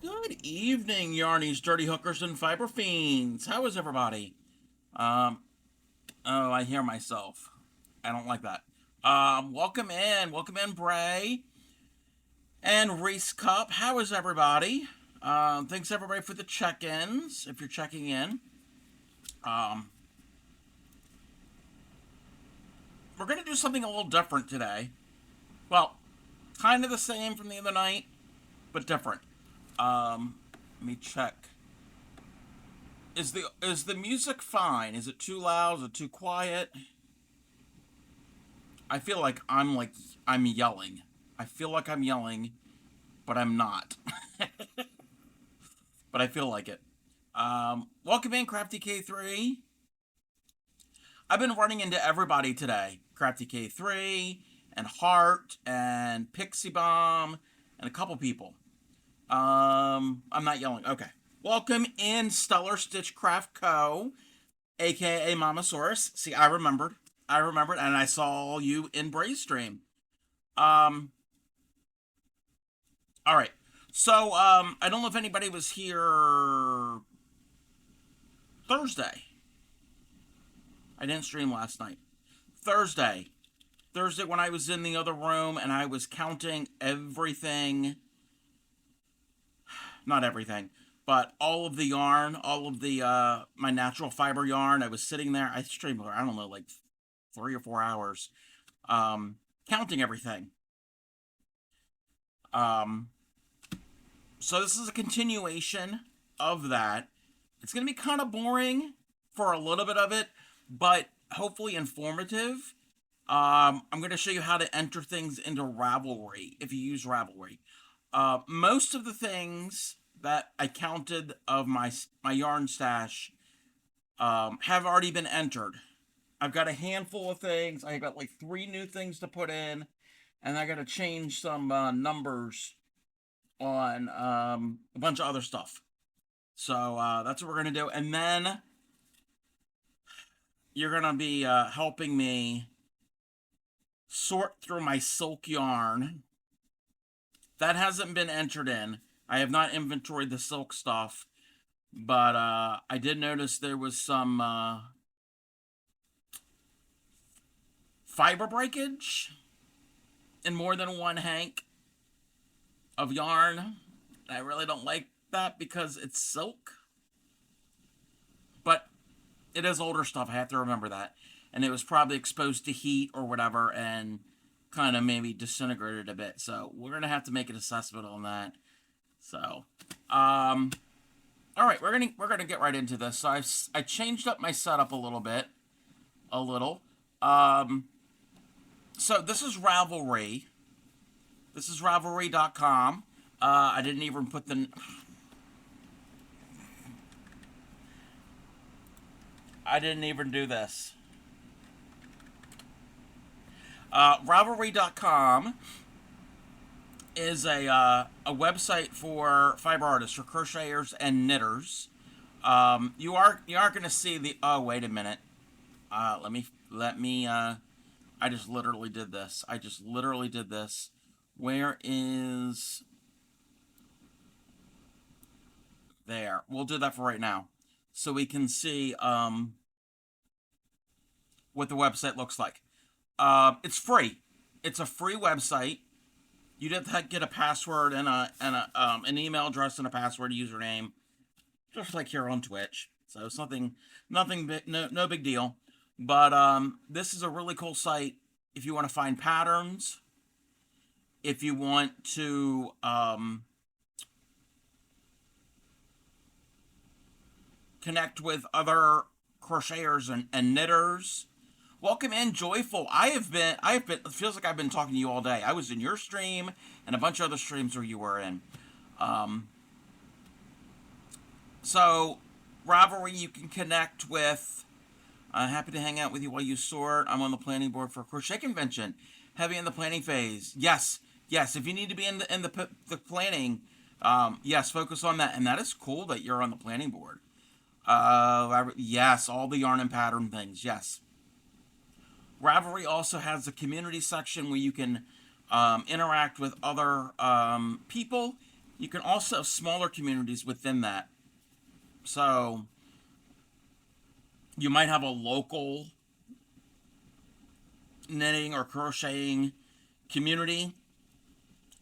Good evening, yarnies, dirty hookers, and fiber fiends. How is everybody? Um, oh, I hear myself. I don't like that. Welcome in, Bray and Reese Cup. How is everybody? Thanks everybody for the check-ins. If you're checking in, um, we're gonna do something a little different today. Well, kind of the same from the other night, but different. Let me check. Is the music fine? Is it too loud? Is it too quiet? I feel like I'm yelling. I feel like I'm yelling, but I'm not. But I feel like it. Welcome in, Crafty K3. I've been running into everybody today. Crafty K3 and Heart and Pixie Bomb and a couple people. I'm not yelling. Okay. Welcome in, Stellar Stitchcraft Co., aka Mamasaurus. See, I remembered. And I saw you in Bray's stream. Um, all right. So, I don't know if anybody was here Thursday. I didn't stream last night. Thursday. Thursday when I was in the other room and I was counting everything. Not everything, but all of the yarn, all of the my natural fiber yarn. I was sitting there. I streamed, I don't know, like 3 or 4 hours, counting everything. Um, so this is a continuation of that. It's going to be kind of boring for a little bit of it, but hopefully informative. I'm going to show you how to enter things into Ravelry if you use Ravelry. Most of the things that I counted of my yarn stash have already been entered. I've got a handful of things. I got like 3 new things to put in, and I got to change some numbers on a bunch of other stuff. So that's what we're gonna do, and then you're gonna be helping me sort through my silk yarn that hasn't been entered in. I have not inventoried the silk stuff, but I did notice there was some fiber breakage in more than one hank of yarn. I really don't like that because it's silk, but it is older stuff. I have to remember that. And it was probably exposed to heat or whatever and kind of maybe disintegrated a bit. So we're going to have to make an assessment on that. So, all right, we're gonna get right into this. So I changed up my setup a little bit, a little. So this is Ravelry. This is Ravelry.com. I didn't even put the. I didn't even do this. Ravelry.com is a website for fiber artists, for crocheters and knitters. You aren't going to see the. Oh, wait a minute. Let me. I just literally did this. Where is there? We'll do that for right now, so we can see what the website looks like. It's free. It's a free website. You'd have to get a password and an email address and a password username, just like here on Twitch. So it's nothing big, no big deal. But this is a really cool site if you want to find patterns, if you want to connect with other crocheters and knitters. Welcome in, Joyful. It feels like I've been talking to you all day. I was in your stream and a bunch of other streams where you were in. Um, so, Ravelry, you can connect with. Happy to hang out with you while you sort. I'm on the planning board for a crochet convention. Heavy in the planning phase. Yes. If you need to be in the planning, yes, focus on that. And that is cool that you're on the planning board. Yes, all the yarn and pattern things. Yes. Ravelry also has a community section where you can interact with other people. you can also have smaller communities within that. So you might have a local knitting or crocheting community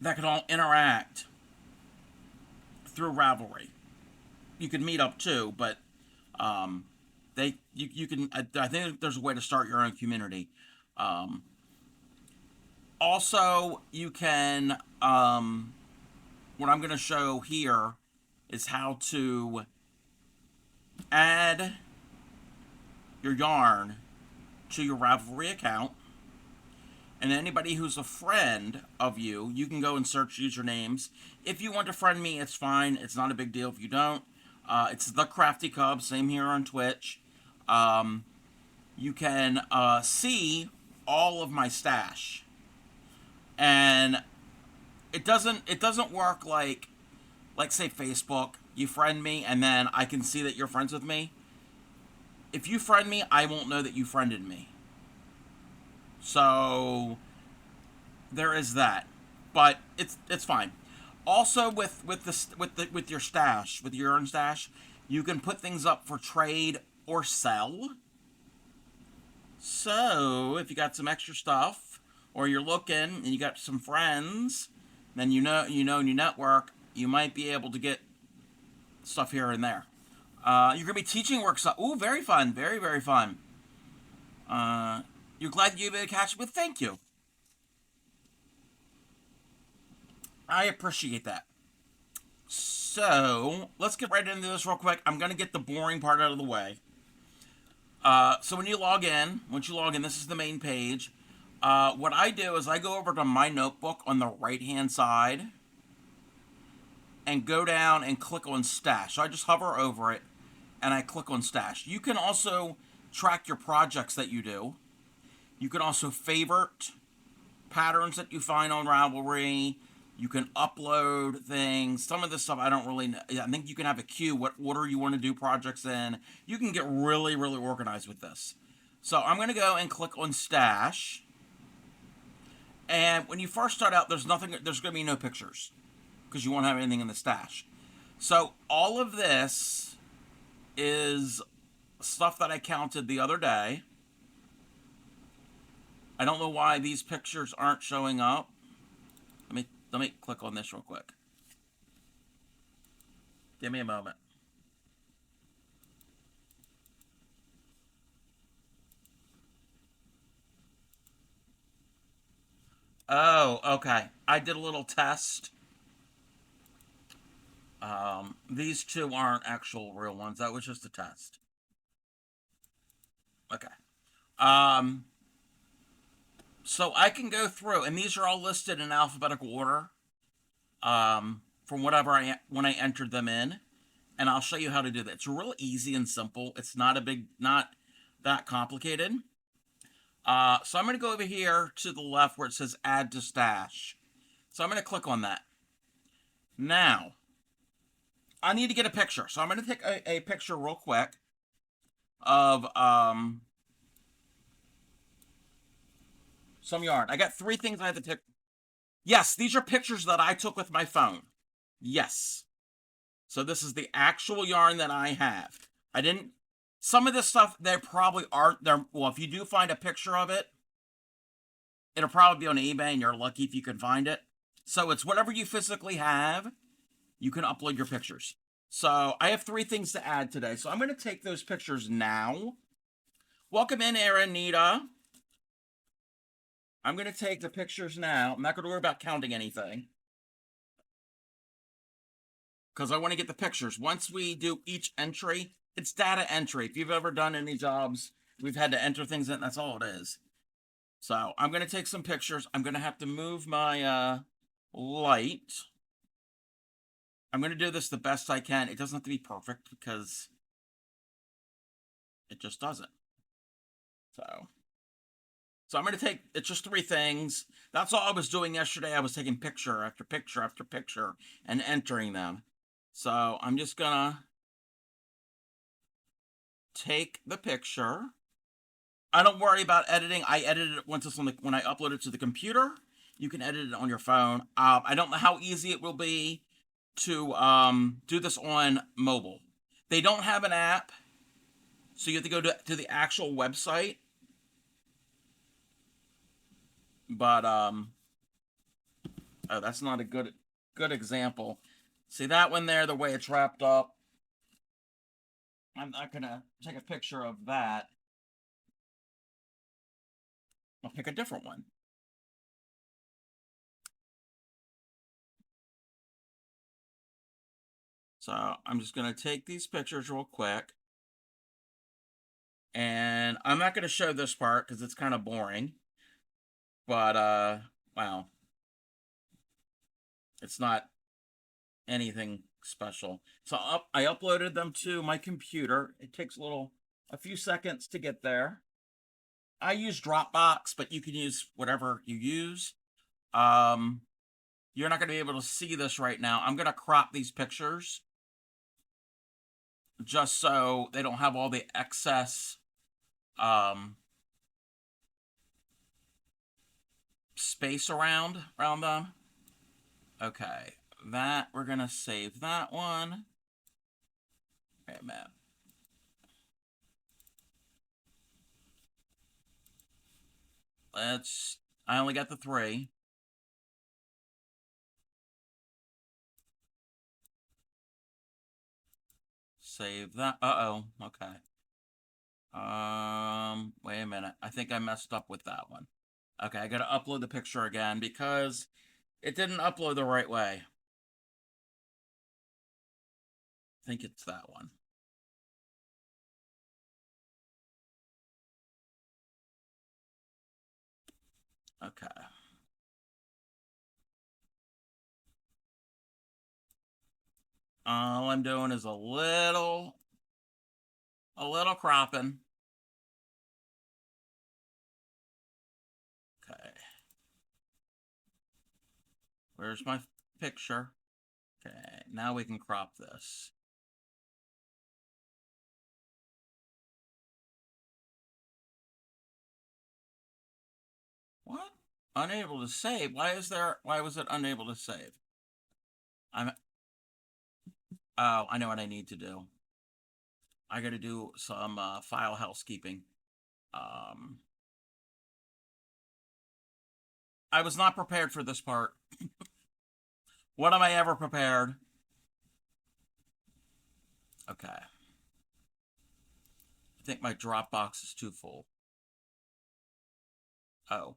that can all interact through Ravelry. You can meet up too, but you can. I think there's a way to start your own community. Um, Also, you can. What I'm going to show here is how to add your yarn to your Ravelry account. And anybody who's a friend of you, you can go and search usernames. If you want to friend me, it's fine. It's not a big deal if you don't. It's the Crafty Cub, same here on Twitch. You can see all of my stash, and it doesn't work like say Facebook. You friend me, and then I can see that you're friends with me. If you friend me, I won't know that you friended me. So there is that, but it's fine. Also, with your stash, with your yarn stash, you can put things up for trade or sell. So if you got some extra stuff, or you're looking and you got some friends, then you know in your network, you might be able to get stuff here and there. You're gonna be teaching workshops. Ooh, very fun, very very fun. You're glad you were able to catch up with. Thank you. I appreciate that. So let's get right into this real quick. I'm gonna get the boring part out of the way. So once you log in, this is the main page. What I do is I go over to my notebook on the right-hand side and go down and click on Stash. So I just hover over it and I click on Stash. You can also track your projects that you do. You can also favorite patterns that you find on Ravelry. You can upload things. Some of this stuff I don't really know. I think you can have a queue, what order you want to do projects in. You can get really, really organized with this. So I'm going to go and click on Stash. And when you first start out, there's going to be no pictures because you won't have anything in the stash. So all of this is stuff that I counted the other day. I don't know why these pictures aren't showing up. Let me click on this real quick. Give me a moment. Oh, okay. I did a little test. These two aren't actual real ones. That was just a test. Okay. So I can go through, and these are all listed in alphabetical order. From when I entered them in, and I'll show you how to do that. It's real easy and simple. It's not that complicated. So I'm going to go over here to the left where it says Add to Stash. So I'm going to click on that. Now, I need to get a picture. So I'm going to take a picture real quick of some yarn. I got 3 things I have to take. Yes, these are pictures that I took with my phone. Yes. So this is the actual yarn that I have. I didn't... Some of this stuff, there probably aren't there. Well, if you do find a picture of it, it'll probably be on eBay, and you're lucky if you can find it. So it's whatever you physically have, you can upload your pictures. So I have 3 things to add today. So I'm going to take those pictures now. Welcome in, Aranita. I'm going to take the pictures now. I'm not going to worry about counting anything, because I want to get the pictures. Once we do each entry, it's data entry. If you've ever done any jobs, we've had to enter things in. That's all it is. So I'm going to take some pictures. I'm going to have to move my light. I'm going to do this the best I can. It doesn't have to be perfect because it just doesn't. So I'm going to take, it's just 3 things. That's all I was doing yesterday. I was taking picture after picture after picture and entering them. So I'm just going to take the picture. I don't worry about editing. I edited it once when I upload it to the computer. You can edit it on your phone. I don't know how easy it will be to do this on mobile. They don't have an app, so you have to go to the actual website. But oh, that's not a good example. See that one there, the way it's wrapped up. I'm not gonna take a picture of that. I'll pick a different one. So I'm just gonna take these pictures real quick. And I'm not gonna show this part because it's kind of boring. But wow. It's not anything special. So I uploaded them to my computer. It takes a few seconds to get there. I use Dropbox, but you can use whatever you use. You're not going to be able to see this right now. I'm going to crop these pictures just so they don't have all the excess space around them. Okay, that we're going to save that one. Wait a minute. I only got the 3. Save that. Uh-oh. Okay. Wait a minute. I think I messed up with that one. Okay, I gotta upload the picture again because it didn't upload the right way. I think it's that one. Okay. All I'm doing is a little cropping. Okay. Where's my picture? Okay, now we can crop this. What? Unable to save? Why was it unable to save? Oh, I know what I need to do. I got to do some file housekeeping. I was not prepared for this part. When am I ever prepared? Okay. I think my Dropbox is too full. Oh.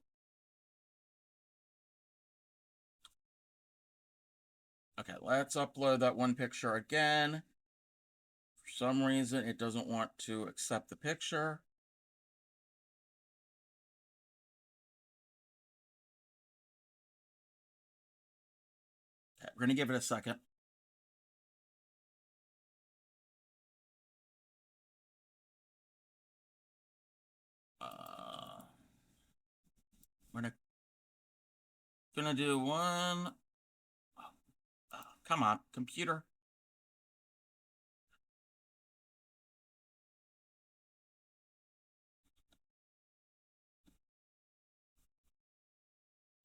Okay, let's upload that one picture again. For some reason, it doesn't want to accept the picture. Okay, we're going to give it a second. We're gonna do one. Come on, computer.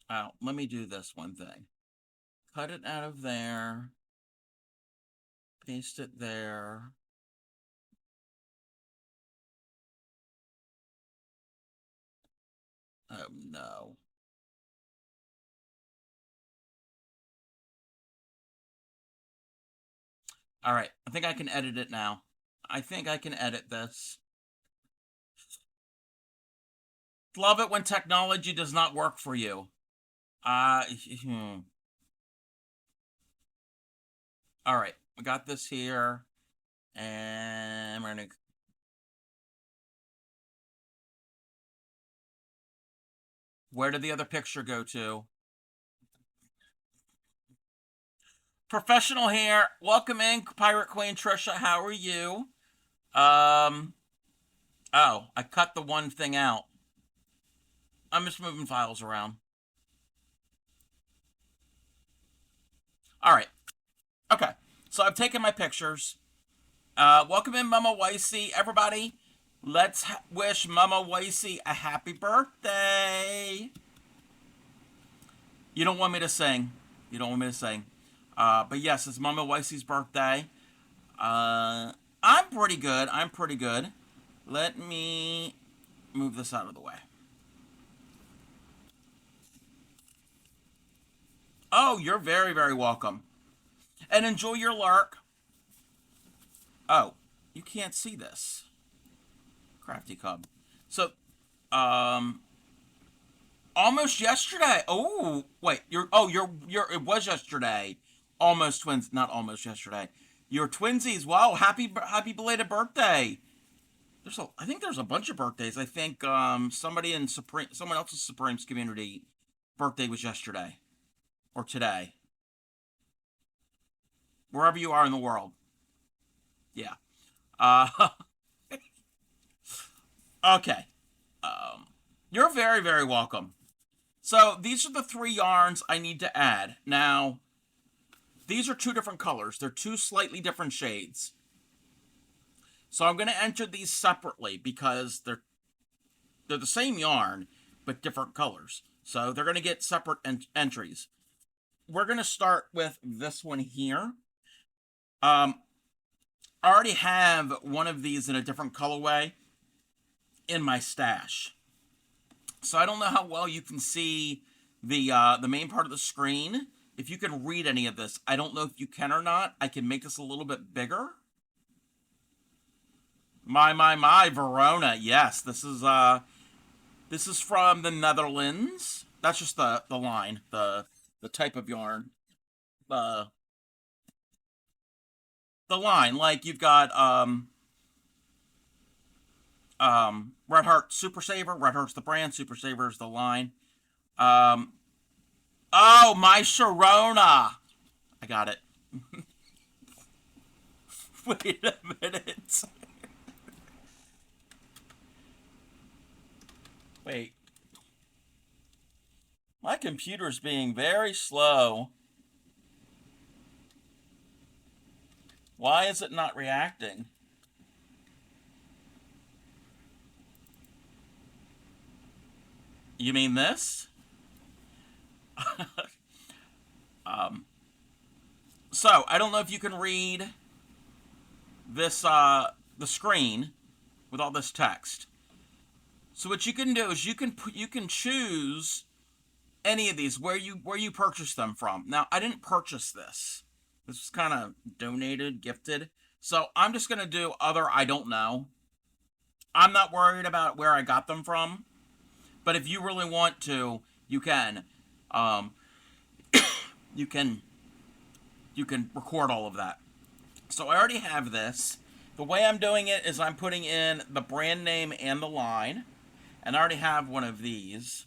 Oh, let me do this one thing. Cut it out of there. Paste it there. Oh, no. All right, I think I can edit it now. I think I can edit this. Love it when technology does not work for you. All right, we got this here. And we're gonna... Where did the other picture go to? Professional hair. Welcome in, Pirate Queen Trisha. How are you? Oh, I cut the one thing out. I'm just moving files around. All right. Okay. So I've taken my pictures. Welcome in, Mama Wicey. Everybody, let's wish Mama Wicey a happy birthday. You don't want me to sing. You don't want me to sing. But yes, it's Mama Weissie's birthday. I'm pretty good. I'm pretty good. Let me move this out of the way. Oh, you're very, very welcome. And enjoy your lark. Oh, you can't see this. Crafty Cub. So, um, almost yesterday. Oh, wait. It was yesterday. Almost twins. Not almost yesterday. Your twinsies. Wow. Happy belated birthday. I think there's a bunch of birthdays. I think, someone else's Supremes community birthday was yesterday. Or today. Wherever you are in the world. Yeah. Uh, okay. You're very, very welcome. So these are the 3 yarns I need to add. Now, these are 2 different colors. They're 2 slightly different shades. So I'm going to enter these separately because they're the same yarn, but different colors. So they're going to get separate entries. We're going to start with this one here. I already have one of these in a different colorway in my stash. So I don't know how well you can see the main part of the screen. If you can read any of this, I don't know if you can or not. I can make this a little bit bigger. My, Verona. Yes, this is from the Netherlands. That's just the line, the type of yarn. The line, like you've got Red Heart Super Saver. Red Heart's the brand, Super Saver is the line. Oh, my Sharona. I got it. Wait a minute. Wait. My computer's being very slow. Why is it not reacting? You mean this? So, I don't know if you can read this, the screen with all this text. So what you can do is you can choose any of these where you purchase them from. Now, I didn't purchase this. This was kind of donated, gifted. So I'm just going to do other I don't know. I'm not worried about where I got them from. But if you really want to, you can. You can record all of that. So I already have this. The way I'm doing it is I'm putting in the brand name and the line. And I already have one of these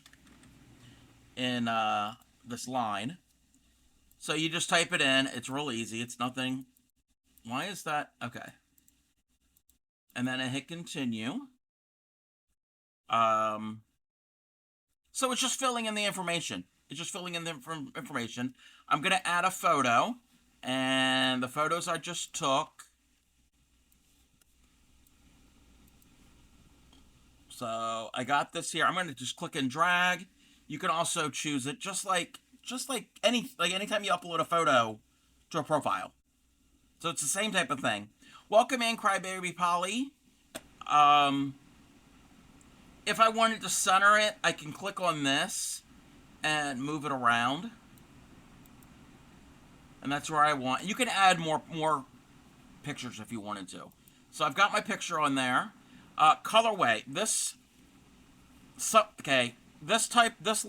in this line. So you just type it in. It's real easy. It's nothing. Why is that? Okay. And then I hit continue. So it's just filling in the information. It's just filling in the information. I'm going to add a photo. And the photos I just took. So I got this here. I'm going to just click and drag. You can also choose it just like anytime you upload a photo to a profile. So it's the same type of thing. Welcome in, Crybaby Polly. If I wanted to center it, I can click on this and move it around. And that's where I want. You can add more pictures if you wanted to. So I've got my picture on there. Colorway. This type, this.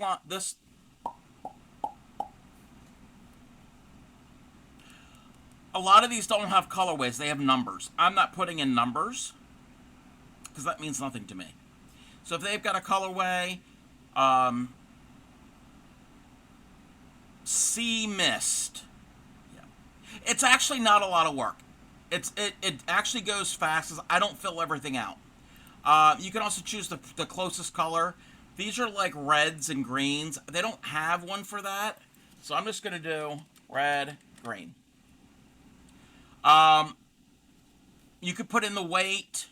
A lot of these don't have colorways. They have numbers. I'm not putting in numbers because that means nothing to me. So if they've got a colorway, Sea Mist. Yeah. It's actually not a lot of work. It actually goes fast. I don't fill everything out. You can also choose the closest color. These are like reds and greens. They don't have one for that. So I'm just going to do red, green. You could put in the weight.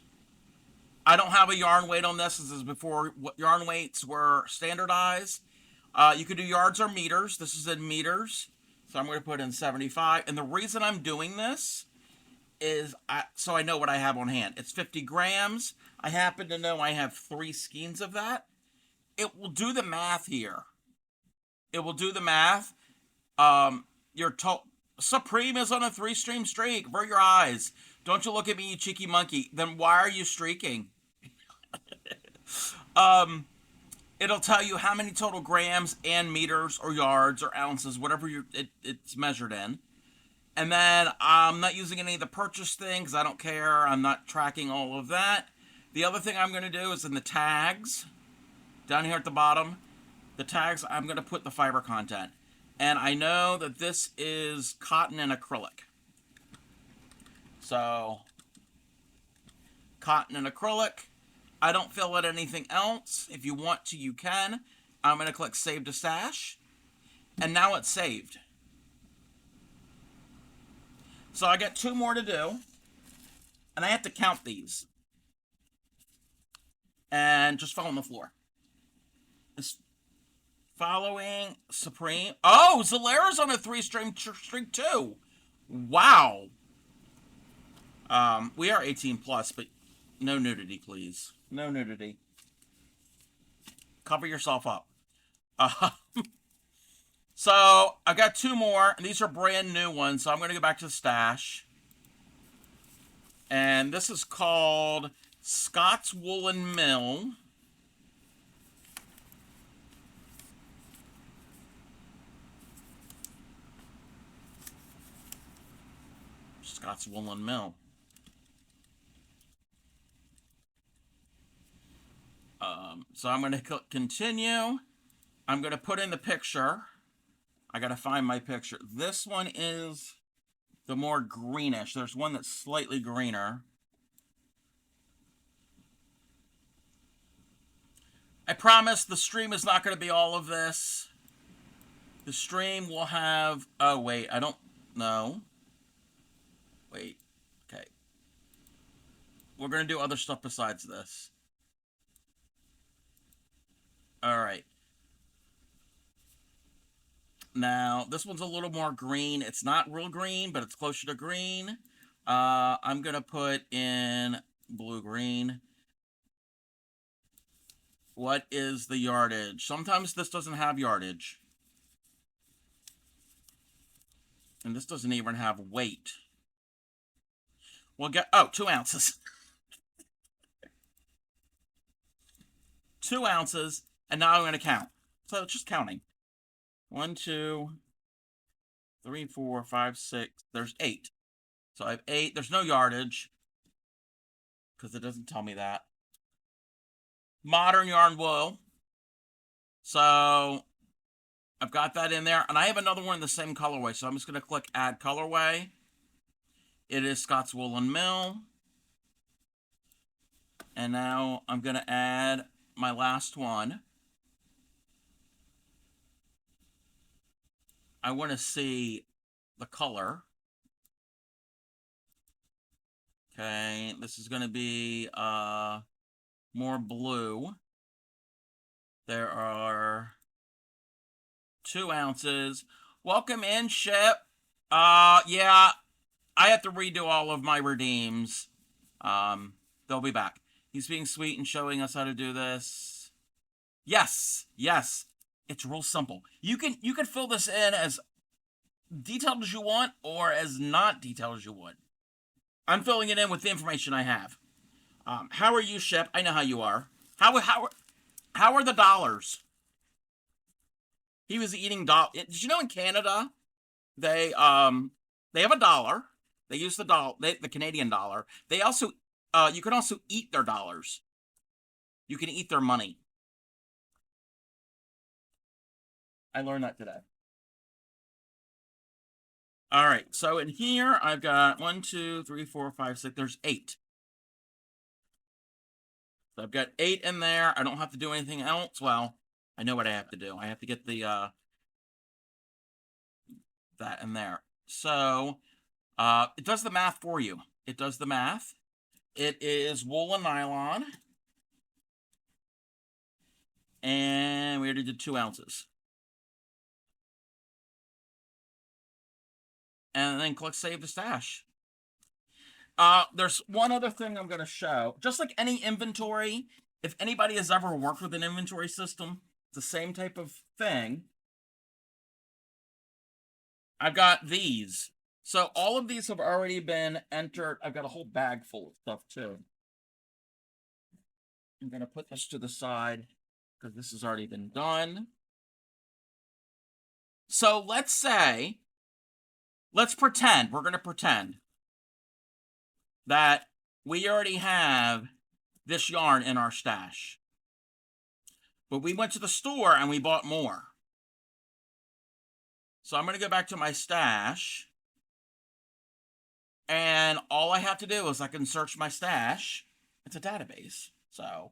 I don't have a yarn weight on this. This is before yarn weights were standardized. You could do yards or meters. This is in meters. So I'm going to put in 75. And the reason I'm doing this is so I know what I have on hand. It's 50 grams. I happen to know I have 3 skeins of that. It will do the math here. It will do the math. Your Supreme is on a 3-stream streak. Avert your eyes. Don't you look at me, you cheeky monkey. Then why are you streaking? It'll tell you how many total grams and meters or yards or ounces, whatever it's measured in. And then I'm not using any of the purchase things. I don't care. I'm not tracking all of that. The other thing I'm going to do is in the tags, down here at the bottom, the tags, I'm going to put the fiber content. And I know that this is cotton and acrylic. So, cotton and acrylic. I don't fill out anything else. If you want to, you can. I'm going to click Save to Stash. And now it's saved. So I got 2 more to do. And I have to count these. And just fall on the floor. It's following Supreme. Oh, Zalera's on a 3-stream streak too. Wow. We are 18 plus, but no nudity, please. No nudity. Cover yourself up. So I got 2 more, and these are brand new ones. So I'm going to go back to the stash. And this is called Scott's Woolen Mill. Scott's Woolen Mill. So I'm going to click continue. I'm going to put in the picture. I got to find my picture. This one is the more greenish. There's one that's slightly greener. I promise the stream is not going to be all of this. The stream will have... Oh, wait. I don't know. Wait. Okay. We're going to do other stuff besides this. Alright. Now, this one's a little more green. It's not real green, but it's closer to green. I'm going to put in blue-green. What is the yardage? Sometimes this doesn't have yardage. And this doesn't even have weight. We'll get... Oh, 2 ounces. 2 ounces. And now I'm going to count. So it's just counting. 1, 2, 3, 4, 5, 6. There's 8. So I have 8. There's no yardage. Because it doesn't tell me that. Modern yarn wool. So I've got that in there. And I have another one in the same colorway. So I'm just going to click Add Colorway. It is Scott's Woolen Mill. And now I'm going to add my last one. I want to see the color. Okay, this is going to be more blue. There are 2 ounces. Welcome in, Ship. Yeah, I have to redo all of my redeems. They'll be back. He's being sweet and showing us how to do this. Yes, yes. It's real simple. You can fill this in as detailed as you want or as not detailed as you would. I'm filling it in with the information I have. How are you, Shep? I know how you are. How are the dollars? He was eating Did you know in Canada they have a dollar. They use the Canadian dollar. They also you can also eat their dollars. You can eat their money. I learned that today. All right, so in here I've got 1, 2, 3, 4, 5, 6. There's 8. So I've got 8 in there. I don't have to do anything else. Well, I know what I have to do. I have to get the that in there. So it does the math for you. It does the math. It is wool and nylon. And we already did 2 ounces. and then click Save the Stash. There's one other thing I'm going to show. Just like any inventory, if anybody has ever worked with an inventory system, it's the same type of thing. I've got these. So all of these have already been entered. I've got a whole bag full of stuff too. I'm going to put this to the side because this has already been done. So let's pretend, we're going to pretend that we already have this yarn in our stash. But we went to the store and we bought more. So I'm going to go back to my stash. And all I have to do is I can search my stash. It's a database. So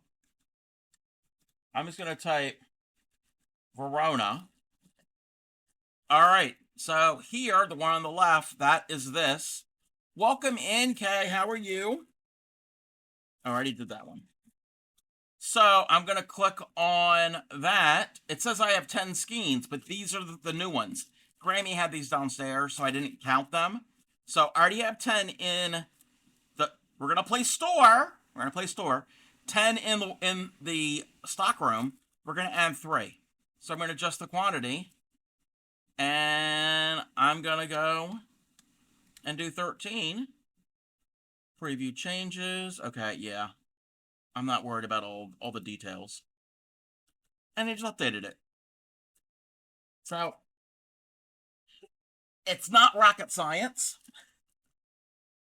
I'm just going to type Verona. All right. So here, the one on the left, that is this. Welcome in, Kay. How are you? I already did that one. So I'm going to click on that. It says I have 10 skeins, but these are the new ones. Grammy had these downstairs, so I didn't count them. So I already have 10 in the... We're going to play store. 10 in the stock room. We're going to add 3. So I'm going to adjust the quantity. And I'm going to go and do 13. Preview changes. Okay, yeah. I'm not worried about all the details. And they just updated it. So, it's not rocket science.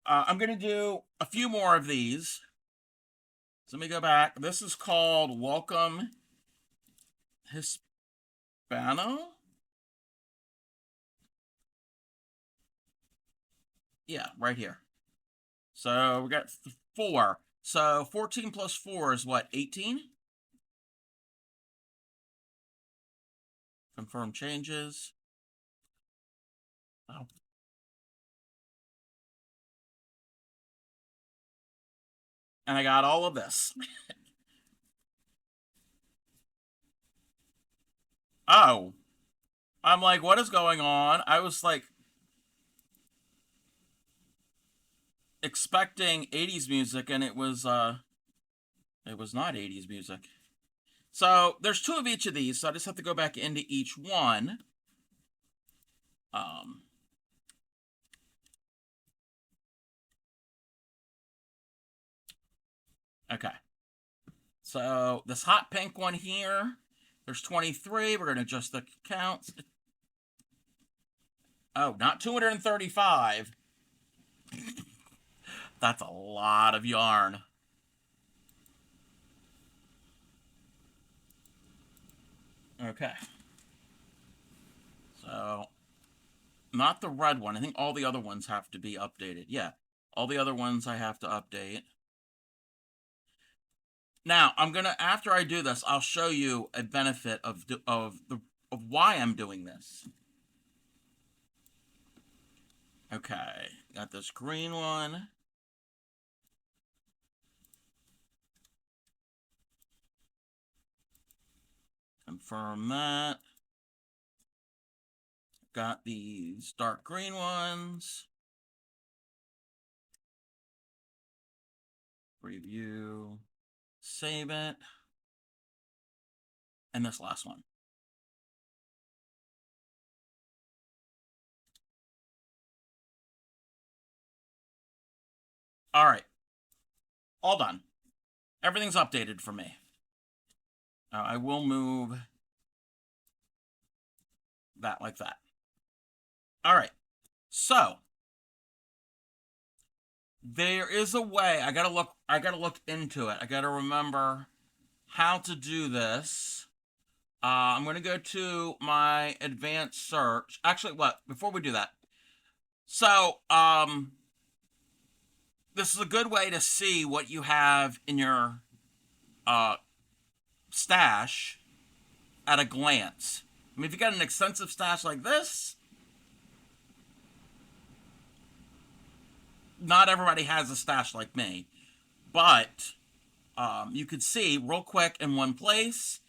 I'm going to do a few more of these. So let me go back. This is called Welcome Hispano. Yeah, right here. So we got 4. So 14 plus 4 is what, 18? Confirm changes. Oh. And I got all of this. Oh. I'm like, what is going on? I was like expecting 80s music, and it was not 80s music. So there's 2 of each of these, so I just have to go back into each one. Okay. So this hot pink one here, there's 23. We're going to adjust the counts. Oh, not 235. That's a lot of yarn. Okay. So, not the red one. I think all the other ones have to be updated. Yeah, all the other ones I have to update. Now, I'm going to, after I do this, I'll show you a benefit of why I'm doing this. Okay, got this green one. Confirm that. Got these dark green ones. Preview. Save it. And this last one. All right. All done. Everything's updated for me. I will move that like that. All right. So there is a way. I gotta look into it. I gotta remember how to do this. I'm gonna go to my advanced search. Actually, before we do that. So, this is a good way to see what you have in your stash at a glance. I mean, if you got an extensive stash like this, not everybody has a stash like me, but you could see real quick in one place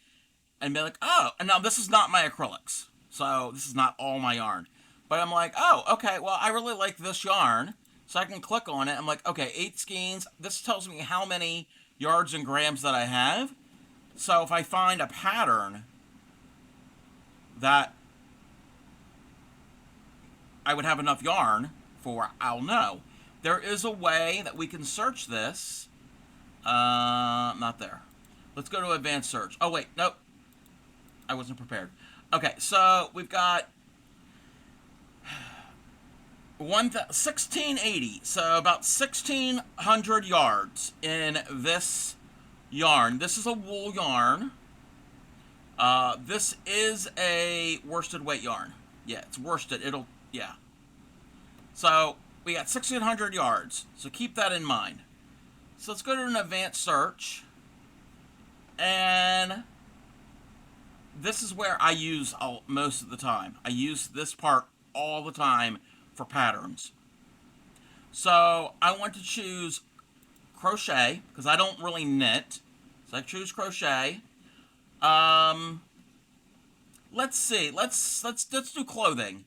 and be like, oh, and now this is not my acrylics, so this is not all my yarn, But I'm like, oh, okay, well, I really like this yarn. So I can click on it. I'm like, okay, 8 skeins. This tells me how many yards and grams that I have. So if I find a pattern that I would have enough yarn for, I'll know. There is a way that we can search this. Not there. Let's go to advanced search. Oh, wait, nope. I wasn't prepared. Okay, so we've got 1680, so about 1600 yards in this yarn. This is a wool yarn. This is a worsted weight yarn. Yeah, it's worsted. Yeah. So we got 1600 yards, so keep that in mind. So let's go to an advanced search, and this is where I use most of the time. I use this part all the time for patterns. So I want to choose crochet because I don't really knit. So I choose crochet. Let's see. Let's do clothing.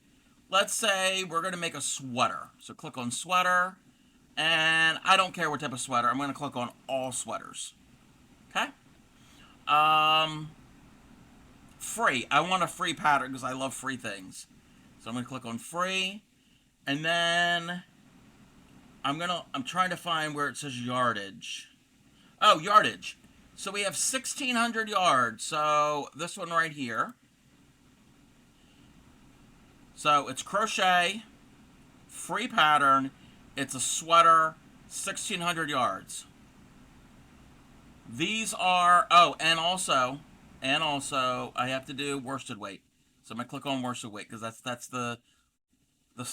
Let's say we're going to make a sweater. So click on sweater, and I don't care what type of sweater. I'm going to click on all sweaters. Okay. Free. I want a free pattern because I love free things. So I'm going to click on free, and then I'm trying to find where it says yardage. Oh, yardage. So we have 1600 yards. So this one right here. So it's crochet, free pattern. It's a sweater, 1600 yards. These are, oh, and also I have to do worsted weight. So I'm gonna click on worsted weight because that's the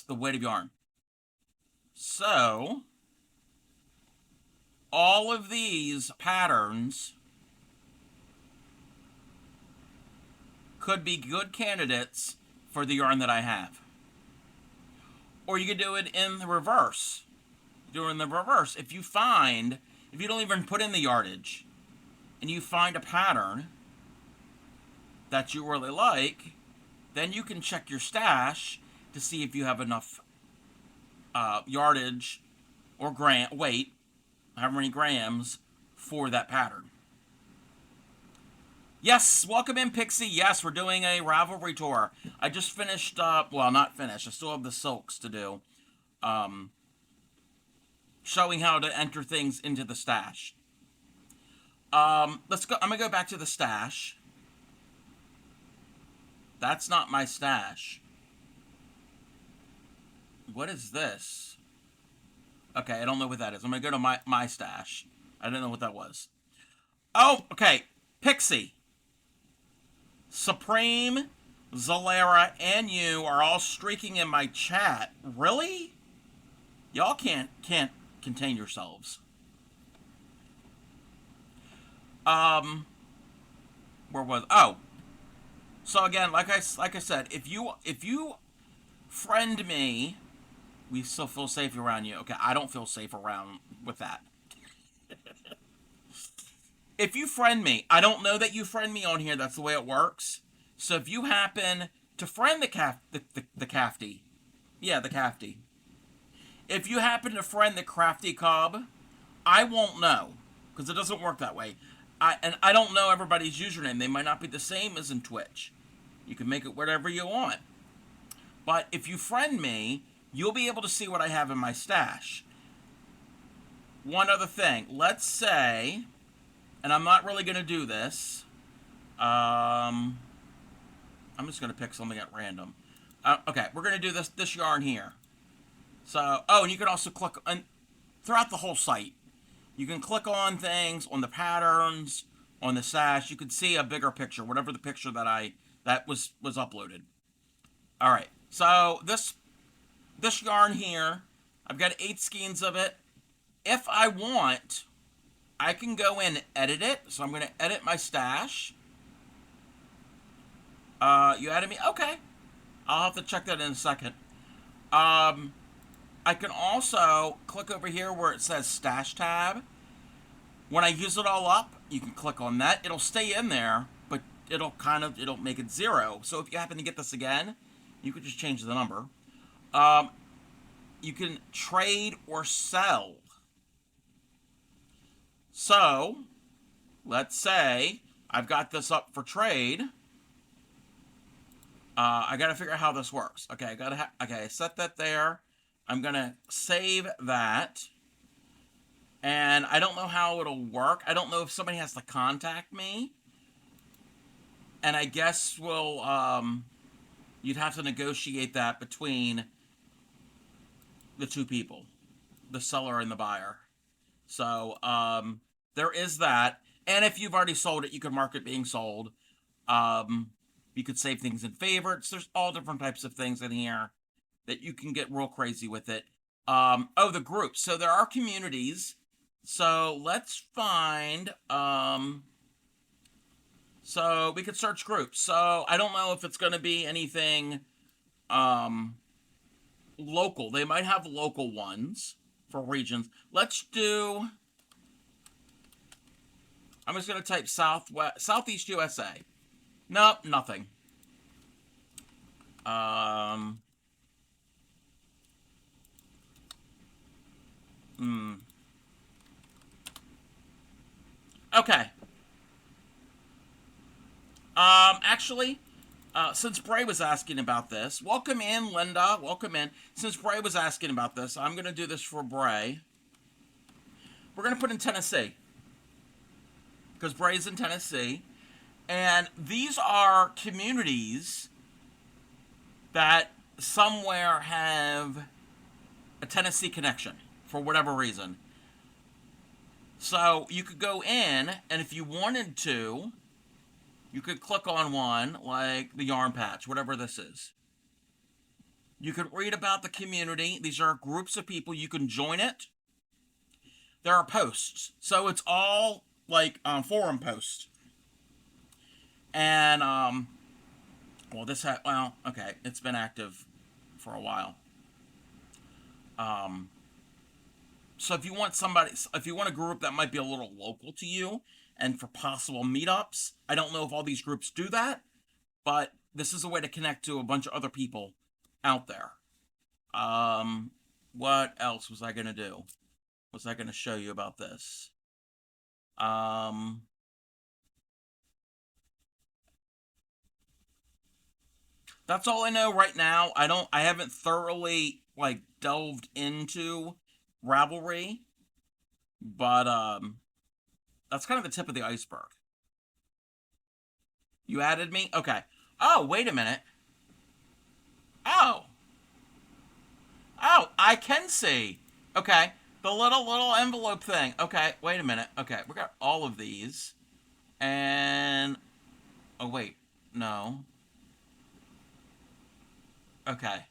weight of yarn. So all of these patterns could be good candidates for the yarn that I have. Or you could do it in the reverse. Do it in the reverse. If you don't even put in the yardage, and you find a pattern that you really like, then you can check your stash to see if you have enough yardage or weight, however many grams, for that pattern. Yes, welcome in, Pixie. Yes, we're doing a Ravelry tour. I just finished, well, not finished. I still have the silks to do. Showing how to enter things into the stash. Let's go. I'm going to go back to the stash. That's not my stash. What is this? Okay, I don't know what that is. I'm going to go to my stash. I don't know what that was. Oh, okay. Pixie. Supreme, Zalera, and you are all streaking in my chat. Really? Y'all can't contain yourselves. Where was? Oh. So again, like I said, if you friend me, we still feel safe around you. Okay, I don't feel safe around with that. If you friend me, I don't know that you friend me on here. That's the way it works. So if you happen to friend the Cafty, yeah, the Cafty. If you happen to friend the Crafty Cub, I won't know because it doesn't work that way. I don't know everybody's username. They might not be the same as in Twitch. You can make it whatever you want. But if you friend me, you'll be able to see what I have in my stash. One other thing. Let's say, and I'm not really going to do this. I'm just going to pick something at random. Okay, we're going to do this yarn here. So, oh, and you can also click on, throughout the whole site. You can click on things, on the patterns, on the stash. You can see a bigger picture, whatever the picture that was uploaded. All right, so this yarn here, I've got 8 skeins of it. If I want, I can go in and edit it. So I'm going to edit my stash. You added me? Okay. I'll have to check that in a second. I can also click over here where it says Stash tab. When I use it all up, you can click on that. It'll stay in there, but it'll make it 0. So if you happen to get this again, you could just change the number. Um, you can trade or sell. So, let's say I've got this up for trade. I got to figure out how this works. Okay, I set that there. I'm gonna save that, and I don't know how it'll work. I don't know if somebody has to contact me, and I guess you'd have to negotiate that between the two people, the seller and the buyer. So there is that. And if you've already sold it, you can mark it being sold. Um, you could save things in favorites. There's all different types of things in here that you can get real crazy with it. Oh, the groups. So there are communities. So let's find. So we could search groups. So I don't know if it's going to be anything local. They might have local ones for regions. Let's do. I'm just going to type Southeast USA. Nope, nothing. Okay. Actually, since Bray was asking about this, welcome in, Linda. Welcome in. Since Bray was asking about this, I'm going to do this for Bray. We're going to put in Tennessee. Because Bray's in Tennessee. And these are communities that somewhere have a Tennessee connection for whatever reason. So you could go in, and if you wanted to, you could click on one, like the Yarn Patch, whatever this is. You could read about the community. These are groups of people. You can join it. There are posts. So it's all like forum posts. And, well, okay, it's been active for a while. So if you want a group that might be a little local to you, and for possible meetups, I don't know if all these groups do that, but this is a way to connect to a bunch of other people out there. What else was I gonna do? Was I gonna show you about this? That's all I know right now. I haven't thoroughly like delved into Ravelry, but that's kind of the tip of the iceberg. You added me? Okay. Oh, wait a minute. Oh. Oh, I can see. Okay. The little envelope thing. Okay, wait a minute. Okay, we got all of these. And oh wait. No. Okay.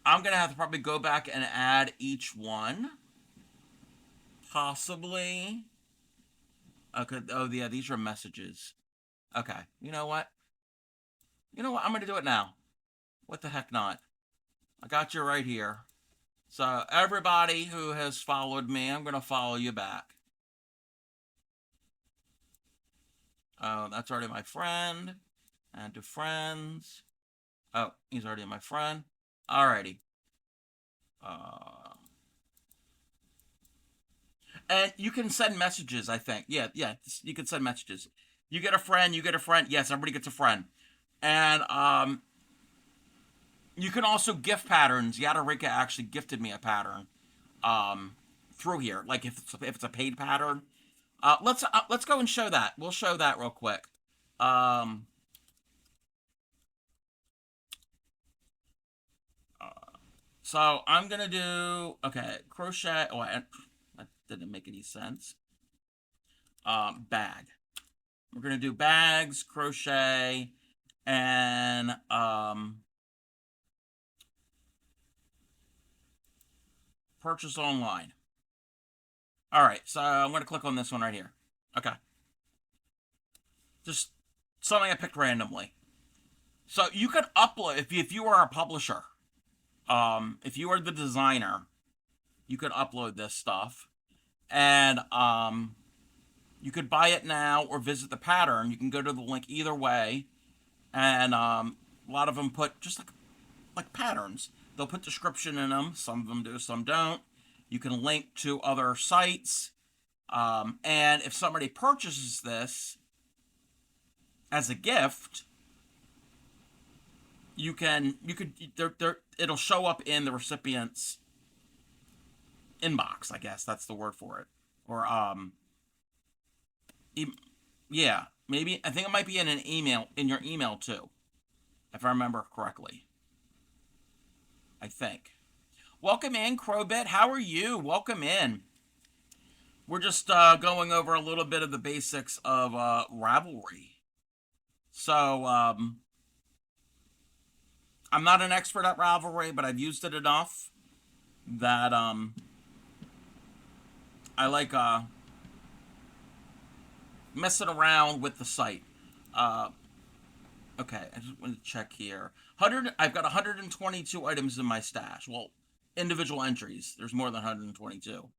I'm gonna have to probably go back and add each one. Possibly. Okay. Oh yeah, these are messages. Okay. You know what? I'm gonna do it now. What the heck not? I got you right here. So everybody who has followed me, I'm gonna follow you back. Oh, that's already my friend. Add to friends. Oh, he's already my friend. Alrighty. And you can send messages, I think. Yeah, you can send messages. You get a friend, you get a friend. Yes, everybody gets a friend. And you can also gift patterns. Yadarika actually gifted me a pattern through here. Like if it's a paid pattern. Let's go and show that. We'll show that real quick. So I'm gonna do crochet. Oh, that didn't make any sense. Bag. We're gonna do bags, crochet, and purchase online. All right, so I'm gonna click on this one right here. Okay, just something I picked randomly. So you could upload if you are a publisher. If you are the designer, you could upload this stuff, and you could buy it now or visit the pattern. You can go to the link either way, and a lot of them put just like patterns. They'll put description in them. Some of them do, some don't. You can link to other sites. And if somebody purchases this as a gift, it'll show up in the recipient's inbox. I guess that's the word for it. Or yeah, maybe I think it might be in an email, in your email too, if I remember correctly. I think. Welcome in, Crowbit. How are you? Welcome in. We're just going over a little bit of the basics of Ravelry. So, I'm not an expert at Ravelry, but I've used it enough that I like messing around with the site. Okay, I just want to check here. I've got 122 items in my stash. Well, individual entries. There's more than 122.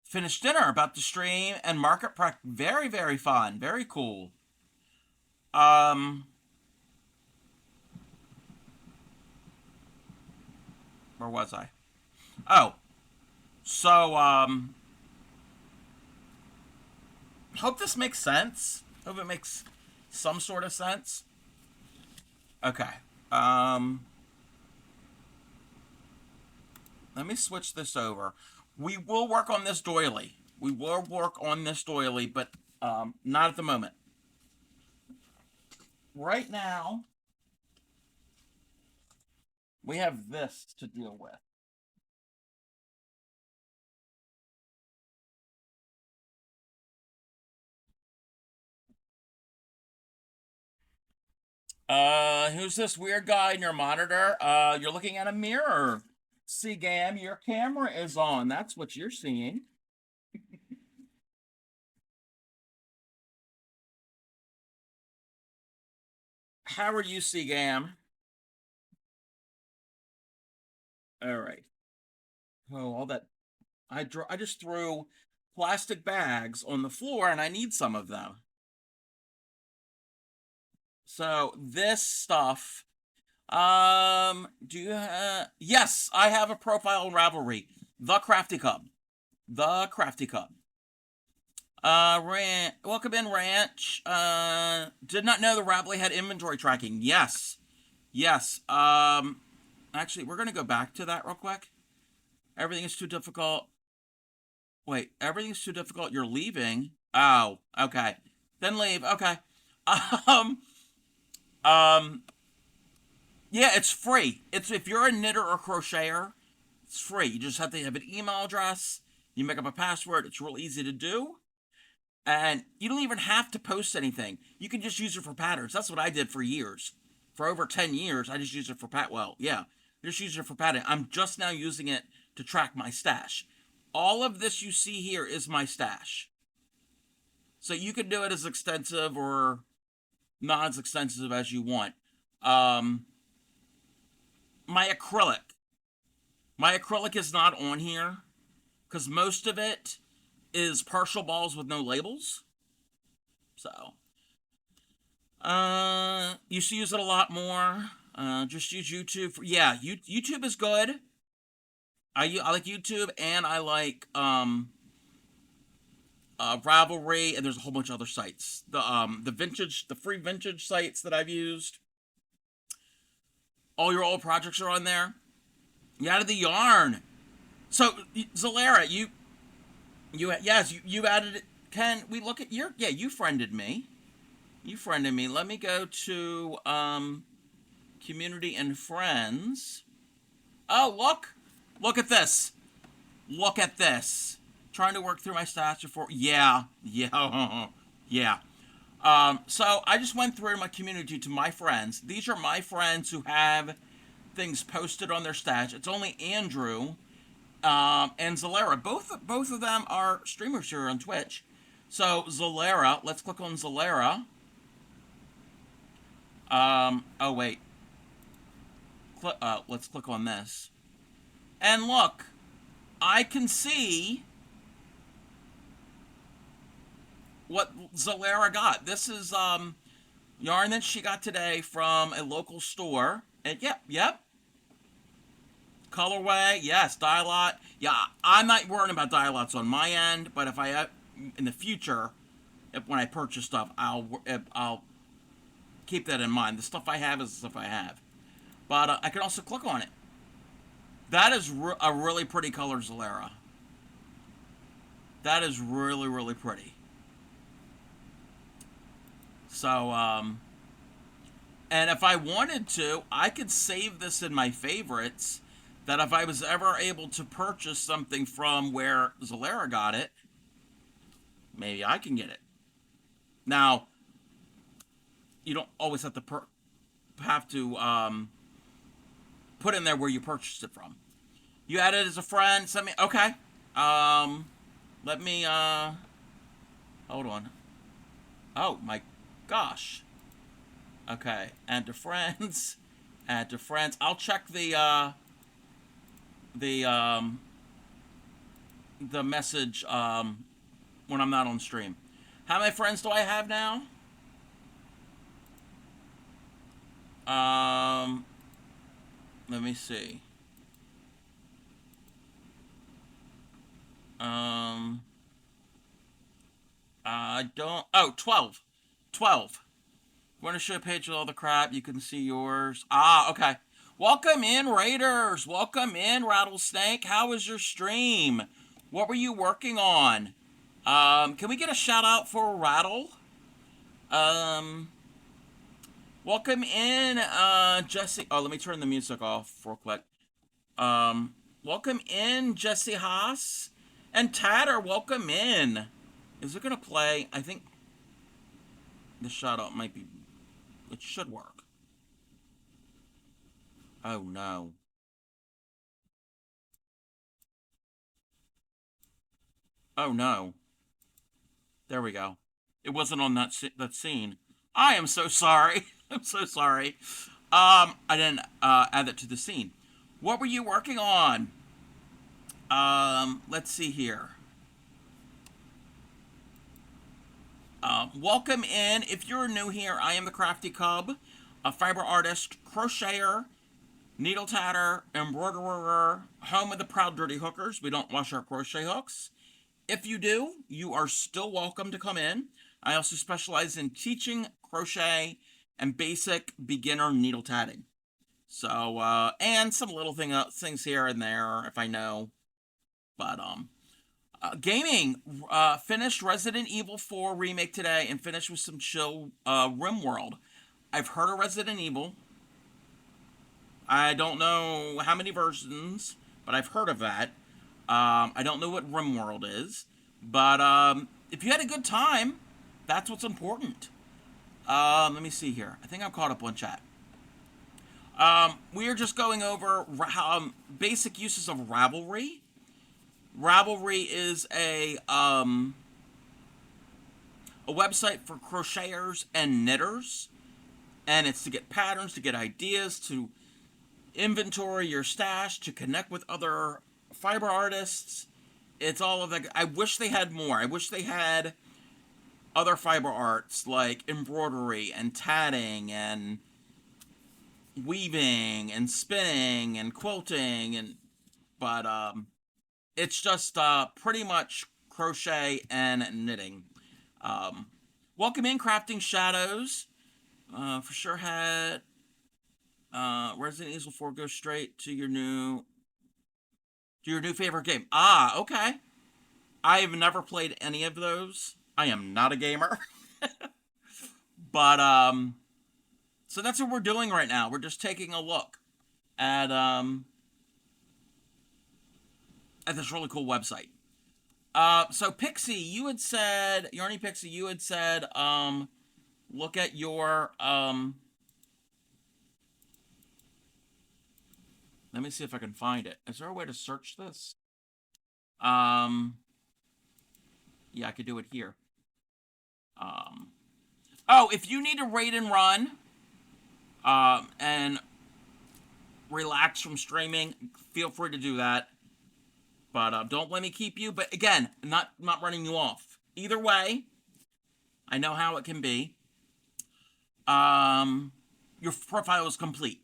Finished dinner, about to stream, and market prep. Very, very fun. Very cool. Where was I? Oh. So, hope this makes sense. Hope it makes some sort of sense. Okay. Let me switch this over. We will work on this doily. We will work on this doily, but not at the moment. Right now, we have this to deal with. Who's this weird guy in your monitor? You're looking at a mirror. Cgam, your camera is on. That's what you're seeing. How are you, Cgam? All right. Oh, all that. I just threw plastic bags on the floor, and I need some of them. So this stuff. Do you? Yes, I have a profile in Ravelry. The Crafty Cub. The Crafty Cub. Welcome in, Ranch. Did not know the Ravelry had inventory tracking. Yes. Yes. Actually, we're gonna go back to that real quick. Everything is too difficult. Wait, everything's too difficult. You're leaving. Oh, okay. Then leave. Okay. Um, yeah, it's free. It's if you're a knitter or crocheter, it's free. You just have to have an email address. You make up a password. It's real easy to do. And you don't even have to post anything. You can just use it for patterns. That's what I did for years. For over 10 years, I just used it for just use it for pattern. I'm just now using it to track my stash. All of this you see here is my stash. So you can do it as extensive or not as extensive as you want. My acrylic. My acrylic is not on here because most of it is partial balls with no labels. So, used to use it a lot more. Just use YouTube. YouTube is good. I like YouTube, and I like Ravelry, and there's a whole bunch of other sites. The free vintage sites that I've used. All your old projects are on there. You added the yarn. So Zalera, you added it. Can we look at you friended me. You friended me. Let me go to community and friends. Oh, look at this. Look at this. Trying to work through my stash before. Yeah. So I just went through my community to my friends. These are my friends who have things posted on their stash. It's only Andrew and Zalera. Both of them are streamers here on Twitch. So Zalera, let's click on Zalera. Oh wait. Let's click on this. And look, I can see what Zalera got. This is yarn that she got today from a local store. And yep. colorway, yes, dye lot. Yeah, I'm not worrying about dye lots on my end, but if I, in the future, when I purchase stuff, I'll keep that in mind. The stuff I have is the stuff I have. But I can also click on it. That is a really pretty color, Zalera. That is really, really pretty. So, and if I wanted to, I could save this in my favorites, that if I was ever able to purchase something from where Zalera got it, maybe I can get it. Now, you don't always have to put in there where you purchased it from. You add it as a friend, send me, okay. Let me, hold on. Oh my gosh. Okay, add to friends, add to friends. I'll check the message, when I'm not on stream. How many friends do I have now? Let me see. I don't, oh, 12. 12. Want to show a page with all the crap? You can see yours. Ah, okay. Welcome in, Raiders. Welcome in, Rattlesnake. How was your stream? What were you working on? Can we get a shout out for Rattle? Welcome in, Jesse. Oh, let me turn the music off real quick. Welcome in, Jesse Haas. And Tatter, welcome in. Is it going to play? I think the shout out might be, it should work. Oh no. Oh no. There we go. It wasn't on that scene. I am so sorry. I'm so sorry. I didn't add that to the scene. What were you working on? Let's see here. Welcome in. If you're new here, I am the Crafty Cub, a fiber artist, crocheter, needle tatter, embroiderer, home of the proud dirty hookers. We don't wash our crochet hooks. If you do, you are still welcome to come in. I also specialize in teaching crochet and basic beginner needle tatting. So, and some little things here and there if I know. But, gaming, finished Resident Evil 4 remake today and finished with some chill, RimWorld. I've heard of Resident Evil. I don't know how many versions, but I've heard of that. I don't know what RimWorld is, but if you had a good time, that's what's important. Let me see here. I think I'm caught up on chat. We are just going over basic uses of Ravelry. Ravelry is a website for crocheters and knitters, and it's to get patterns, to get ideas, to inventory your stash, to connect with other fiber artists. It's all of that. I wish they had more. I wish they had other fiber arts like embroidery and tatting and weaving and spinning and quilting, but it's just pretty much crochet and knitting. Welcome in, Crafting Shadows. For sure had Resident Evil 4 go straight to your new favorite game. Ah, okay. I have never played any of those. I am not a gamer. But so that's what we're doing right now. We're just taking a look at this really cool website. So Pixie, you had said, Yarny Pixie, you had said, look at your, let me see if I can find it. Is there a way to search this? Yeah, I could do it here. Oh, if you need to raid and run, and relax from streaming, feel free to do that. But don't let me keep you. But again, not running you off. Either way, I know how it can be. Your profile is complete.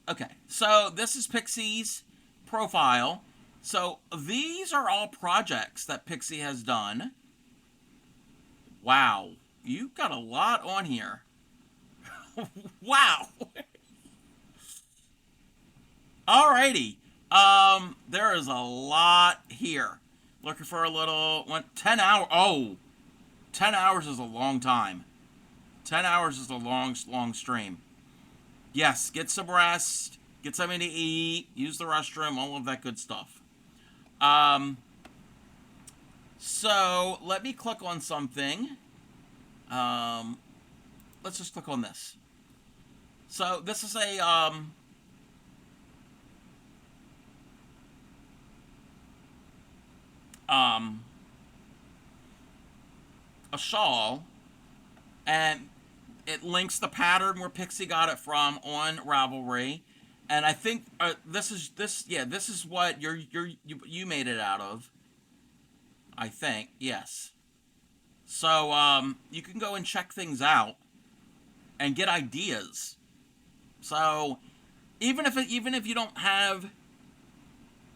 Okay, so this is Pixie's profile. So these are all projects that Pixie has done. Wow, you've got a lot on here. Wow. Alrighty. There is a lot here. Looking for a little 10 hours. Oh, 10 hours is a long time. 10 hours is a long stream. Yes, get some rest, get something to eat, use the restroom, all of that good stuff. Um, so let me click on something. Um, let's just click on this. So this is um, a shawl, and it links the pattern where Pixie got it from on Ravelry, and I think this is what you made it out of. I think yes. So you can go and check things out and get ideas. So even if you don't have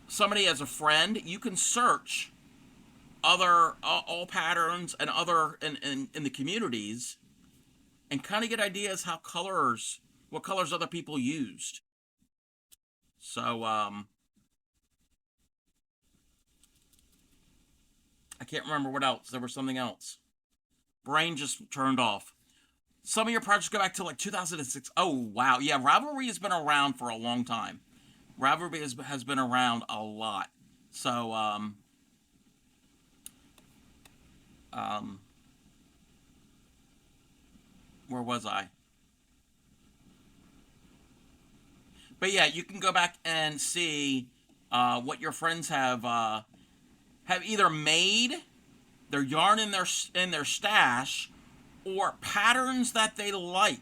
somebody as a friend, you can search other all patterns and other in the communities and kind of get ideas how colors what colors other people used. So I can't remember what else. There was something else. Brain just turned off. Some of your projects go back to like 2006. Oh wow, yeah, Ravelry has been around for a long time. Ravelry has been around a lot. So um, where was I? But yeah, you can go back and see what your friends have either made their yarn in their stash or patterns that they like.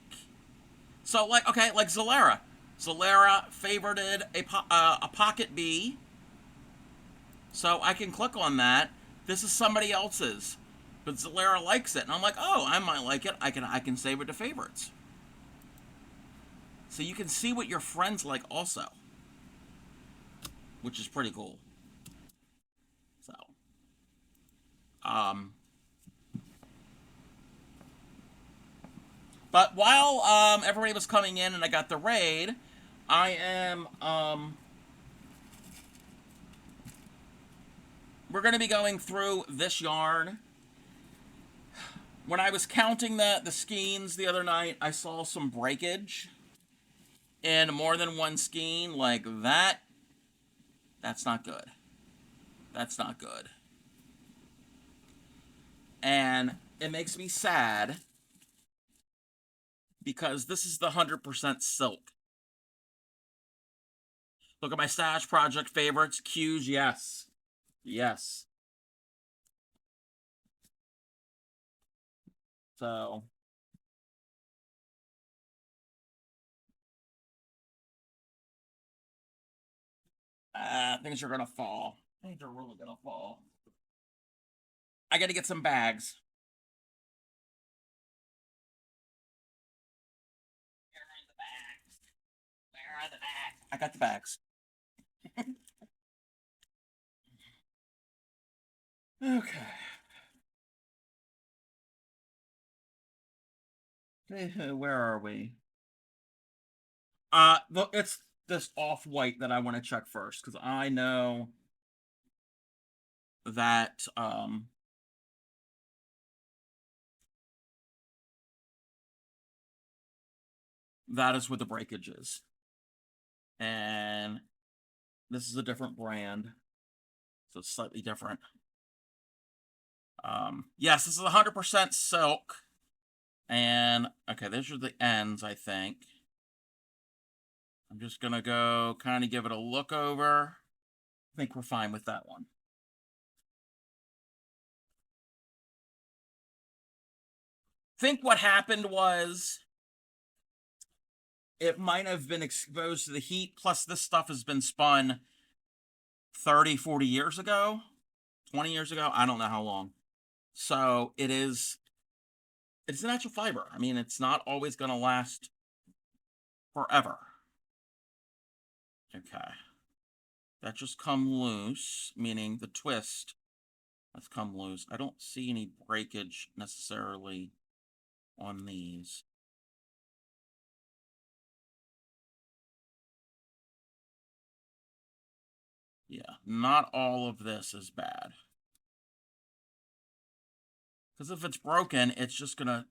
So like okay, like Zalera. Zalera favorited a pocket bee, so I can click on that. This is somebody else's, but Zalera likes it, and I'm like, oh, I might like it. I can save it to favorites. So you can see what your friends like also, which is pretty cool. So, um, but while everybody was coming in and I got the raid, I am we're going to be going through this yarn. When I was counting the skeins the other night, I saw some breakage in more than one skein. Like that's not good. That's not good. And it makes me sad because this is the 100% silk. Look at my stash project favorites. Cues, yes. Yes. So, things are gonna fall. Things are really gonna fall. I gotta get some bags. Where are the bags? Where are the bags? I got the bags. Okay. Where are we? It's this off-white that I want to check first because I know that that is what the breakage is, and this is a different brand, so it's slightly different. Yes, this is 100% silk, and okay, these are the ends. I think I'm just gonna go kind of give it a look over. I think we're fine with that one. Think what happened was it might have been exposed to the heat, plus this stuff has been spun 30, 40 years ago, 20 years ago. I don't know how long. So it's a natural fiber. I mean, it's not always going to last forever. Okay. That just come loose, meaning the twist has come loose. I don't see any breakage necessarily on these. Yeah, not all of this is bad. Because if it's broken, it's just going to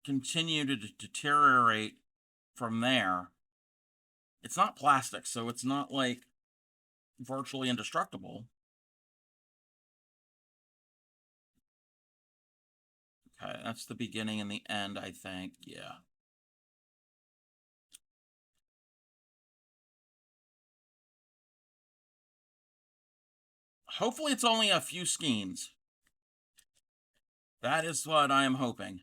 continue to deteriorate from there. It's not plastic, so it's not like virtually indestructible. Okay, that's the beginning and the end, I think. Yeah. Hopefully it's only a few skeins. That is what I am hoping.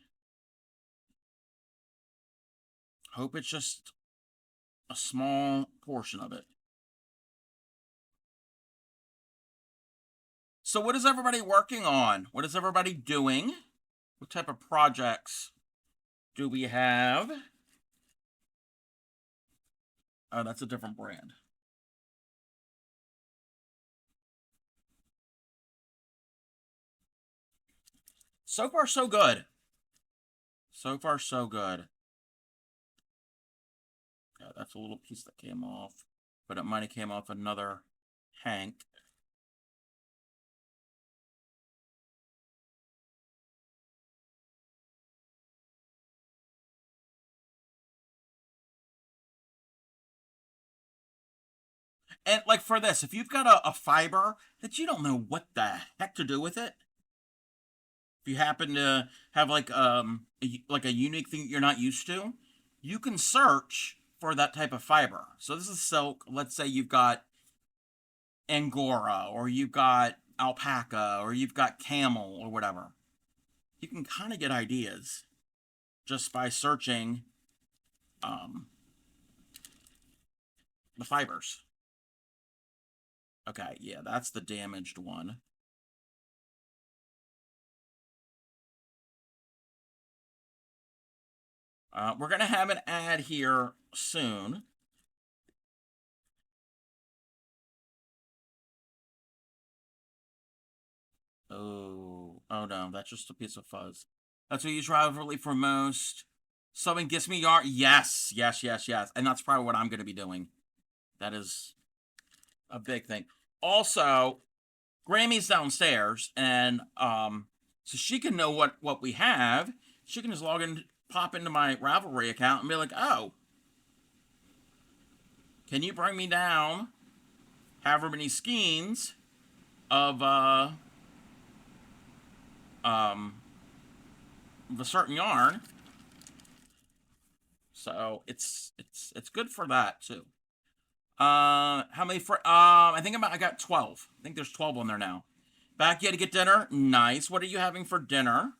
Hope it's just a small portion of it. So what is everybody working on? What is everybody doing? What type of projects do we have? Oh, that's a different brand. So far, so good. So far, so good. Yeah, that's a little piece that came off, but it might have came off another hank. And like for this, if you've got a fiber that you don't know what the heck to do with it, if you happen to have like like a unique thing you're not used to, you can search for that type of fiber. So this is silk. Let's say you've got Angora, or you've got alpaca, or you've got camel, or whatever. You can kind of get ideas just by searching um, the fibers. Okay, yeah, that's the damaged one. We're going to have an ad here soon. Oh no, that's just a piece of fuzz. That's what you use rivalry for most. Something gets me yarn. Yes, yes, yes, yes. And that's probably what I'm going to be doing. That is a big thing. Also, Grammy's downstairs, and so she can know what we have. She can just log in, pop into my Ravelry account, and be like, "Oh, can you bring me down however many skeins of um of a certain yarn?" So it's good for that too. How many for? I think I got 12. I think there's 12 on there now. Back yet to get dinner? Nice. What are you having for dinner?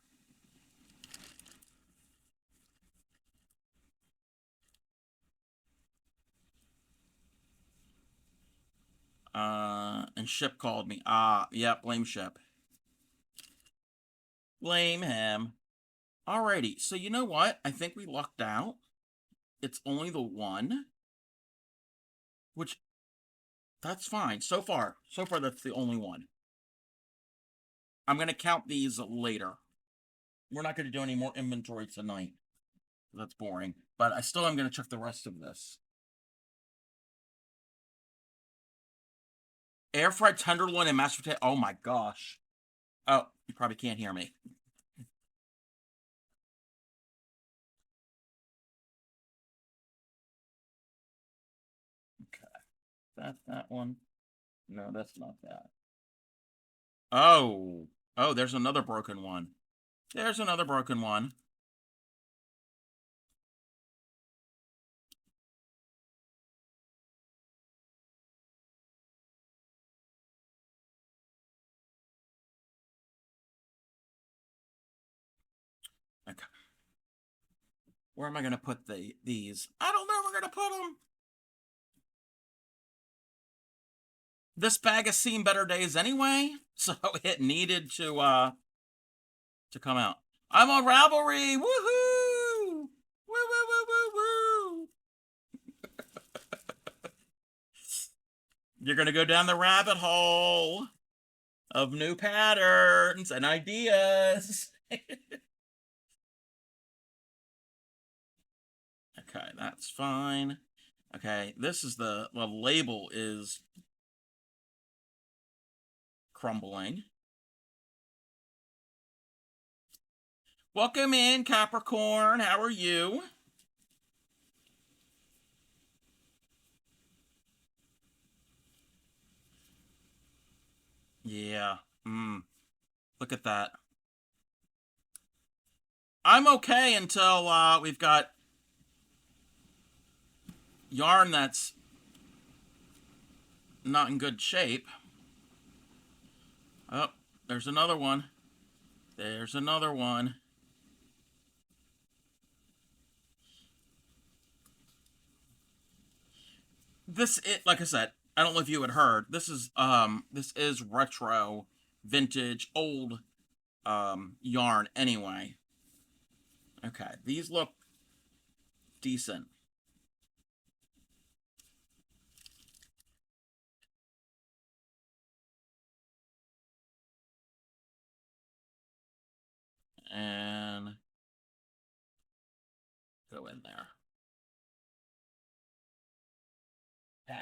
And Ship called me. Yeah, blame Ship. Blame him. Alrighty, so you know what? I think we lucked out. It's only the one, which that's fine. So far that's the only one. I'm gonna count these later. We're not gonna do any more inventory tonight. That's boring. But I still am gonna check the rest of this. Air fried tenderloin and mashed potato. Oh my gosh. Oh, you probably can't hear me. Okay, that's that one. No, that's not that. Oh, oh, there's another broken one. There's another broken one. Okay. Where am I gonna put these? I don't know where we're gonna put them. This bag has seen better days anyway, so it needed to come out. I'm on Ravelry. Woohoo! Woo woo woo woo woo. You're going to go down the rabbit hole of new patterns and ideas. Okay, that's fine. Okay, this is the label is crumbling. Welcome in, Capricorn. How are you? Yeah. Look at that. I'm okay until we've got yarn that's not in good shape. Oh, there's another one. There's another one. Like I said, I don't know if you had heard. This is retro, vintage, old yarn anyway. Okay, these look decent. And go in there. Okay.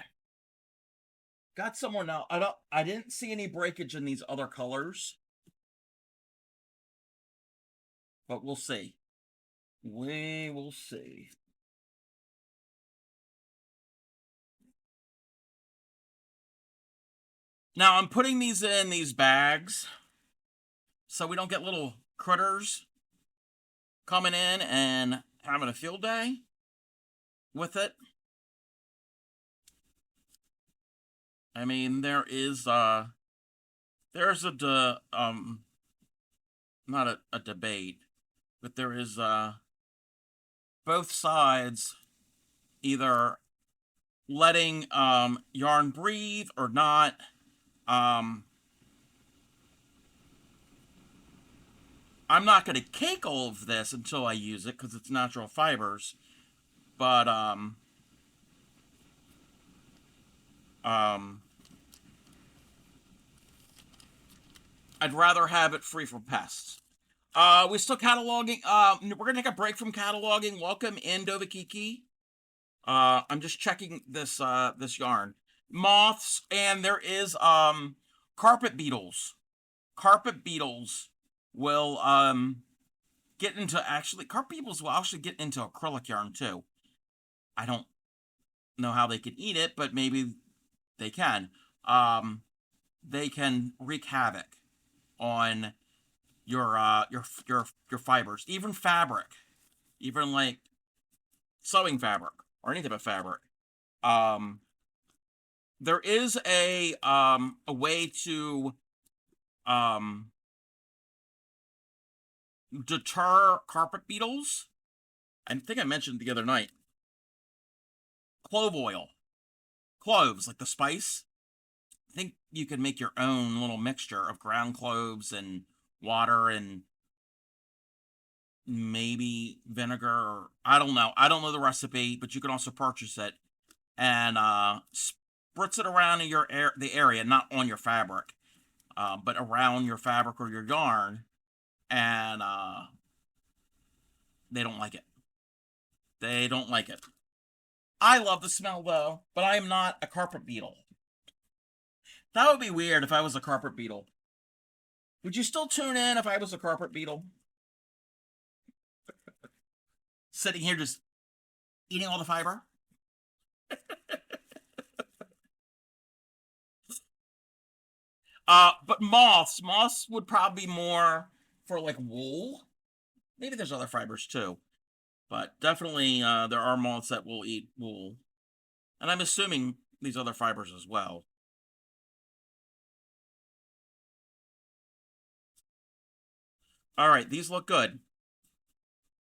Got someone now. I didn't see any breakage in these other colors, but we'll see. We will see. Now I'm putting these in these bags so we don't get little critters coming in and having a field day with it. I mean, there's a not a debate, but there is both sides either letting yarn breathe or not. I'm not going to cake all of this until I use it because it's natural fibers, but I'd rather have it free from pests. We still cataloging. We're gonna take a break from cataloging. Welcome in, Dovakiki. I'm just checking this this yarn. Moths, and there is carpet beetles. Carpet beetles will get into carpet beetles will actually get into acrylic yarn too. I don't know how they can eat it, but maybe they can. They can wreak havoc on your fibers, even fabric, even like sewing fabric or anything but fabric. There is a way to deter carpet beetles. I think I mentioned the other night. Clove oil, cloves, like the spice. I think you can make your own little mixture of ground cloves and water and maybe vinegar, or I don't know. I don't know the recipe, but you can also purchase it and spritz it around in the area, not on your fabric, but around your fabric or your yarn, and they don't like it. They don't like it. I love the smell though, but I am not a carpet beetle. That would be weird if I was a carpet beetle. Would you still tune in if I was a carpet beetle? Sitting here just eating all the fiber? But moths would probably be more for like wool. Maybe there's other fibers too, but definitely there are moths that will eat wool, and I'm assuming these other fibers as well. All right, these look good.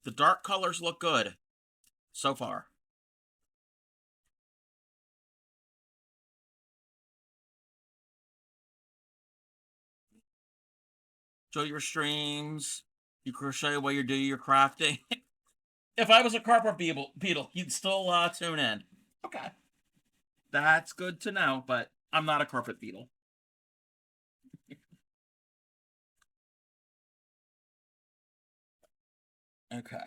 The dark colors look good so far. Enjoy your streams. You crochet while you do your crafting. If I was a carpet beetle, you'd still tune in. Okay, that's good to know. But I'm not a carpet beetle. Okay.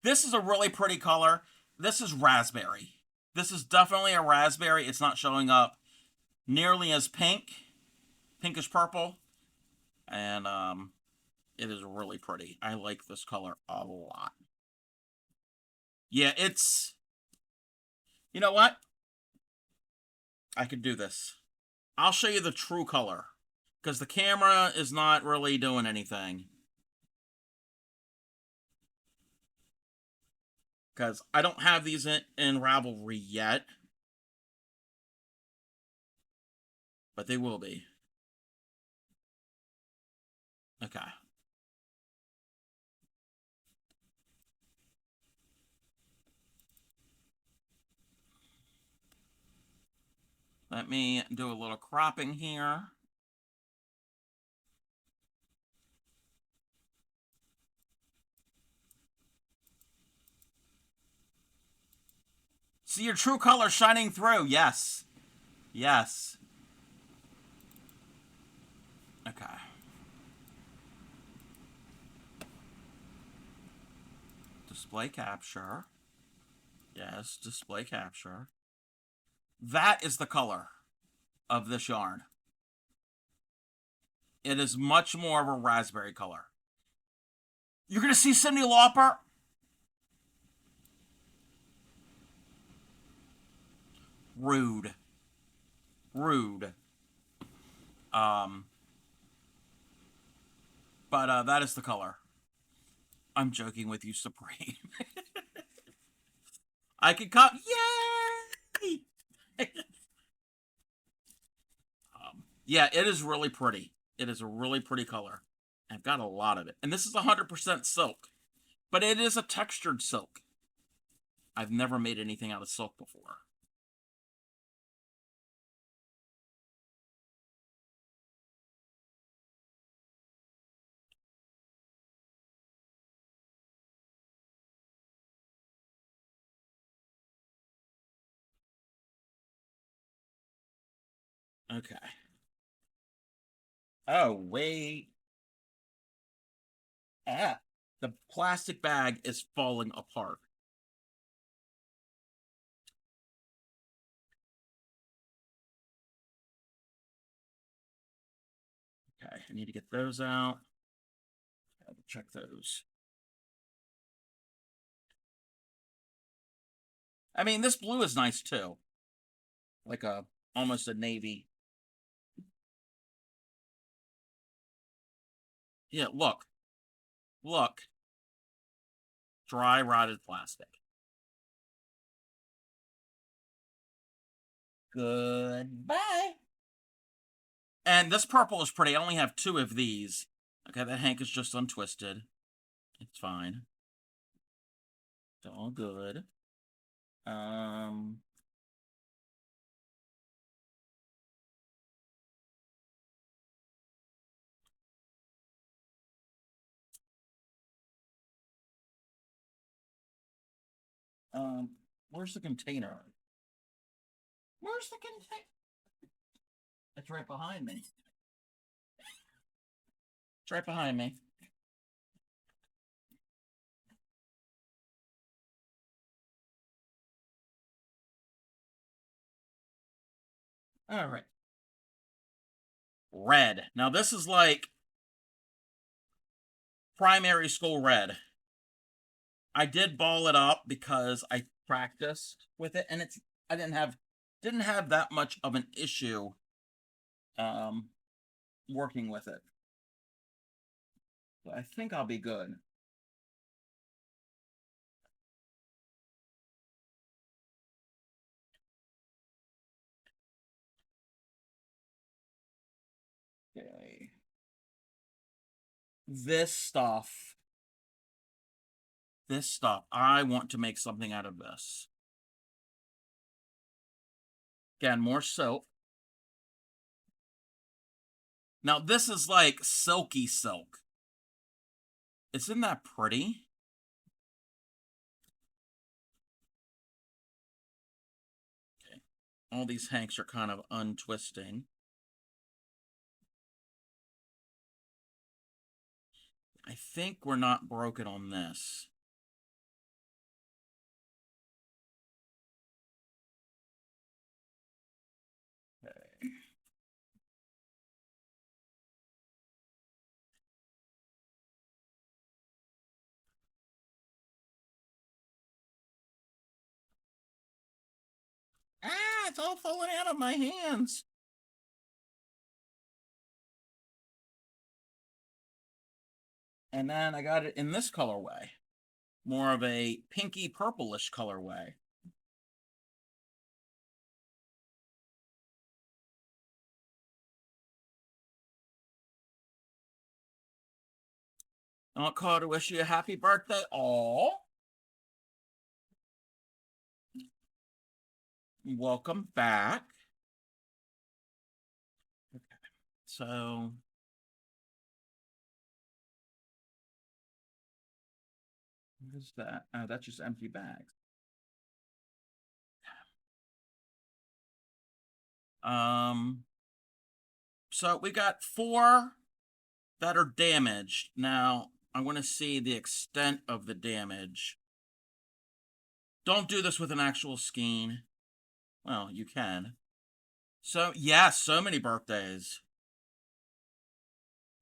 This is a really pretty color. This is raspberry. This is definitely a raspberry. It's not showing up nearly as pink, pinkish purple, and it is really pretty. I like this color a lot. Yeah, it's... You know what? I could do this. I'll show you the true color, because the camera is not really doing anything. Because I don't have these in Ravelry yet, but they will be. Okay. Let me do a little cropping here. See your true color shining through. Yes. Yes. Okay. Display capture. Yes, display capture. That is the color of this yarn. It is much more of a raspberry color. You're going to see Cyndi Lauper. Rude. Rude. But that is the color. I'm joking with you, Supreme. I could cut. Yay! Yeah, it is really pretty. It is a really pretty color. I've got a lot of it. And this is 100% silk. But it is a textured silk. I've never made anything out of silk before. Okay. Oh, wait. Ah. The plastic bag is falling apart. Okay, I need to get those out. Check those. I mean, this blue is nice too. Like almost a navy. Yeah, look. Look. Dry rotted plastic. Goodbye. And this purple is pretty. I only have 2 of these. Okay, that hank is just untwisted. It's fine. It's all good. Where's the container? Where's the container? It's right behind me. It's right behind me. All right. Red. Now this is like primary school red. I did ball it up because I practiced with it, and I didn't have that much of an issue working with it. So I think I'll be good. Okay. This stuff, I want to make something out of this. Again, more soap. Now this is like silky silk. Isn't that pretty? Okay. All these hanks are kind of untwisting. I think we're not broken on this. Okay. Ah, it's all falling out of my hands. And then I got it in this colorway. More of a pinky purplish colorway. I'll call to wish you a happy birthday. Aw. Welcome back. Okay. So what is that? Oh, that's just empty bags. So we got 4 that are damaged. Now, I want to see the extent of the damage. Don't do this with an actual skein. Well, you can. So, yeah, so many birthdays.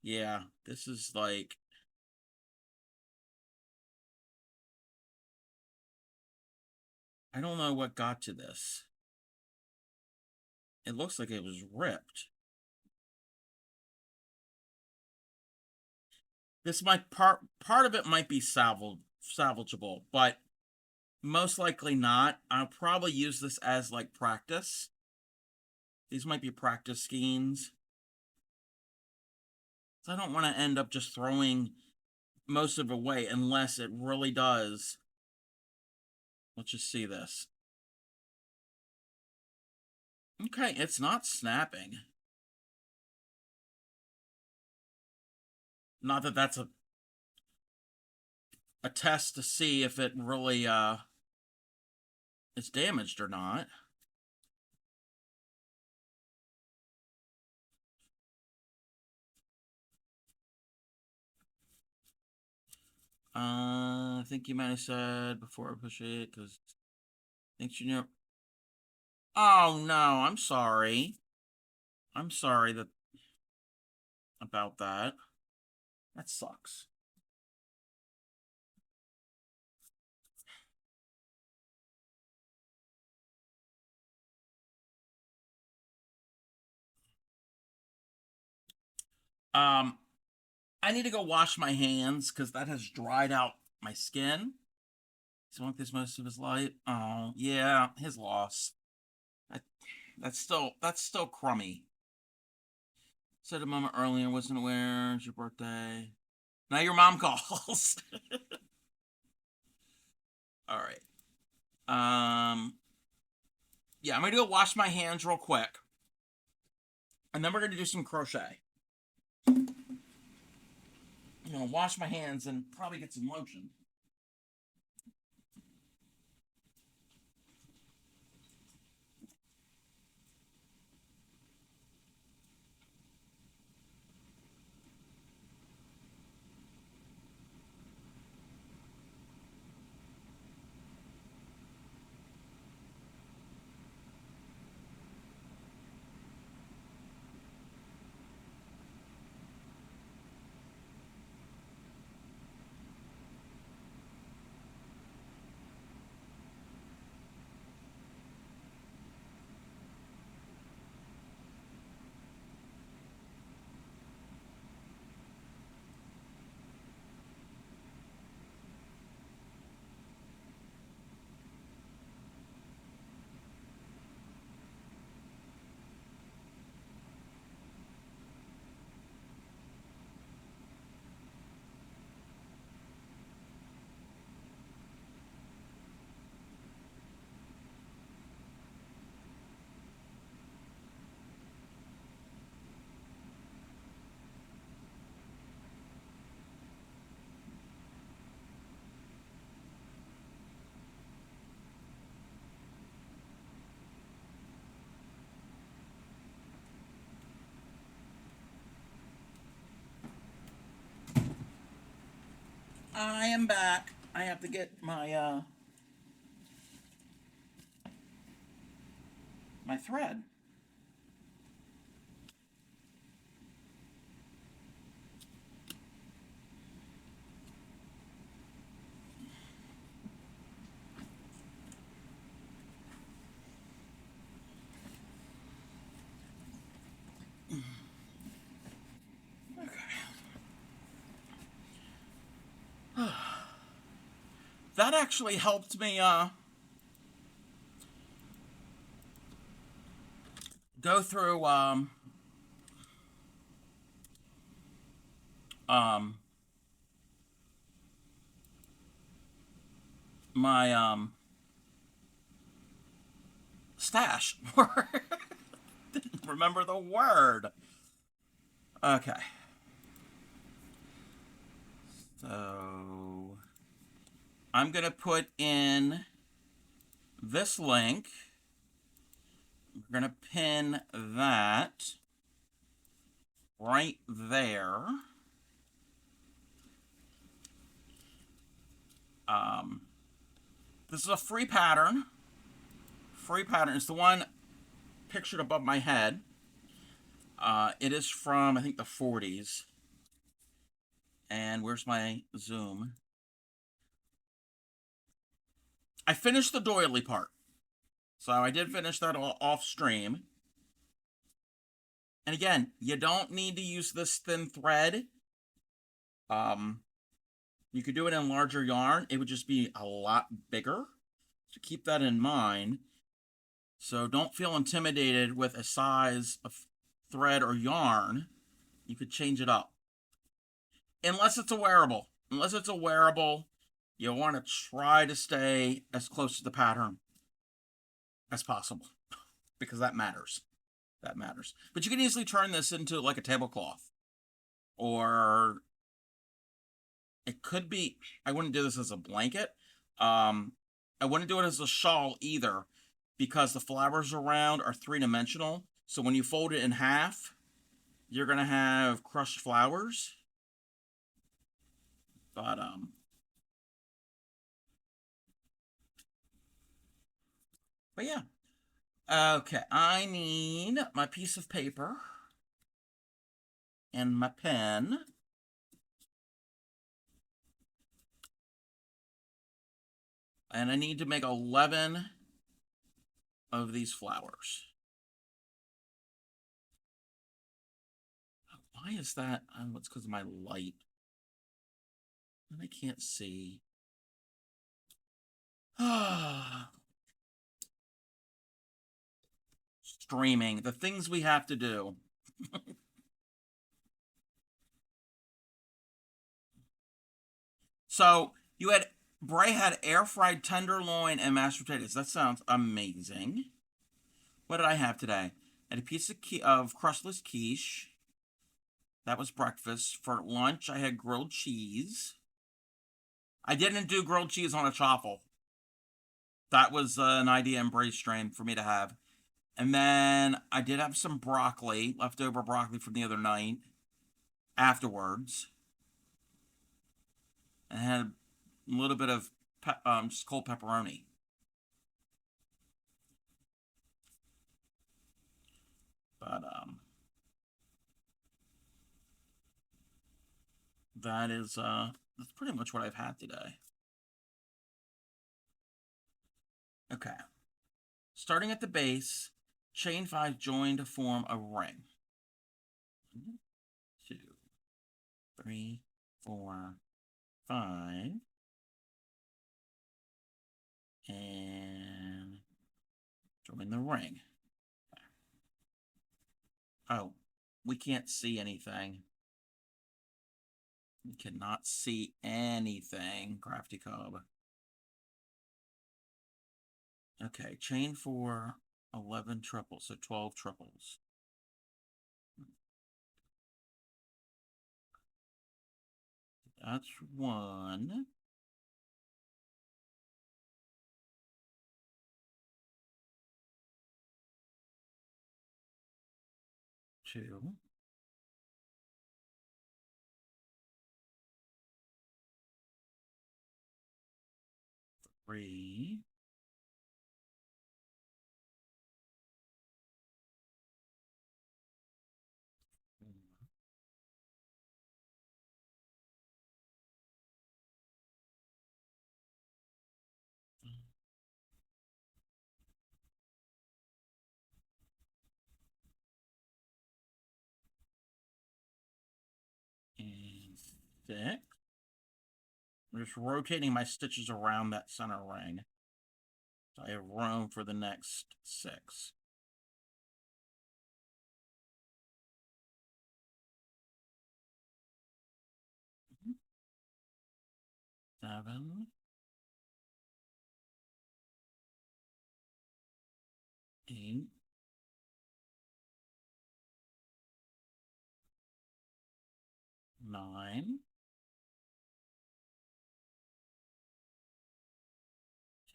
Yeah, this is like... I don't know what got to this. It looks like it was ripped. This might part of it might be salvageable, but most likely not. I'll probably use this as like practice. These might be practice skeins. So I don't want to end up just throwing most of it away unless it really does. Let's just see this. Okay, it's not snapping. Not that that's a test to see if it really is damaged or not. I think you might have said before I push it, because I think you know. Oh no, I'm sorry. I'm sorry that about that. That sucks. Um, I need to go wash my hands because that has dried out my skin. He's like this most of his life. Oh yeah, his loss. That, that's still crummy. Said a moment earlier, wasn't aware it's your birthday. Now your mom calls. All right. Yeah, I'm gonna go wash my hands real quick, and then we're gonna do some crochet. I'm gonna wash my hands and probably get some lotion. I am back. I have to get my thread. That actually helped me go through um my stash. Didn't remember the word. Okay. So I'm gonna put in this link. We're gonna pin that right there. This is a free pattern. Free pattern. It's the one pictured above my head. It is from, I think, the 40s. And where's my zoom? I finished the doily part. So I did finish that off stream. And again, you don't need to use this thin thread. You could do it in larger yarn. It would just be a lot bigger. So keep that in mind. So don't feel intimidated with a size of thread or yarn. You could change it up. Unless it's a wearable. Unless it's a wearable, you want to try to stay as close to the pattern as possible. Because that matters. That matters. But you can easily turn this into like a tablecloth. Or it could be, I wouldn't do this as a blanket. I wouldn't do it as a shawl either, because the flowers around are three-dimensional. So when you fold it in half, you're going to have crushed flowers. But yeah. Okay, I need my piece of paper and my pen. And I need to make 11 of these flowers. Why is that? It's because of my light. And I can't see. Streaming. The things we have to do. So, Bray had air-fried tenderloin and mashed potatoes. That sounds amazing. What did I have today? I had a piece of crustless quiche. That was breakfast. For lunch, I had grilled cheese. I didn't do grilled cheese on a chaffle. That was an idea in Bray's stream for me to have. And then I did have some broccoli, leftover broccoli from the other night, afterwards. And I had a little bit of just cold pepperoni. But that's pretty much what I've had today. Okay. Starting at the base, chain 5 join to form a ring. 1, 2, 3, 4, 5. And join the ring. Oh, we can't see anything. We cannot see anything, Crafty Cub. Okay, chain 4, 11 triples, so 12 triples. That's 1. 2. 3, and 6. I'm just rotating my stitches around that center ring, so I have room for the next 6. 7, 8, 9,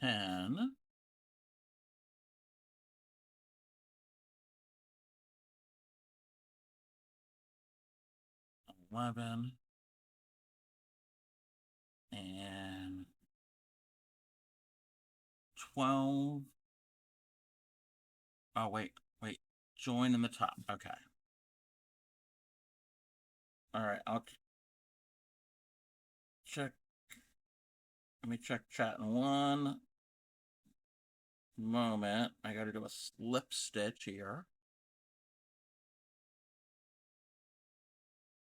10, 11, and 12. Oh, wait. Join in the top. Okay. All right. I'll check. Let me check chat in one moment. I got to do a slip stitch here.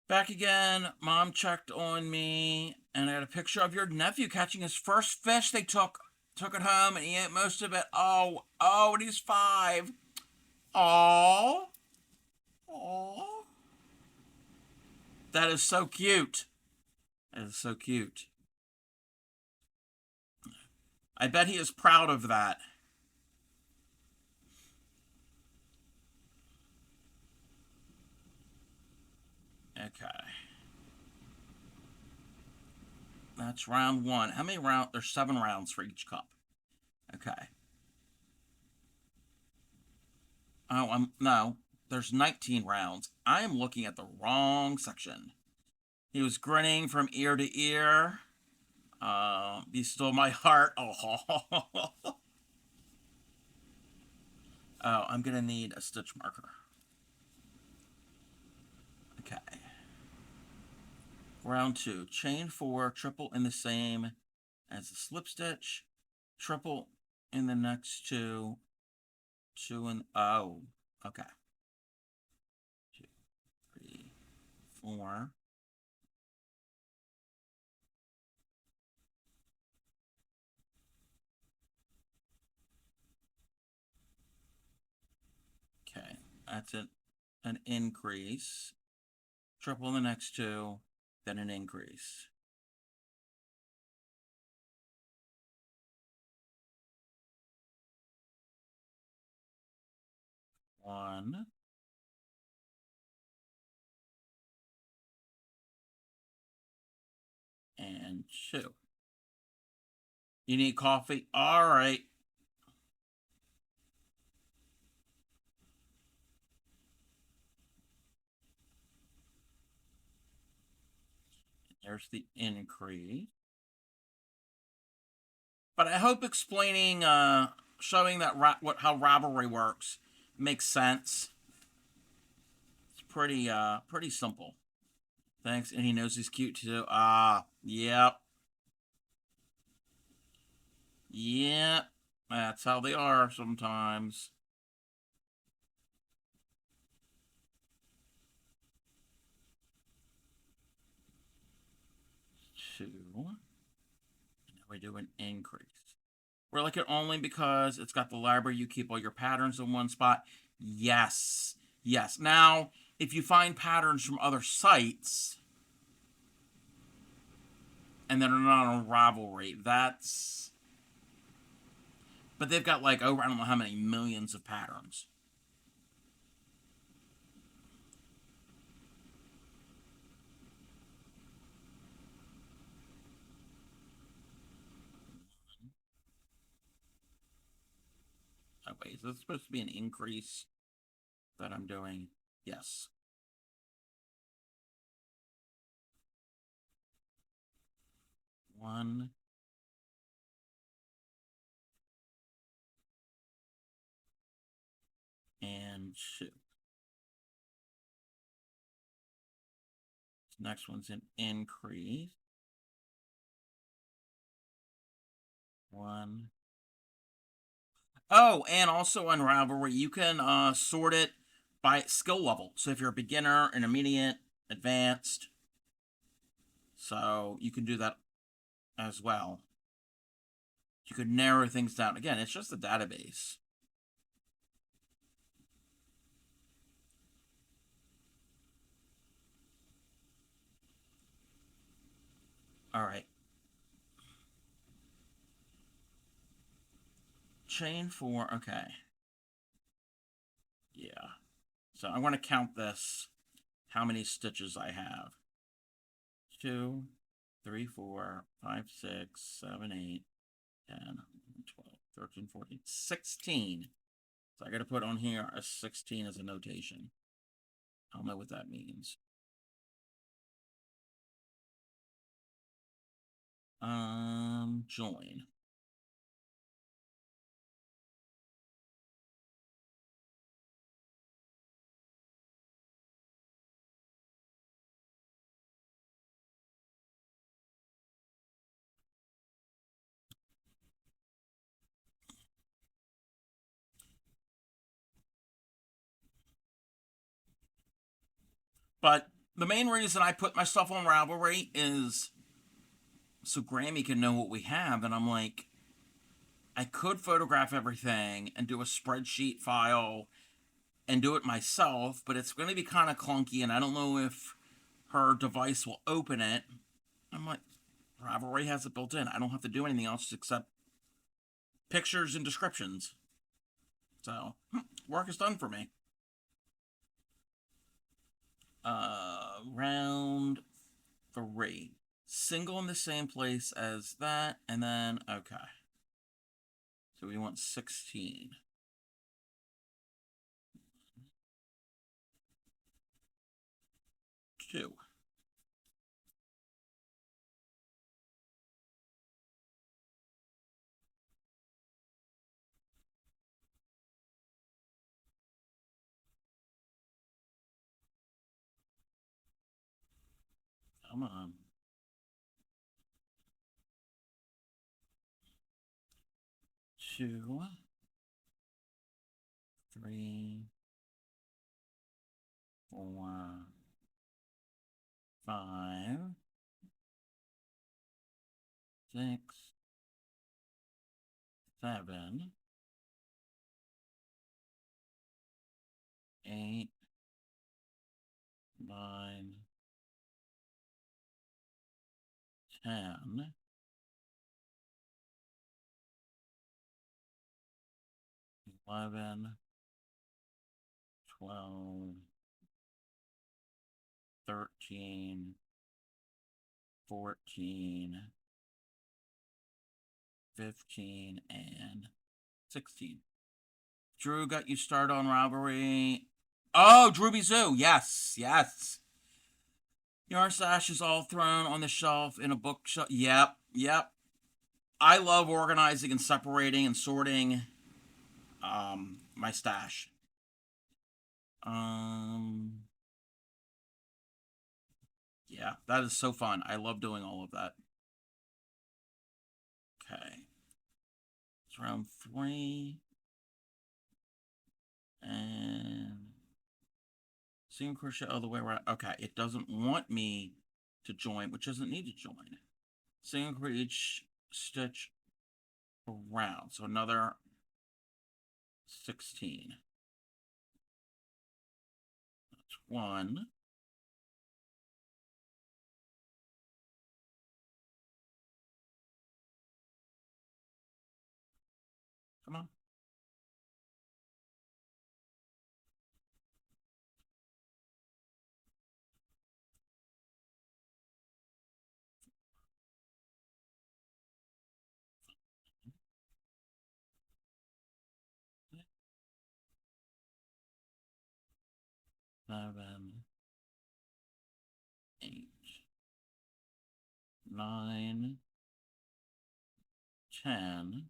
Back again. Mom checked on me, and I got a picture of your nephew catching his first fish. They took it home, and he ate most of it. Oh, and he's 5. Oh, that is so cute. That is so cute. I bet he is proud of that. Okay. That's round 1. How many rounds? There's 7 rounds for each cup. Okay. Oh, no. There's 19 rounds. I am looking at the wrong section. He was grinning from ear to ear. He stole my heart. Oh. Oh, I'm gonna need a stitch marker. Okay. Round 2. Chain 4, triple in the same as the slip stitch, triple in the next 2, 2 and oh. Okay. 2, 3, 4. Okay, that's an increase. Triple in the next 2, then an increase. One. And 2. You need coffee? All right. There's the increase. But I hope explaining, showing that how Ravelry works makes sense. It's pretty simple. Thanks, and he knows he's cute too. Yep. Yep. That's how they are sometimes. 2. Now we do an increase. We're like it only because it's got the library. You keep all your patterns in one spot. Yes. Yes. Now, if you find patterns from other sites and that are not on Ravelry, that's... But they've got like over, I don't know how many millions of patterns. Oh, wait, is this supposed to be an increase that I'm doing? Yes. 1, 2. Next one's an increase. 1. Oh, and also on Ravelry, you can sort it by skill level. So if you're a beginner, intermediate, advanced, so you can do that as well. You could narrow things down. Again, it's just a database. All right. Chain 4, okay. Yeah. So I'm going to count this, how many stitches I have. 2, 3, 4, 5, 6, 7, 8, 10, 12, 13, 14, 16. So I got to put on here a 16 as a notation. I don't know what that means. Join. But the main reason I put my stuff on Ravelry is so Grammy can know what we have. And I'm like, I could photograph everything and do a spreadsheet file and do it myself, but it's going to be kind of clunky, and I don't know if her device will open it. I'm like, Ravelry has it built in. I don't have to do anything else except pictures and descriptions. So, work is done for me. Round 3. Single in the same place as that, and then, okay. So we want 16. 2. Come on. 2, 3, 4, 5, 6, 7, 8, 9, 10, 11, 12, 13, 14, 15, and 16. Drew got you started on Ravelry. Oh, Drooby Zoo. Yes, yes. Yarn stash is all thrown on the shelf in a bookshelf. Yep, yep. I love organizing and separating and sorting my stash. Yeah, that is so fun. I love doing all of that. Okay. It's round 3. And single crochet all the way around. Okay, it doesn't want me to join, which doesn't need to join. Single crochet each stitch around. So another 16. That's 1. Come on. Seven, 8, 9, 10,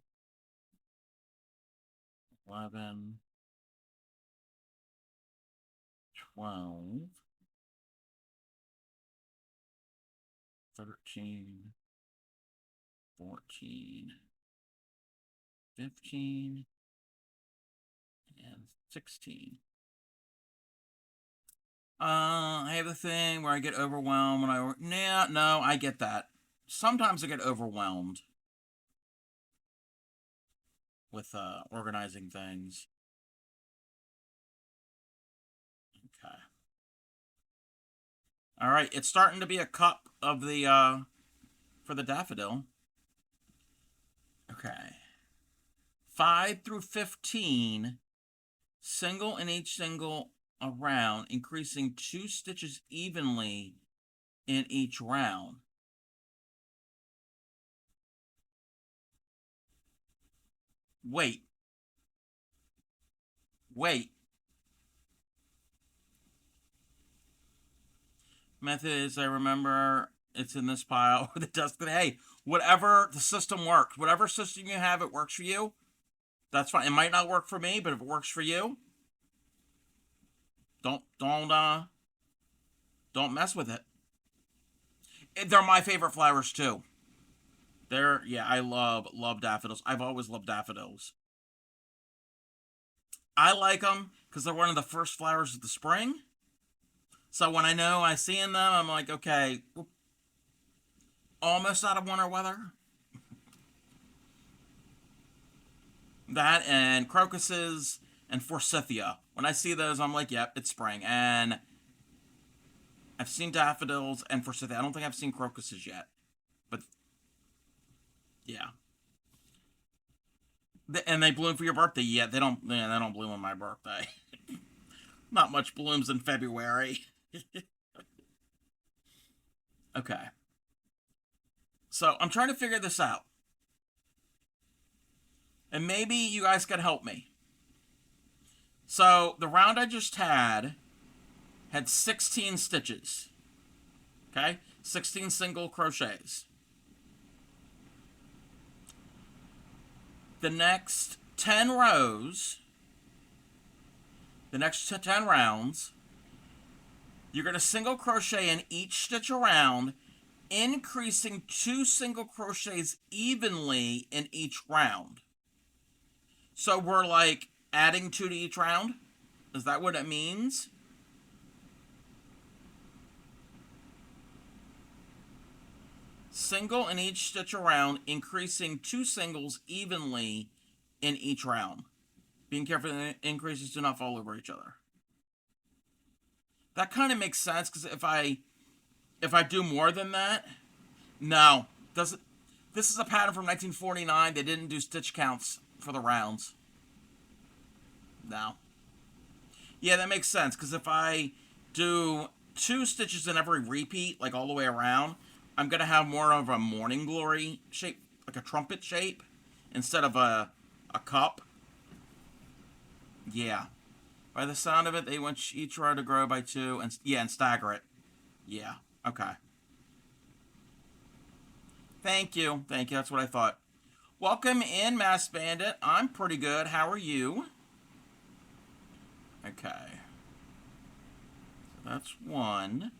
11, 12, 13, 14, 15, and 16. I have a thing where I get overwhelmed when I... Nah, no, I get that. Sometimes I get overwhelmed with organizing things. Okay. All right, it's starting to be a cup of the for the daffodil. Okay. 5 through 15, single in each single round, increasing 2 stitches evenly in each round. Wait. Methods, I remember it's in this pile with the dust. Hey, whatever the system works, whatever system you have, it works for you. That's fine. It might not work for me, but if it works for you, don't mess with it. They're my favorite flowers too. Yeah, I love daffodils. I've always loved daffodils. I like them because they're one of the first flowers of the spring. So when I know I see them, I'm like, okay, almost out of winter weather. That and crocuses and forsythia. When I see those, I'm like, yep, it's spring. And I've seen daffodils and forsythia. I don't think I've seen crocuses yet. But, yeah. And they bloom for your birthday. Yeah, they don't bloom on my birthday. Not much blooms in February. Okay. So, I'm trying to figure this out. And maybe you guys can help me. So, the round I just had 16 stitches. Okay? 16 single crochets. The next 10 rows, the next 10 rounds, you're going to single crochet in each stitch around, increasing 2 single crochets evenly in each round. So we're like adding 2 to each round? Is that what it means? Single in each stitch around, increasing 2 singles evenly in each round. Being careful that increases do not fall over each other. That kind of makes sense, because if I do more than that, no. This is a pattern from 1949. They didn't do stitch counts for the rounds. No. Yeah, that makes sense, because if I do 2 stitches in every repeat, like all the way around, I'm going to have more of a morning glory shape, like a trumpet shape, instead of a cup. Yeah. By the sound of it, they want each row to grow by 2, and stagger it. Yeah. Okay. Thank you. That's what I thought. Welcome in, Mass Bandit. I'm pretty good. How are you? Okay. So that's 1.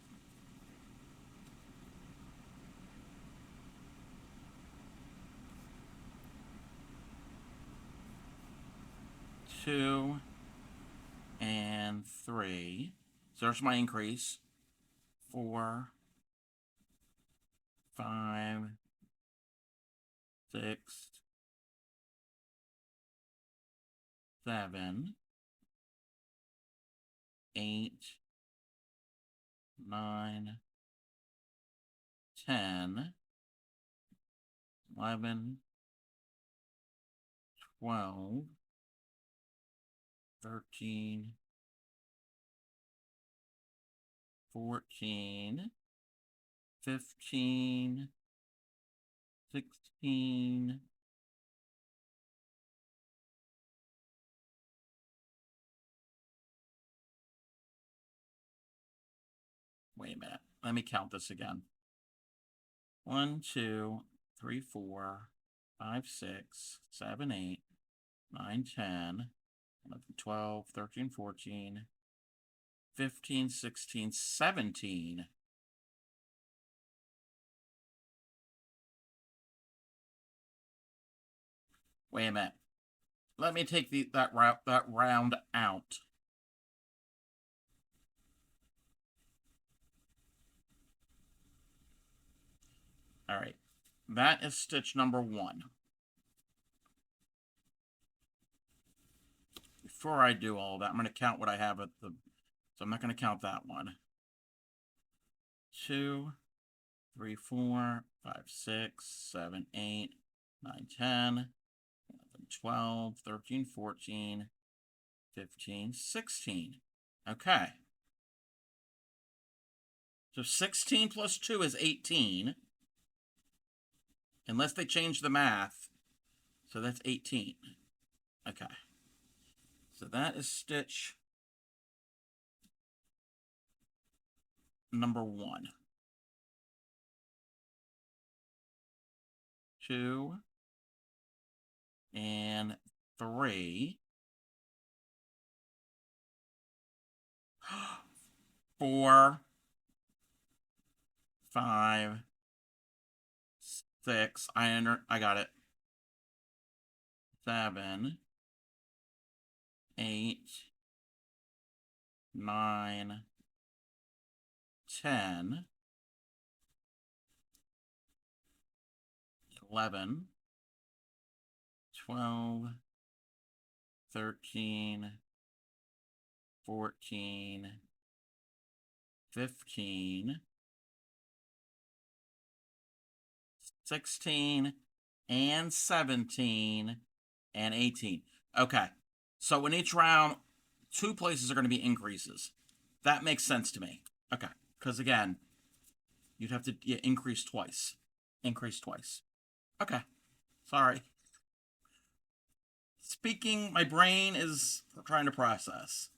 2 and 3. So there's my increase. 4, 5, 6, 7, 8, 9, 10, 11, 12, 13, 14, 15, 16, wait a minute. Let me count this again. 1, 2, 3, 4, 5, 6, 7, 8, 9, 10, 11, 12, 13, 14, 15, 16, 17. Wait a minute. Let me take that round out. All right. That is stitch number 1. Before I do all that, I'm going to count what I have at the... So I'm not going to count that one. 2, 3, 4, 5, 6, 7, 8, 9, 10, 11, 12, 13, 14, 15, 16. Okay. So 16 plus 2 is 18. Unless they change the math. So that's 18. Okay. So that is stitch number 1. 2 and 3. 4, 5, 6. I got it. 7, 8, 9, 10, 11, 12, 13, 14, 15, 16, and 17, and 18. Okay, so in each round, 2 places are going to be increases. That makes sense to me. Okay, because again, you'd have to increase twice. Increase twice. Okay, sorry. Speaking, my brain is trying to process.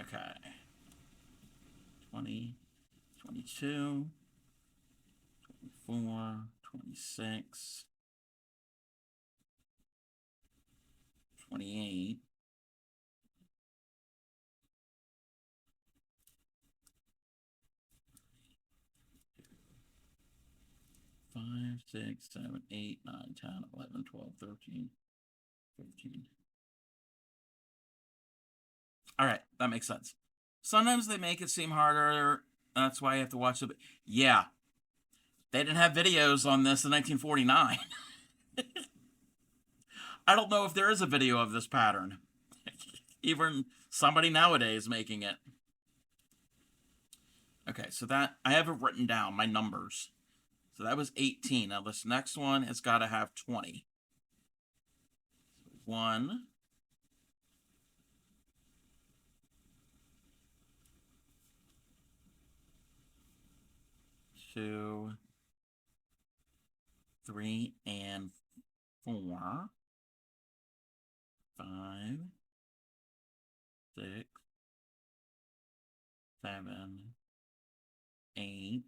Okay. 20, 22, 24, 26, 28, 5, 6, 7, 8, 9, 10, 11, 12, 13, 15. All right, that makes sense. Sometimes they make it seem harder. That's why you have to watch it. Yeah, they didn't have videos on this in 1949. I don't know if there is a video of this pattern. Even somebody nowadays making it. Okay, so that I have it written down, my numbers. So that was 18. Now this next one has got to have 20. 1, 2, 3, and 4, 5, 6, 7, 8,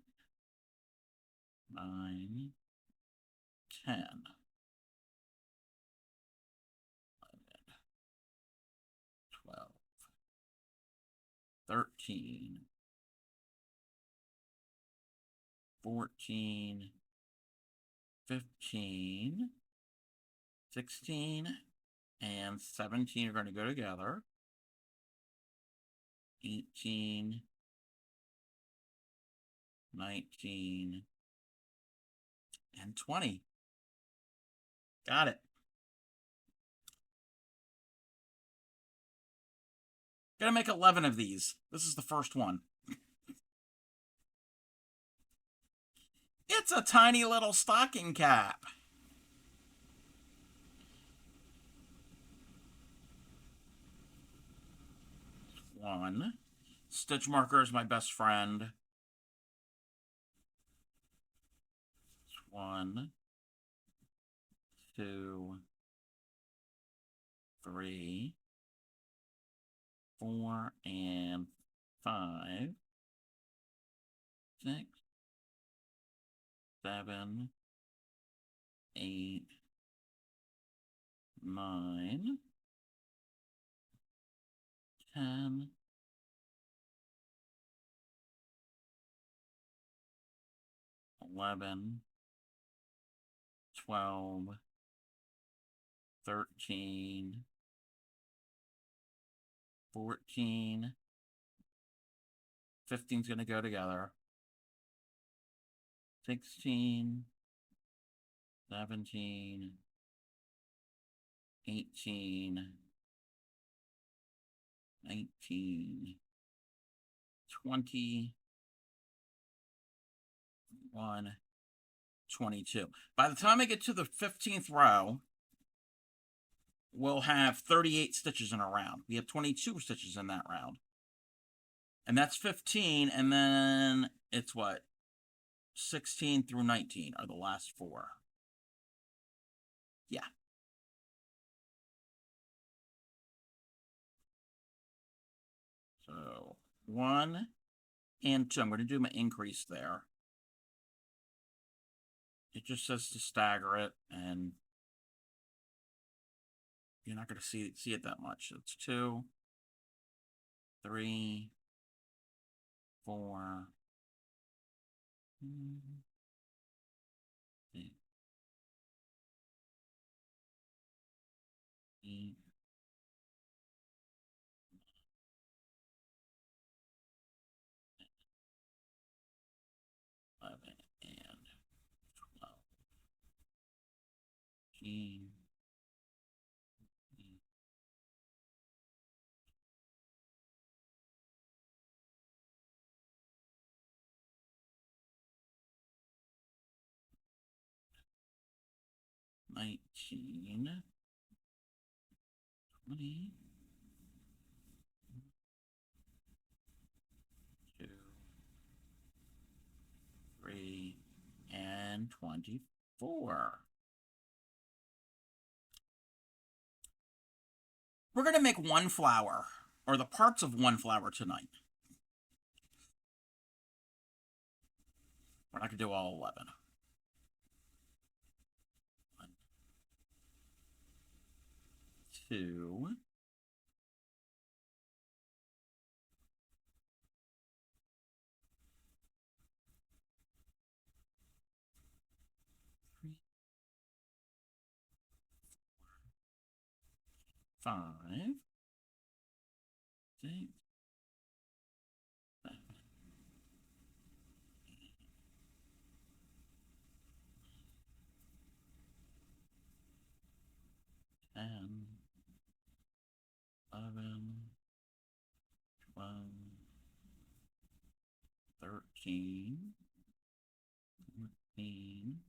9, 10, 11, 12, 13, 14, 15, 16, and 17 are going to go together. 18, 19, and 20. Got it. Gonna make 11 of these. This is the first one. It's a tiny little stocking cap. One. Stitch marker is my best friend. 1, 2, 3, 4, and 5, 6, 7, 8, 9, 10, 11, 12, 13, 14, 15's going to go together. 16, 17, 18, 19, 20, 1, 22. By the time I get to the 15th row, we'll have 38 stitches in a round. We have 22 stitches in that round. And that's 15, and then it's what? 16 through 19 are the last 4. Yeah. So 1 and 2. I'm going to do my increase there. It just says to stagger it, and you're not going to see it that much. It's 2, 3, 4, 6, 8, 11, and 12. 13, 19, 20, 2, 3, and 24. We're going to make one flower, or the parts of one flower tonight. We're not going to do all 11. 1, 2, 3, 5, 6, 7, 10, 11, 12, 13, 14,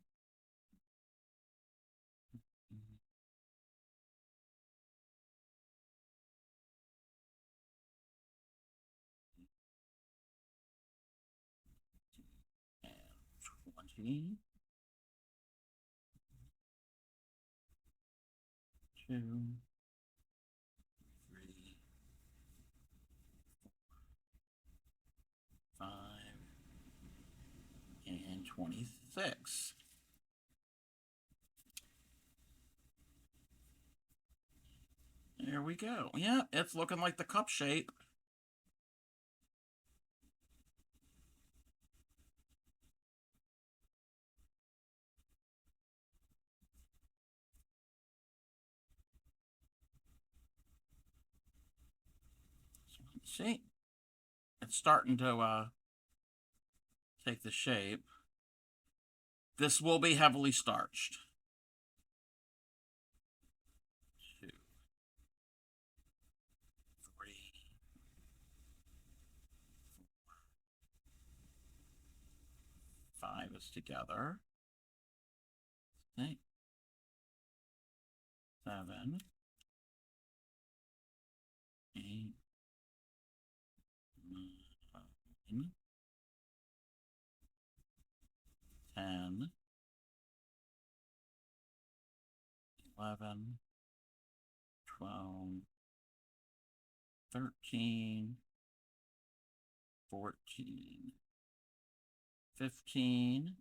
20, 2, 3, 5, and 26. There we go. Yeah, it's looking like the cup shape. See, it's starting to take the shape. This will be heavily starched. 2, 3, 4, 5 is together. 6, 7, 8, 9, 10, 11, 12, 13, 14, 15,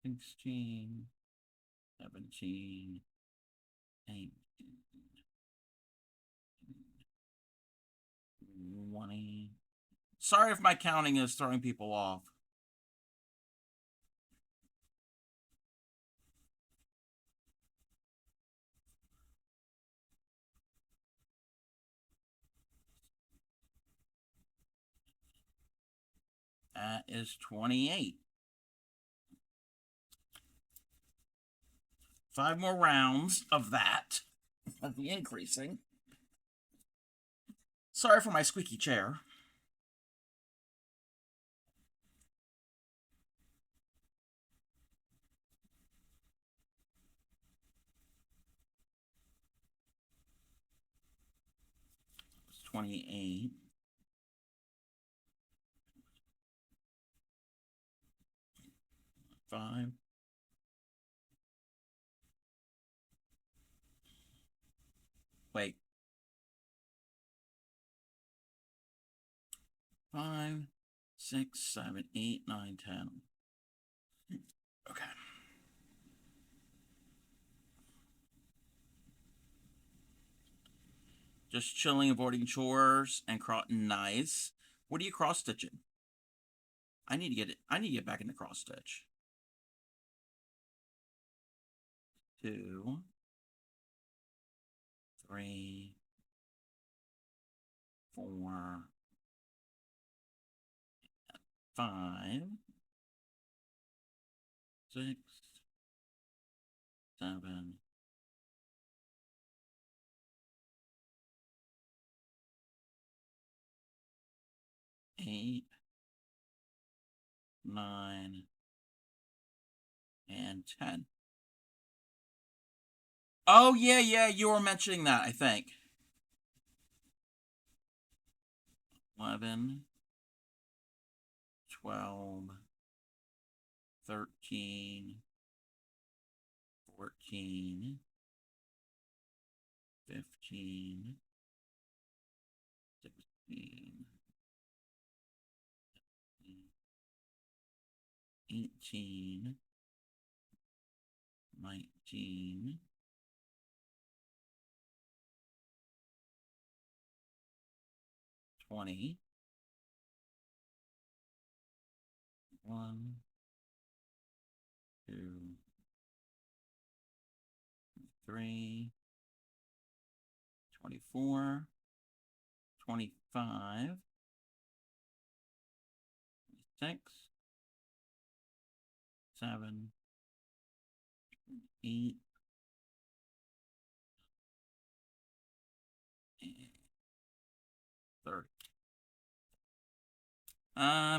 16, 17, 18, 20. Sorry if my counting is throwing people off. That is 28. 5 more rounds of that, of the increasing. Sorry for my squeaky chair. It's 28. 5. Wait. 5, 6, 7, 8, 9, 10. Okay. Just chilling, avoiding chores, and nice. What are you cross stitching? I need to get back into cross stitch. 2, 3, 4, 5, 6, 7, 8, 9, and 10. Oh, yeah, you were mentioning that, I think. 11, 12, 13, 14, 15, 16, 18, 19, 20, 1, 2, 3, 24, 25, 26, 7, 8, and 30.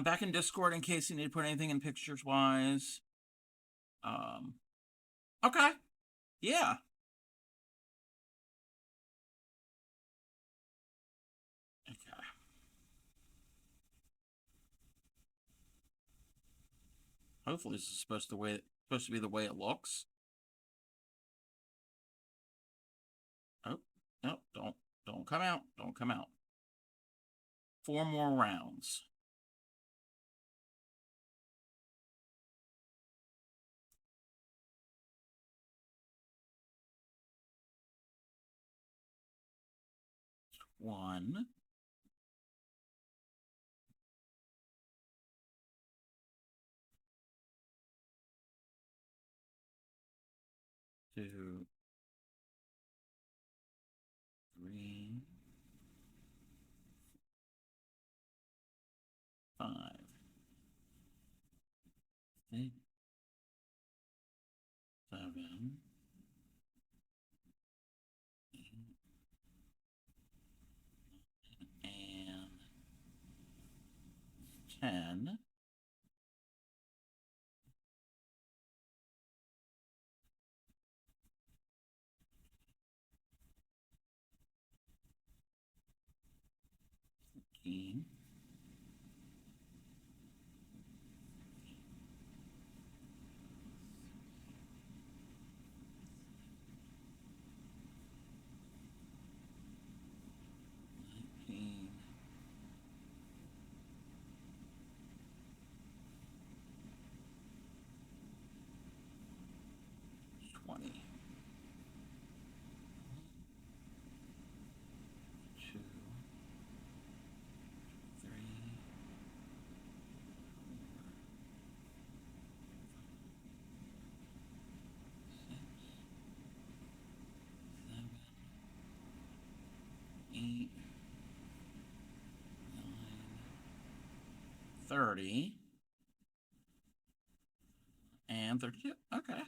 Back in Discord in case you need to put anything in pictures wise. Okay. Yeah. Okay. Hopefully this is supposed to be the way it looks. Oh, no, don't come out. Don't come out. 4 more rounds. One, 2, 3, 5, 6, 7, 8, and 10. Fifteen, 19, 20, 2, 30. And 32. Okay.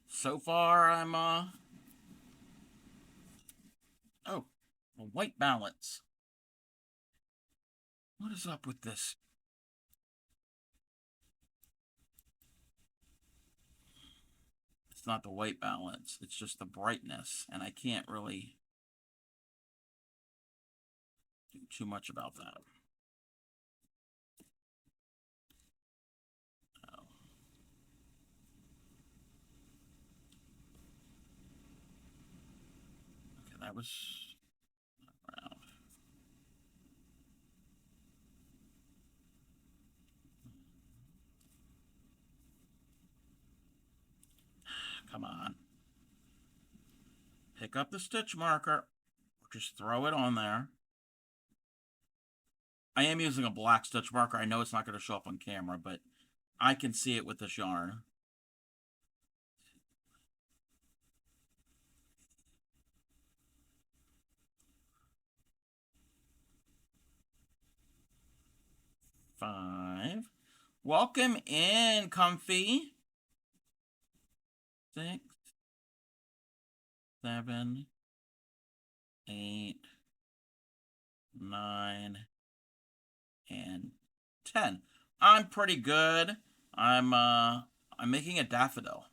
So far, I'm, oh, a white balance. What is up with this? It's not the white balance. It's just the brightness. And I can't really do too much about that. Oh. Okay, that was around. Come on. Pick up the stitch marker. Just throw it on there. I am using a black stitch marker. I know it's not going to show up on camera, but I can see it with this yarn. Five. Welcome in, Comfy. 6, 7, 8, 9, and 10. I'm pretty good. I'm making a daffodil.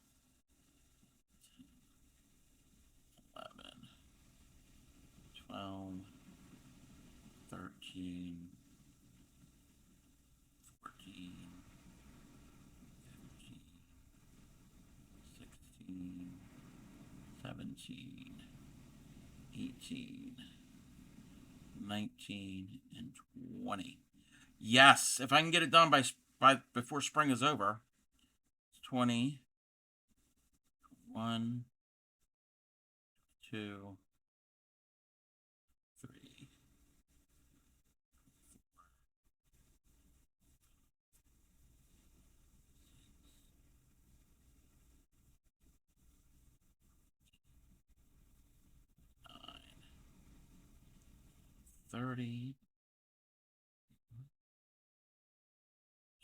11, 12, 13, 14, 15, 16, 17, 18, 19, and 20. Yes, if I can get it done by before spring is over. 20, 1, 2, 3, 30,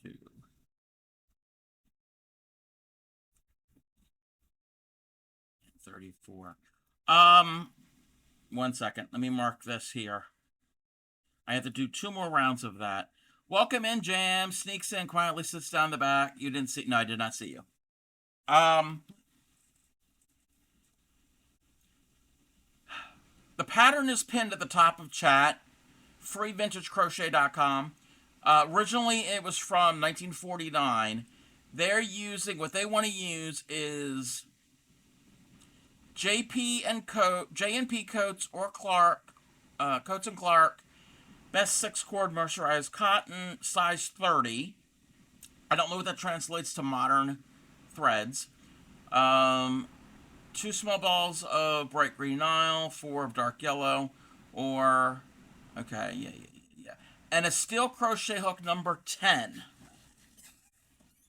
2, 34. 1 second. Let me mark this here. I have to do 2 more rounds of that. Welcome in, Jam. Sneaks in, quietly sits down the back. You didn't see... No, I did not see you. The pattern is pinned at the top of chat. freevintagecrochet.com. Originally, it was from 1949. They're using... What they want to use is J&P Coats or Clark, Coats and Clark, best 6-cord mercerized cotton, size 30. I don't know what that translates to modern threads. 2 small balls of bright green Nile, 4 of dark yellow, or, okay, yeah. And a steel crochet hook number 10.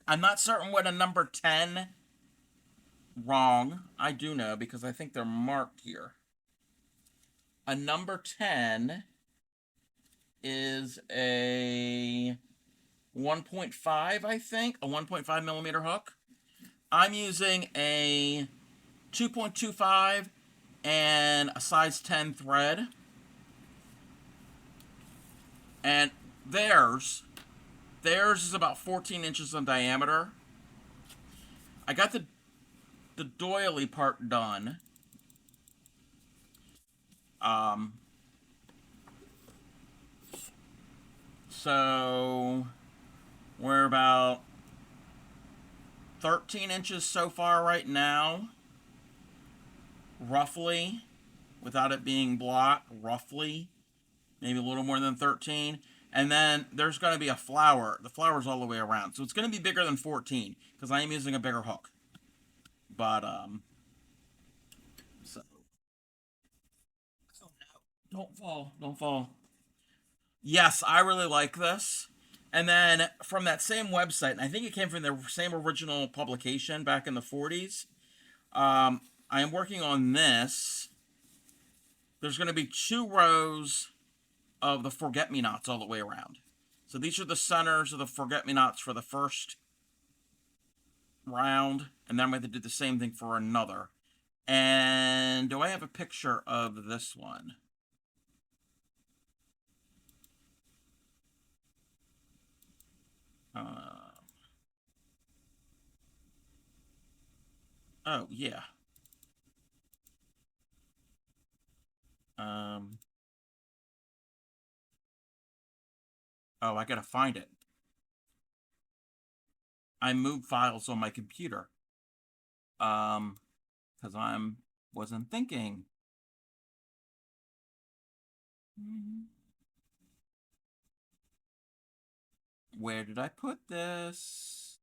I'm not certain what a number 10... Wrong. I do know because I think they're marked here. A number 10 is a 1.5, I think. A 1.5 millimeter hook. I'm using a 2.25 and a size 10 thread. And theirs is about 14 inches in diameter. I got the doily part done. So we're about 13 inches so far right now, roughly, without it being blocked, roughly, maybe a little more than 13. And then there's going to be a flower. The flower's all the way around. So it's going to be bigger than 14 because I am using a bigger hook. But, so. Oh no. Don't fall. Don't fall. Yes, I really like this. And then from that same website, and I think it came from the same original publication back in the 40s, I am working on this. There's going to be 2 rows of the forget-me-nots all the way around. So these are the centers of the forget-me-nots for the first round, and then I'm going to do the same thing for another. And do I have a picture of this one? Oh, yeah. Oh, I gotta find it. I moved files on my computer. Because wasn't thinking. Where did I put this?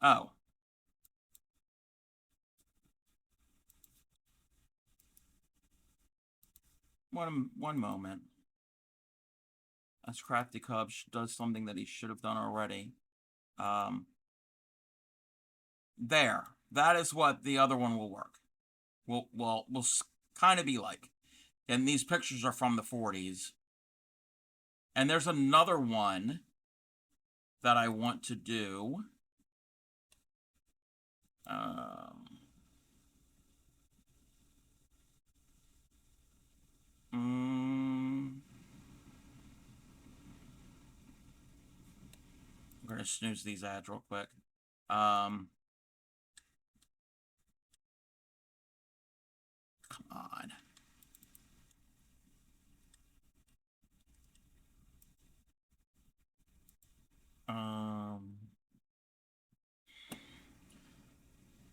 Oh. One moment. As Crafty Cub does something that he should have done already. There. That is what the other one will work. Will kind of be like. And these pictures are from the 40s. And there's another one that I want to do. I'm gonna snooze these ads real quick. Come on.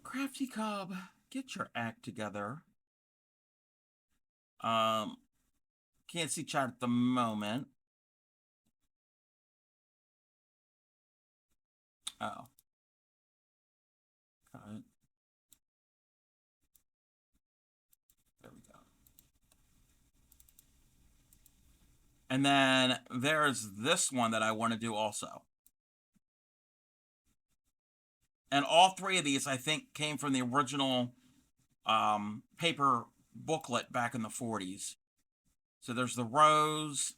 Crafty Cub, get your act together. Can't see chat at the moment. Oh. Got it. There we go. And then there's this one that I want to do also. And all three of these, I think, came from the original paper booklet back in the 40s. So there's the rose,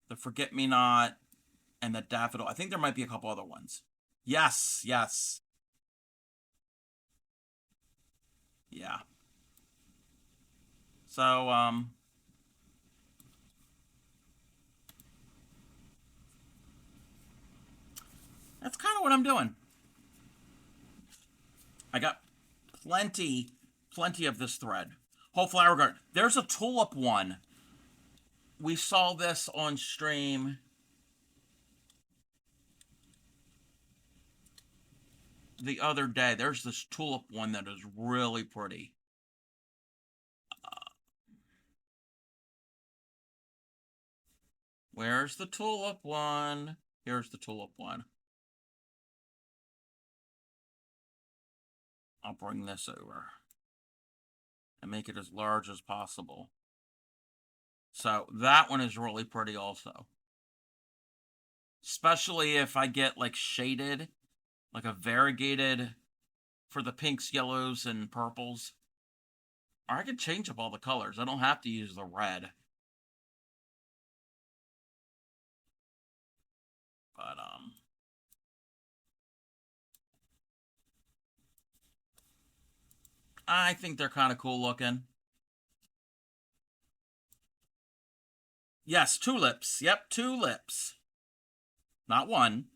the forget-me-not, and the daffodil. I think there might be a couple other ones. Yes, yes. Yeah. So, that's kind of what I'm doing. I got plenty of this thread. Whole flower garden. There's a tulip one. We saw this on stream. The other day. There's this tulip one that is really pretty. Where's the tulip one? Here's the tulip one. I'll bring this over and make it as large as possible. So that one is really pretty also. Especially if I get like shaded, like a variegated for the pinks, yellows, and purples. Or I can change up all the colors. I don't have to use the red. But, I think they're kind of cool looking. Yes, tulips. Yep, tulips. Not one,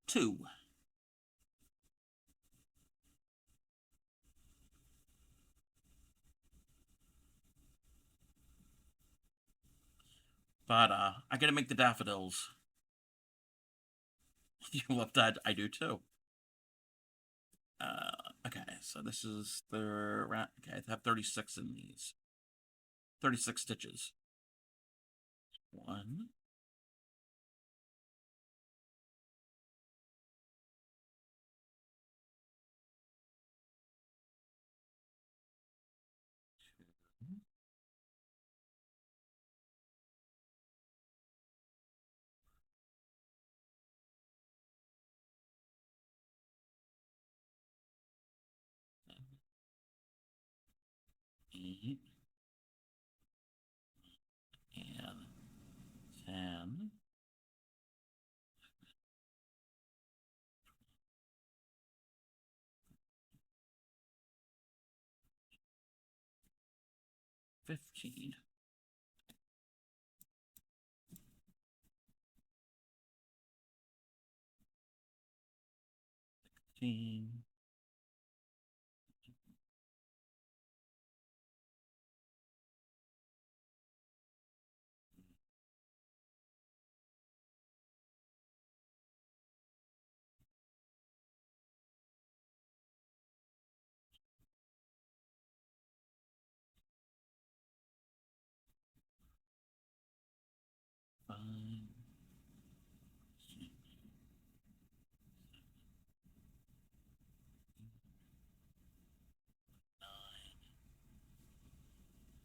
two. But, I gotta make the daffodils. You love that? I do too. Okay, so this is the... Okay, I have 36 in these. 36 stitches. One. 8 and 10. 15. 16. 5, 6,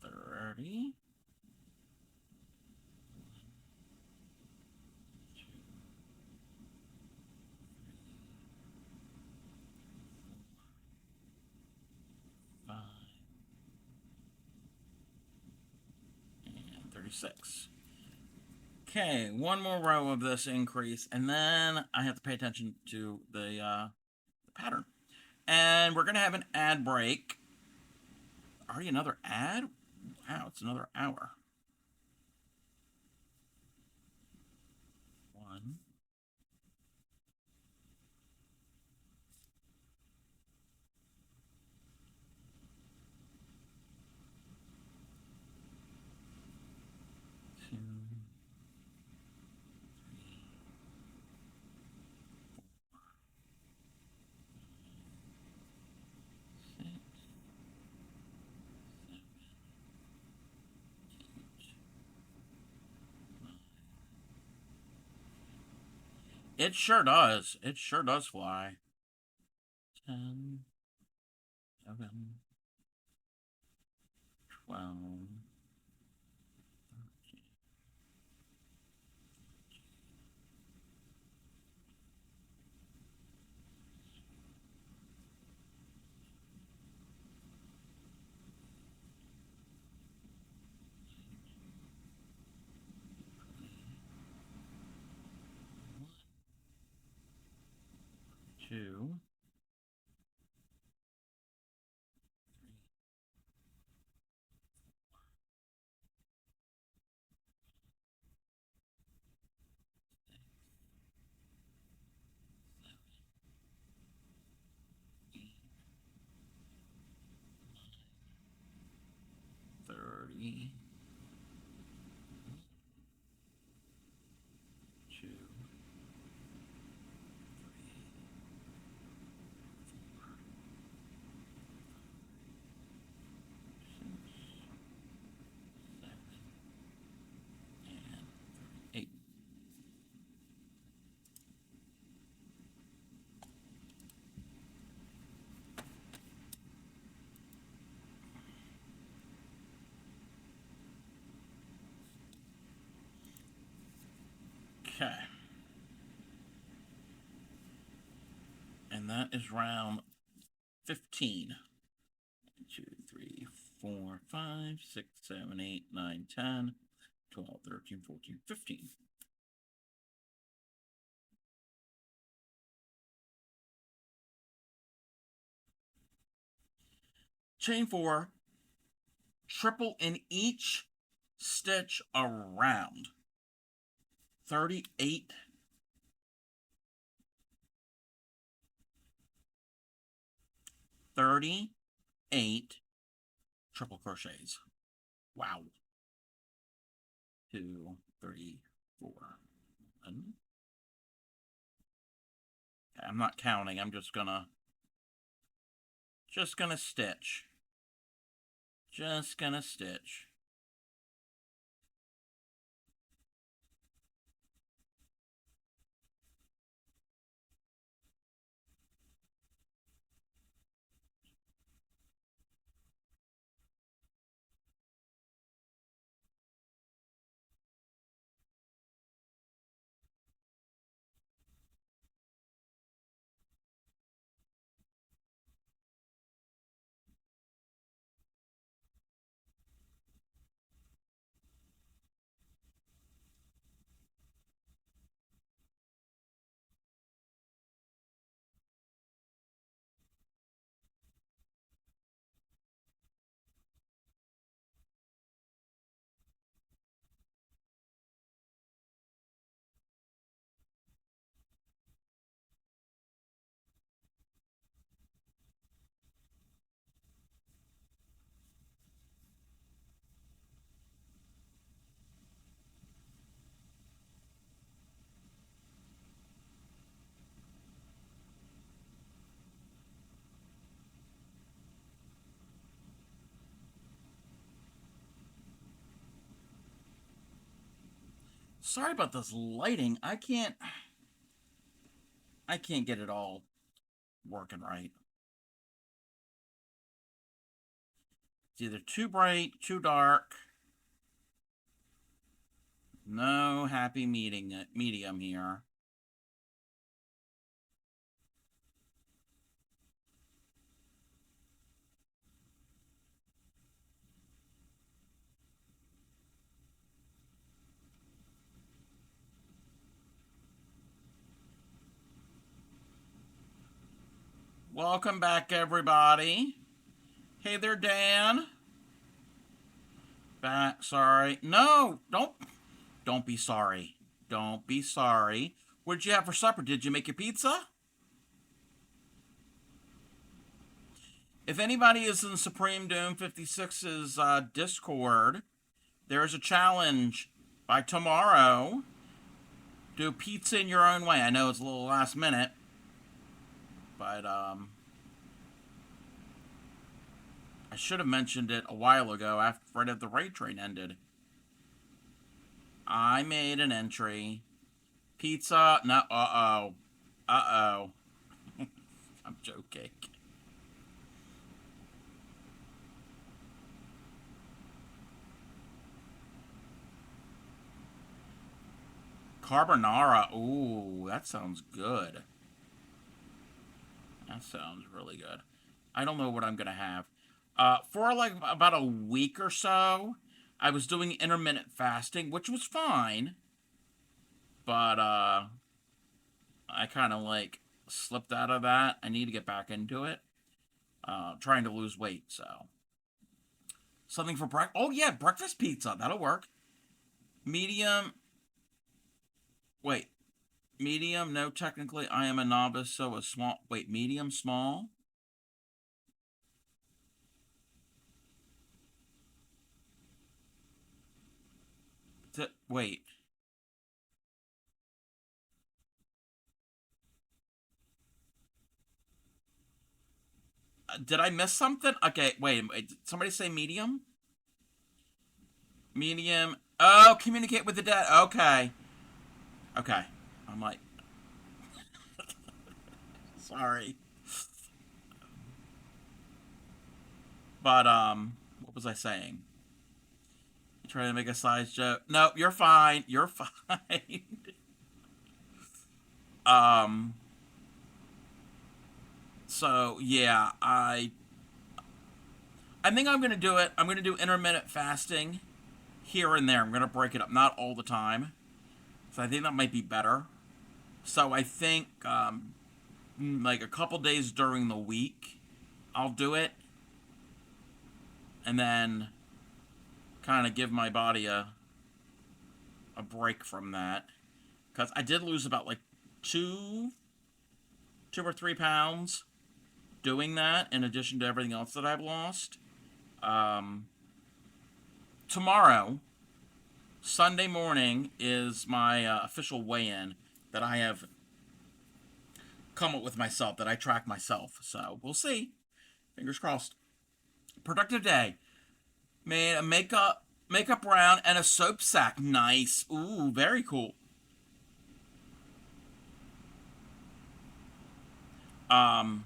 30. 5, and 36. Okay, one more row of this increase, and then I have to pay attention to the pattern. And we're going to have an ad break. Already another ad? Wow, it's another hour. 1, 2, 3, 6, 7, 8, 9. It sure does. It sure does fly. 10, 11, 12, 13, 2, 30, 2, 3, 6, 7, and 8. Okay. And that is round 15. 2, 3, 4, 5, 6, 7, 8, 9, 10, 12, 13, 14, 15. Chain 4, triple in each stitch around. 38, 38 triple crochets. Wow. 2, 3, 4. One. Okay, I'm not counting. I'm just gonna stitch. Just gonna stitch. Sorry about this lighting. I can't get it all working right. It's either too bright, too dark. No happy medium here. Welcome back, everybody. Hey there, Dan. Back. Sorry. No, don't be sorry. Don't be sorry. What did you have for supper? Did you make your pizza? If anybody is in Supreme Doom 56's Discord, there is a challenge by tomorrow. Do pizza in your own way. I know it's a little last minute, but I should have mentioned it a while ago, after right after the raid train ended. I made an entry. Pizza. No. Uh oh. I'm joking. Carbonara. Ooh, that sounds good. That sounds really good. I don't know what I'm gonna have. For like about a week or so, I was doing intermittent fasting, which was fine, but I kind of like slipped out of that. I need to get back into it. Trying to lose weight, so something for breakfast. Oh yeah, breakfast pizza. That'll work. Medium. Wait, medium? No, technically I am a novice, so a small. Wait, medium, small. Wait. Did I miss something? Okay, wait. Did somebody say medium? Medium. Oh, communicate with the dead. Okay. Okay. I'm like, sorry. But, what was I saying? You trying to make a size joke? No, you're fine. You're fine. um, so, yeah, I think I'm going to do it. I'm going to do intermittent fasting here and there. I'm going to break it up. Not all the time. So I think that might be better. So I think, like a couple days during the week, I'll do it. And then kind of give my body a break from that. Because I did lose about like two 2 or 3 pounds doing that, in addition to everything else that I've lost. Um, Tomorrow, Sunday morning, is my official weigh-in that I have come up with myself, that I track myself. So we'll see. Fingers crossed. Productive day. Made a makeup round and a soap sack. Nice. Ooh, very cool. Um,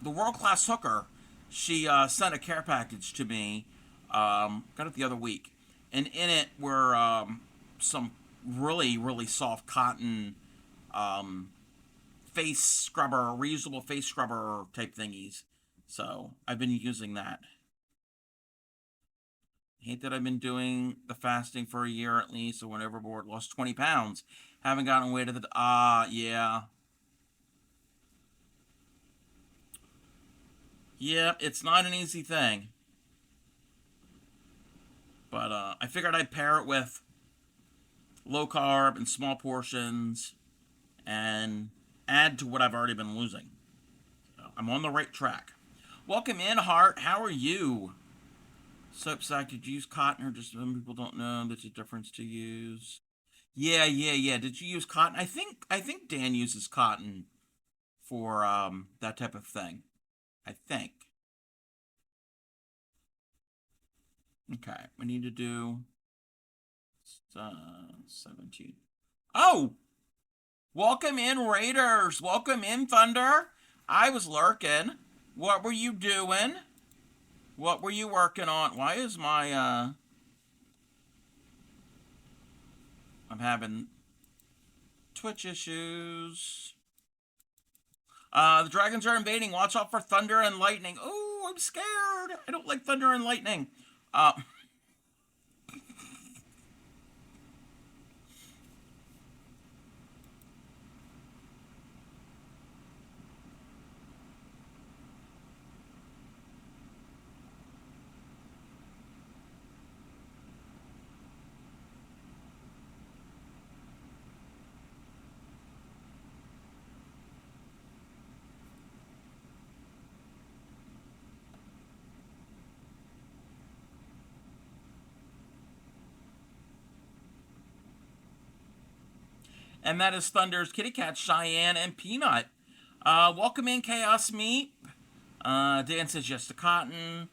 the world class hooker, she sent a care package to me. Got it the other week, and in it were some really soft cotton face scrubber, reusable face scrubber type thingies. So I've been using that. Hate that I've been doing the fasting for a year at least, or whenever bored. Lost 20 pounds. Haven't gotten away to the yeah. Yeah, it's not an easy thing. But I figured I'd pair it with low carb and small portions and add to what I've already been losing. So I'm on the right track. Welcome in, Hart. How are you? Soap sack, did you use cotton, or just some people don't know there's a difference to use? Yeah. Did you use cotton? I think Dan uses cotton for that type of thing. I think. Okay, we need to do 17. Oh! Welcome in, Raiders! Welcome in, Thunder! I was lurking. What were you doing? What were you working on? Why is my, I'm having Twitch issues. The dragons are invading. Watch out for thunder and lightning. Oh, I'm scared. I don't like thunder and lightning. Uh, and that is Thunder's Kitty Cat, Cheyenne, and Peanut. Welcome in, Chaos Meat. Dan says yes to cotton.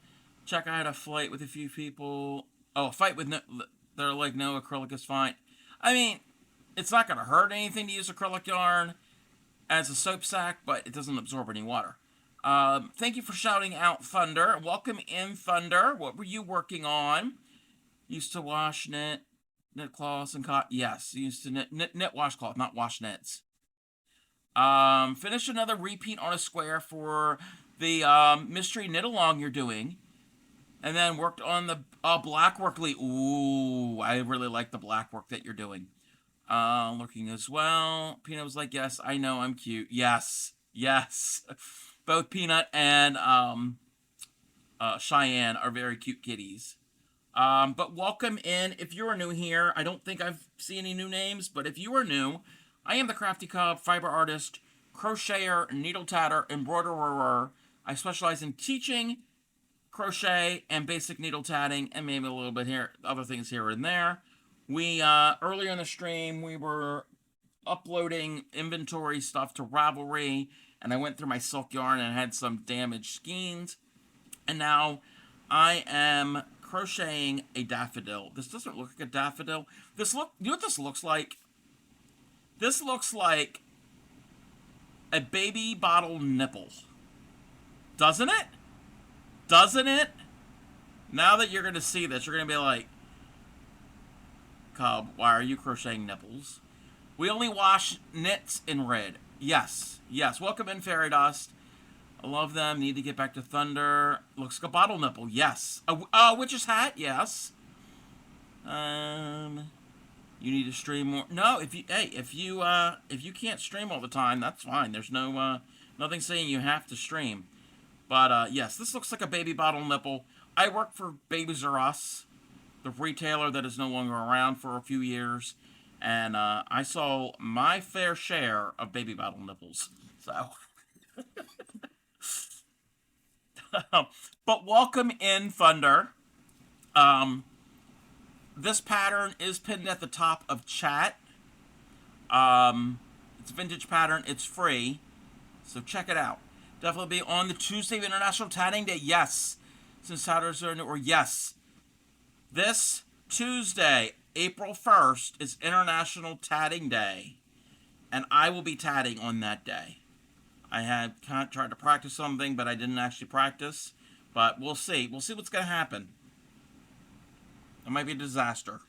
Check out a flight with a few people. Oh, a fight with no. They're like, no, acrylic is fine. I mean, it's not going to hurt anything to use acrylic yarn as a soap sack, but it doesn't absorb any water. Thank you for shouting out, Thunder. Welcome in, Thunder. What were you working on? Used to wash knit cloths and cotton. Yes, used to knit washcloth, not wash knits. Finish another repeat on a square for the mystery knit along you're doing, and then worked on the black work. Ooh, I really like the black work that you're doing. Looking as well. Peanut was like, yes, I know, I'm cute. Yes, yes. Both Peanut and Cheyenne are very cute kitties. But welcome in. If you are new here, I don't think I've seen any new names, but if you are new, I am the Crafty Cub, fiber artist, crocheter, needle tatter, embroiderer. I specialize in teaching crochet and basic needle tatting, and maybe a little bit here, other things here and there. We, earlier in the stream, we were uploading inventory stuff to Ravelry, and I went through my silk yarn and had some damaged skeins. And now I am crocheting a daffodil. This doesn't look like a daffodil. You know what this looks like? This looks like a baby bottle nipple. Doesn't it? Doesn't it? Now that you're going to see this, you're going to be like, Cub, why are you crocheting nipples? We only wash knits in red. Yes, yes. Welcome in, Fairy Dust. I love them. Need to get back to Thunder. Looks like a bottle nipple. Yes. A witch's hat. Yes. You need to stream more. No, if you can't stream all the time, that's fine. There's no nothing saying you have to stream. But yes, this looks like a baby bottle nipple. I work for Babies R Us, the retailer that is no longer around for a few years, and I saw my fair share of baby bottle nipples. So. But welcome in, Thunder. This pattern is pinned at the top of chat. It's a vintage pattern. It's free, so check it out. Definitely be on the Tuesday of International Tatting Day. Yes, since tatters are new. Or yes, this Tuesday, April 1st, is International Tatting Day, and I will be tatting on that day. I had tried to practice something, but I didn't actually practice. But we'll see. We'll see what's going to happen. It might be a disaster.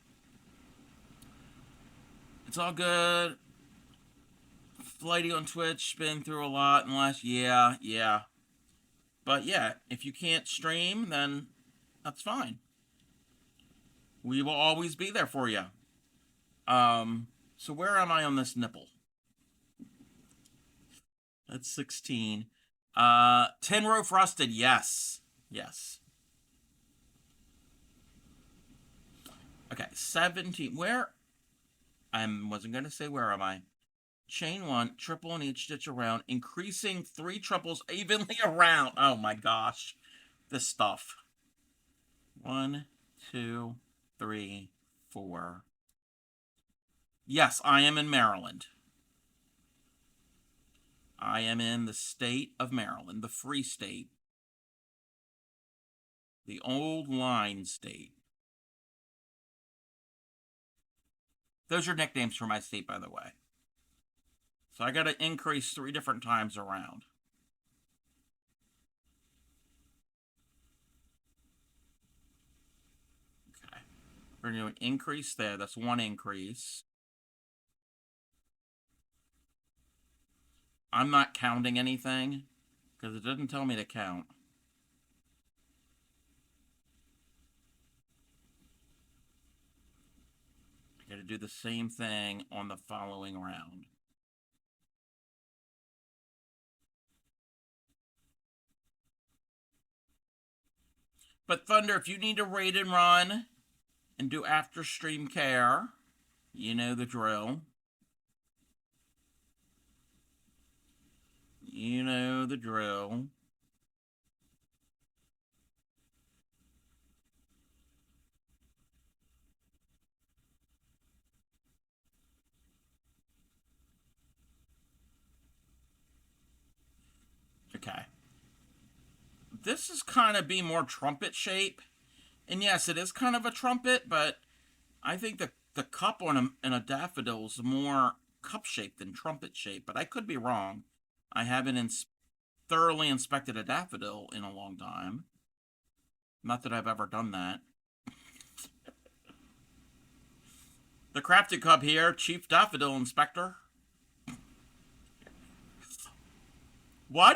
It's all good. Flighty on Twitch, been through a lot in the last... Yeah. But yeah, if you can't stream, then that's fine. We will always be there for you. So where am I on this nipple? That's 16. Tin Roof Rusted, yes. Yes. Okay, 17. Where? I wasn't going to say where am I. Chain 1, triple in each stitch around, increasing 3 triples evenly around. Oh my gosh. This stuff. 1, 2, 3, 4. Yes, I am in Maryland. I am in the state of Maryland, the free state. The old line state. Those are nicknames for my state, by the way. So I got to increase 3 different times around. Okay. We're going to do an increase there. That's 1 increase. I'm not counting anything because it doesn't tell me to count. I got to do the same thing on the following round. But Thunder, if you need to raid and run and do after stream care, you know the drill. You know the drill. Okay. This is kind of be more trumpet shape. And yes, it is kind of a trumpet, but I think the cup on a daffodil is more cup shaped than trumpet shaped. But I could be wrong. I haven't thoroughly inspected a daffodil in a long time. Not that I've ever done that. The crafted cup here, Chief Daffodil Inspector. Why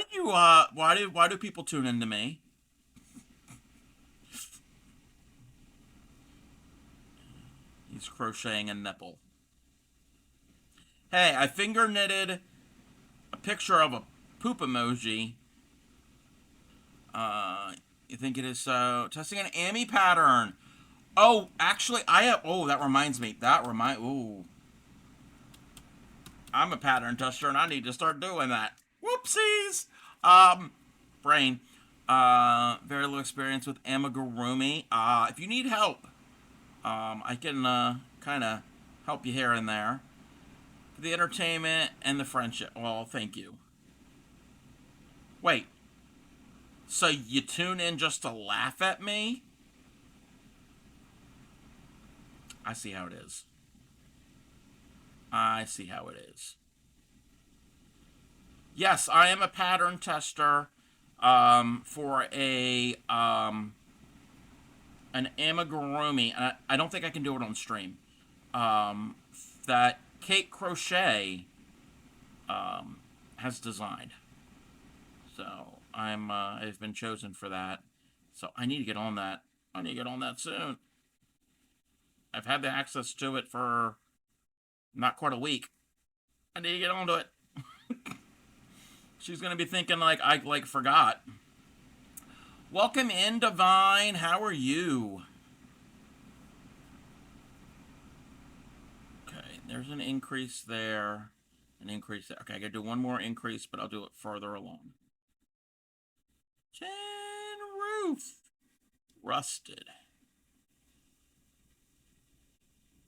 do people tune into me? He's crocheting a nipple. Hey, I finger knitted a picture of a poop emoji. You think it is so? Testing an AMI pattern. Oh, actually, I have. Oh, that reminds me. Ooh. I'm a pattern tester, and I need to start doing that. Whoopsies. Brain. Very little experience with amigurumi. If you need help, I can kind of help you here and there. For the entertainment and the friendship. Well, thank you. Wait. So you tune in just to laugh at me? I see how it is. I see how it is. Yes, I am a pattern tester for an amigurumi. I don't think I can do it on stream. That Kate Crochet has designed. So I've been chosen for that. So I need to get on that. I need to get on that soon. I've had the access to it for not quite a week. I need to get onto it. She's gonna be thinking like I forgot. Welcome in, Divine. How are you? Okay, there's an increase there. An increase there. Okay, I gotta do one more increase, but I'll do it further along. Tin roof. Rusted.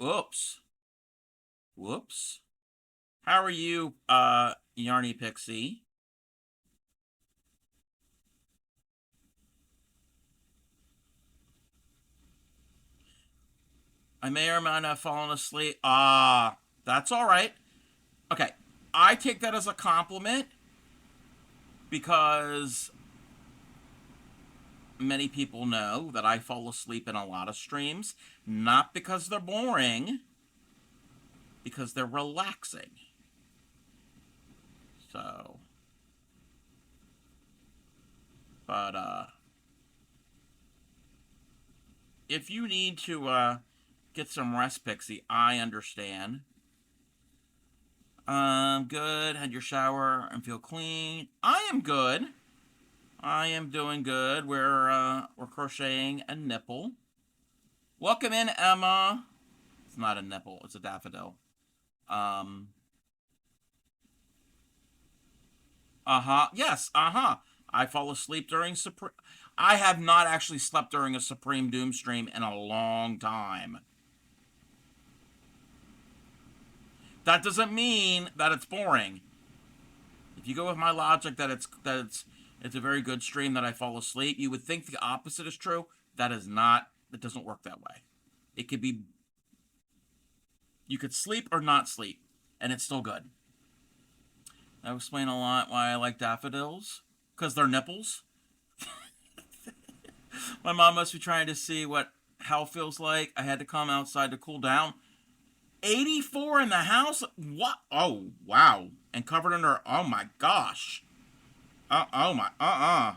Oops. Whoops. How are you, Yarny Pixie? I may or may not have fallen asleep. That's all right. Okay, I take that as a compliment because many people know that I fall asleep in a lot of streams, not because they're boring, because they're relaxing. So, but if you need to get some rest, Pixie, I understand. Good. Had your shower and feel clean. I am good. I am doing good. We're crocheting a nipple. Welcome in, Emma. It's not a nipple. It's a daffodil. Yes. I fall asleep during Supreme. I have not actually slept during a Supreme Doom stream in a long time. That doesn't mean that it's boring. If you go with my logic that it's a very good stream that I fall asleep, you would think the opposite is true. That is not. It doesn't work that way. It could be. You could sleep or not sleep, and it's still good. That would explain a lot why I like daffodils, because they're nipples. My mom must be trying to see what hell feels like. I had to come outside to cool down. 84 in the house? What? Oh, wow. And covered under, oh my gosh. Oh my,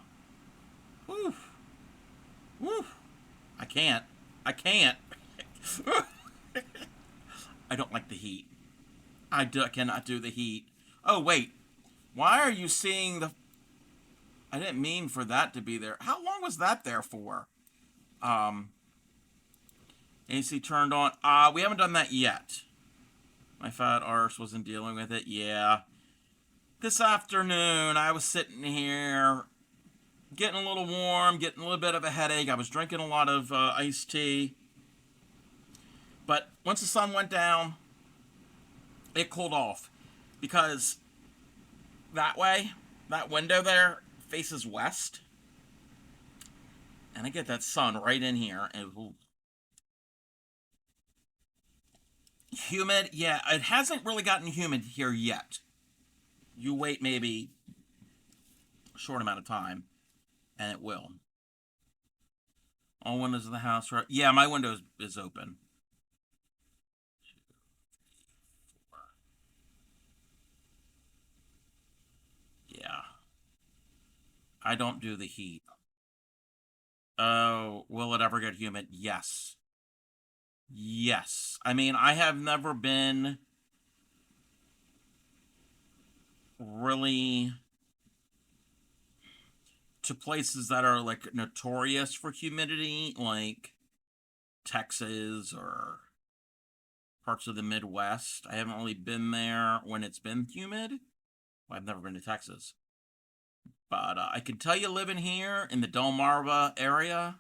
Whew. Whew. I can't. I can't. I don't like the heat. I cannot do the heat. Oh, wait. Why are you seeing the... I didn't mean for that to be there. How long was that there for? AC turned on. We haven't done that yet. My fat arse wasn't dealing with it. Yeah. This afternoon, I was sitting here getting a little warm, getting a little bit of a headache. I was drinking a lot of iced tea. But once the sun went down, it cooled off. Because that way, that window there faces west. And I get that sun right in here. And ooh. Humid, yeah, it hasn't really gotten humid here yet. You wait maybe a short amount of time, and it will. All windows of the house, right? Yeah, my window is open. 2, 3, 4. Yeah. I don't do the heat. Oh, will it ever get humid? Yes. Yes. I mean, I have never been really to places that are like notorious for humidity, like Texas or parts of the Midwest. I haven't really been there when it's been humid. Well, I've never been to Texas. But I can tell you living here in the Delmarva area,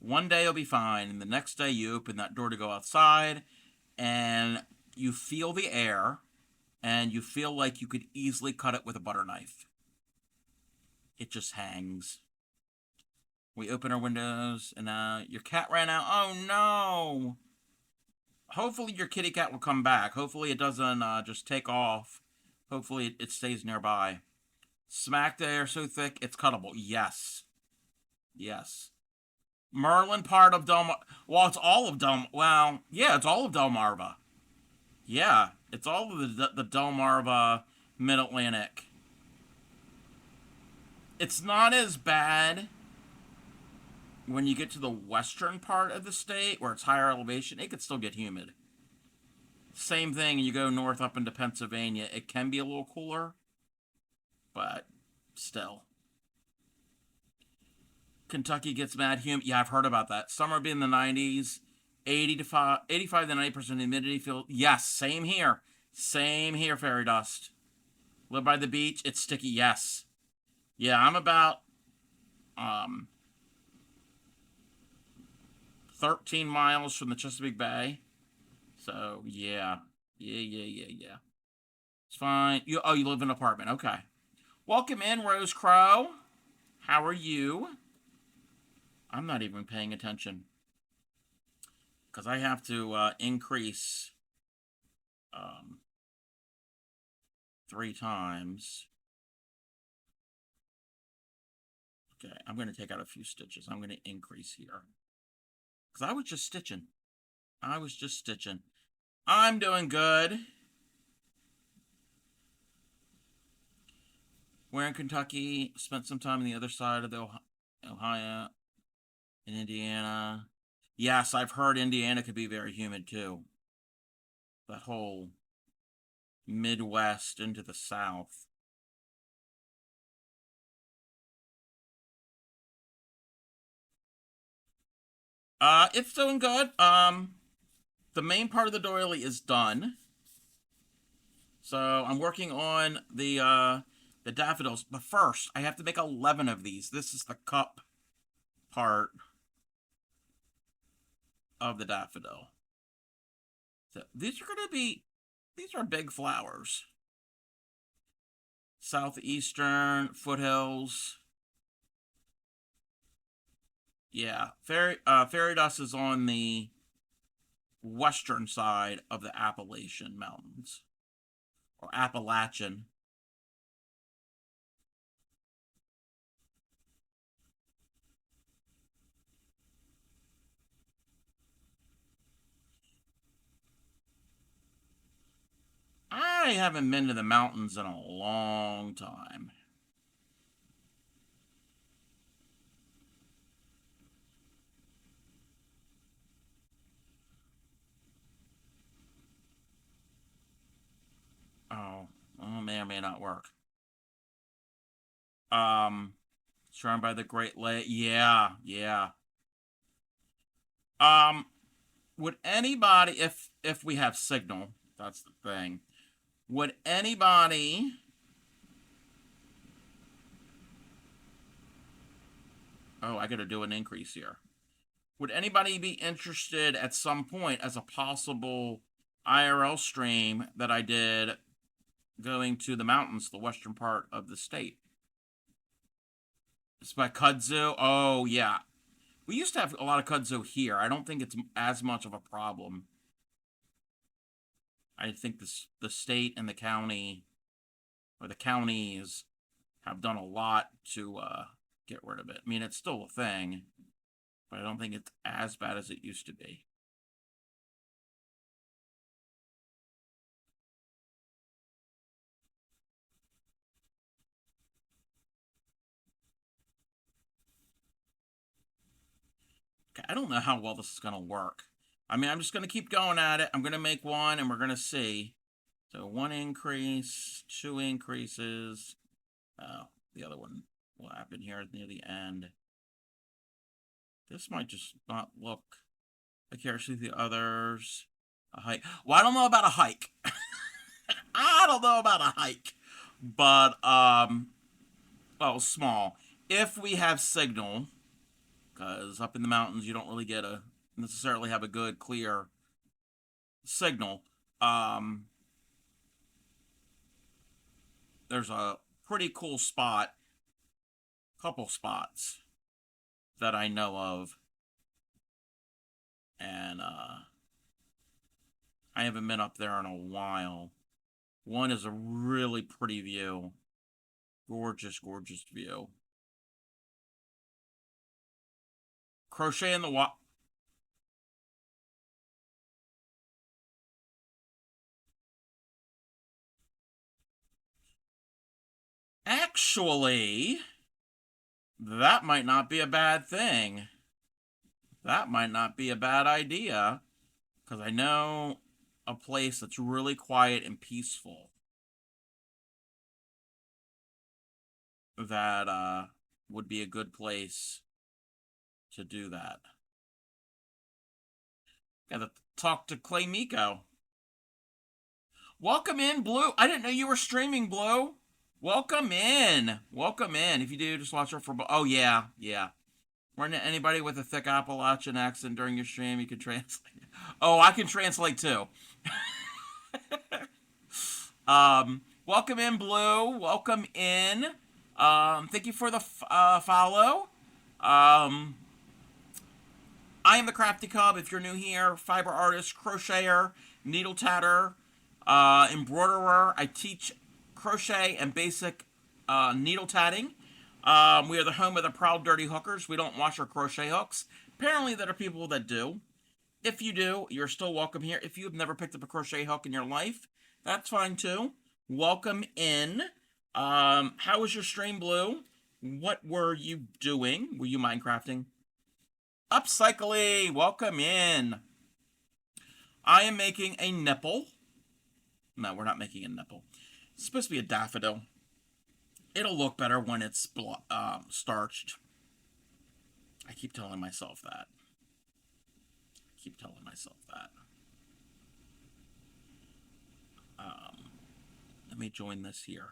one day you'll be fine, and the next day you open that door to go outside, and you feel the air, and you feel like you could easily cut it with a butter knife. It just hangs. We open our windows, and your cat ran out. Oh, no! Hopefully your kitty cat will come back. Hopefully it doesn't just take off. Hopefully it stays nearby. Smack the air so thick, it's cuttable. Yes. Yes. Merlin part of Delmarva. Well, it's all of Well, yeah, it's all of Delmarva. Yeah, it's all of the Delmarva Mid-Atlantic. It's not as bad when you get to the western part of the state where it's higher elevation. It could still get humid. Same thing, you go north up into Pennsylvania, it can be a little cooler, but still. Kentucky gets mad humid. Yeah, I've heard about that. Summer being the 90s, 85 to 90% humidity. Yes, same here. Same here, fairy dust. Live by the beach, it's sticky. Yes. Yeah, I'm about 13 miles from the Chesapeake Bay. So, yeah. Yeah. It's fine. You live in an apartment. Okay. Welcome in, Rose Crow. How are you? I'm not even paying attention. Because I have to increase 3 times. Okay, I'm going to take out a few stitches. I'm going to increase here. Because I was just stitching. I'm doing good. We're in Kentucky. Spent some time on the other side of the Ohio. In Indiana. Yes, I've heard Indiana could be very humid too. That whole Midwest into the South. It's doing good. The main part of the doily is done. So I'm working on the daffodils. But first, I have to make 11 of these. This is the cup part of the daffodil. So these are big flowers. Southeastern foothills. Yeah, fairy dust is on the western side of the Appalachian Mountains, or Appalachian. I haven't been to the mountains in a long time. Oh, may or may not work. Um, Surrounded by the Great Lake. Yeah, yeah. Um, would anybody, if we have signal, that's the thing. Would anybody? Oh, I got to do an increase here. Would anybody be interested at some point as a possible IRL stream that I did going to the mountains, the western part of the state? It's by kudzu. Oh, yeah. We used to have a lot of kudzu here. I don't think it's as much of a problem. I think the state and the county, or the counties, have done a lot to get rid of it. I mean, it's still a thing, but I don't think it's as bad as it used to be. Okay, I don't know how well this is going to work. I mean, I'm just going to keep going at it. I'm going to make one, and we're going to see. So one increase, two increases. The other one will happen here near the end. This might just not look. I can't see the others. A hike. Well, I don't know about a hike. I don't know about a hike. But, well, small. If we have signal, because up in the mountains you don't really get a necessarily have a good clear signal. There's a pretty cool spot, couple spots that I know of, and I haven't been up there in a while. One is a really pretty view, gorgeous, gorgeous view. Crochet in the water. Actually, that might not be a bad thing. That might not be a bad idea, because I know a place that's really quiet and peaceful that would be a good place to do that. Gotta talk to Clay Miko. Welcome in, Blue. I didn't know you were streaming, Blue. Welcome in. Welcome in. If you do, just watch out for. Oh, yeah. Yeah. Run to anybody with a thick Appalachian accent during your stream, you can translate. Oh, I can translate too. Welcome in, Blue. Welcome in. Thank you for the follow. I am the Crafty Cub. If you're new here, fiber artist, crocheter, needle tatter, embroiderer. I teach crochet and basic needle tatting. We are the home of the proud dirty hookers. We don't wash our crochet hooks. Apparently, there are people that do. If you do, you're still welcome here. If you've never picked up a crochet hook in your life, that's fine too. Welcome in. How was your stream, Blue? What were you doing? Were you Minecrafting? Upcycly, welcome in. I am making a nipple. No, we're not making a nipple. It's supposed to be a daffodil. It'll look better when it's starched. I keep telling myself that. Let me join this here.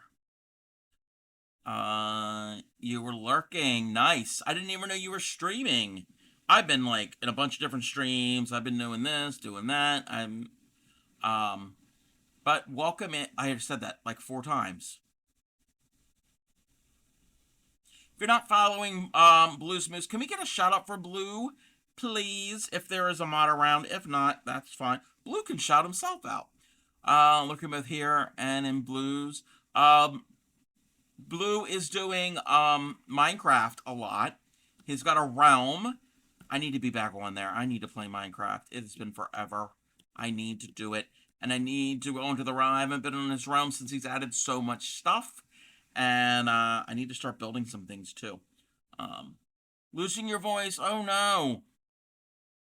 You were lurking. Nice. I didn't even know you were streaming. I've been like in a bunch of different streams. I've been doing this, doing that. But welcome in. I have said that like 4 times. If you're not following Blue's Moose, can we get a shout out for Blue? please, if there is a mod around. If not, that's fine. Blue can shout himself out. Looking both here and in blues. Blue is doing Minecraft a lot. He's got a realm. I need to be back on there. I need to play Minecraft. It's been forever. I need to do it. And I need to go into the realm. I haven't been on his realm since he's added so much stuff. And I need to start building some things too. Losing your voice? Oh no.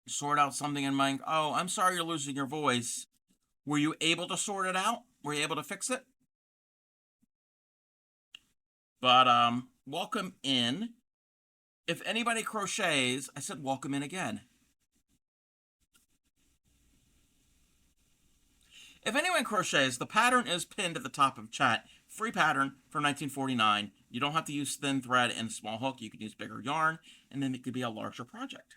Sort out something in Minecraft. Oh, I'm sorry you're losing your voice. Were you able to sort it out? Were you able to fix it? But welcome in. If anybody crochets, I said welcome in again. If anyone crochets, the pattern is pinned at the top of chat. Free pattern from 1949. You don't have to use thin thread and small hook. You can use bigger yarn, and then it could be a larger project.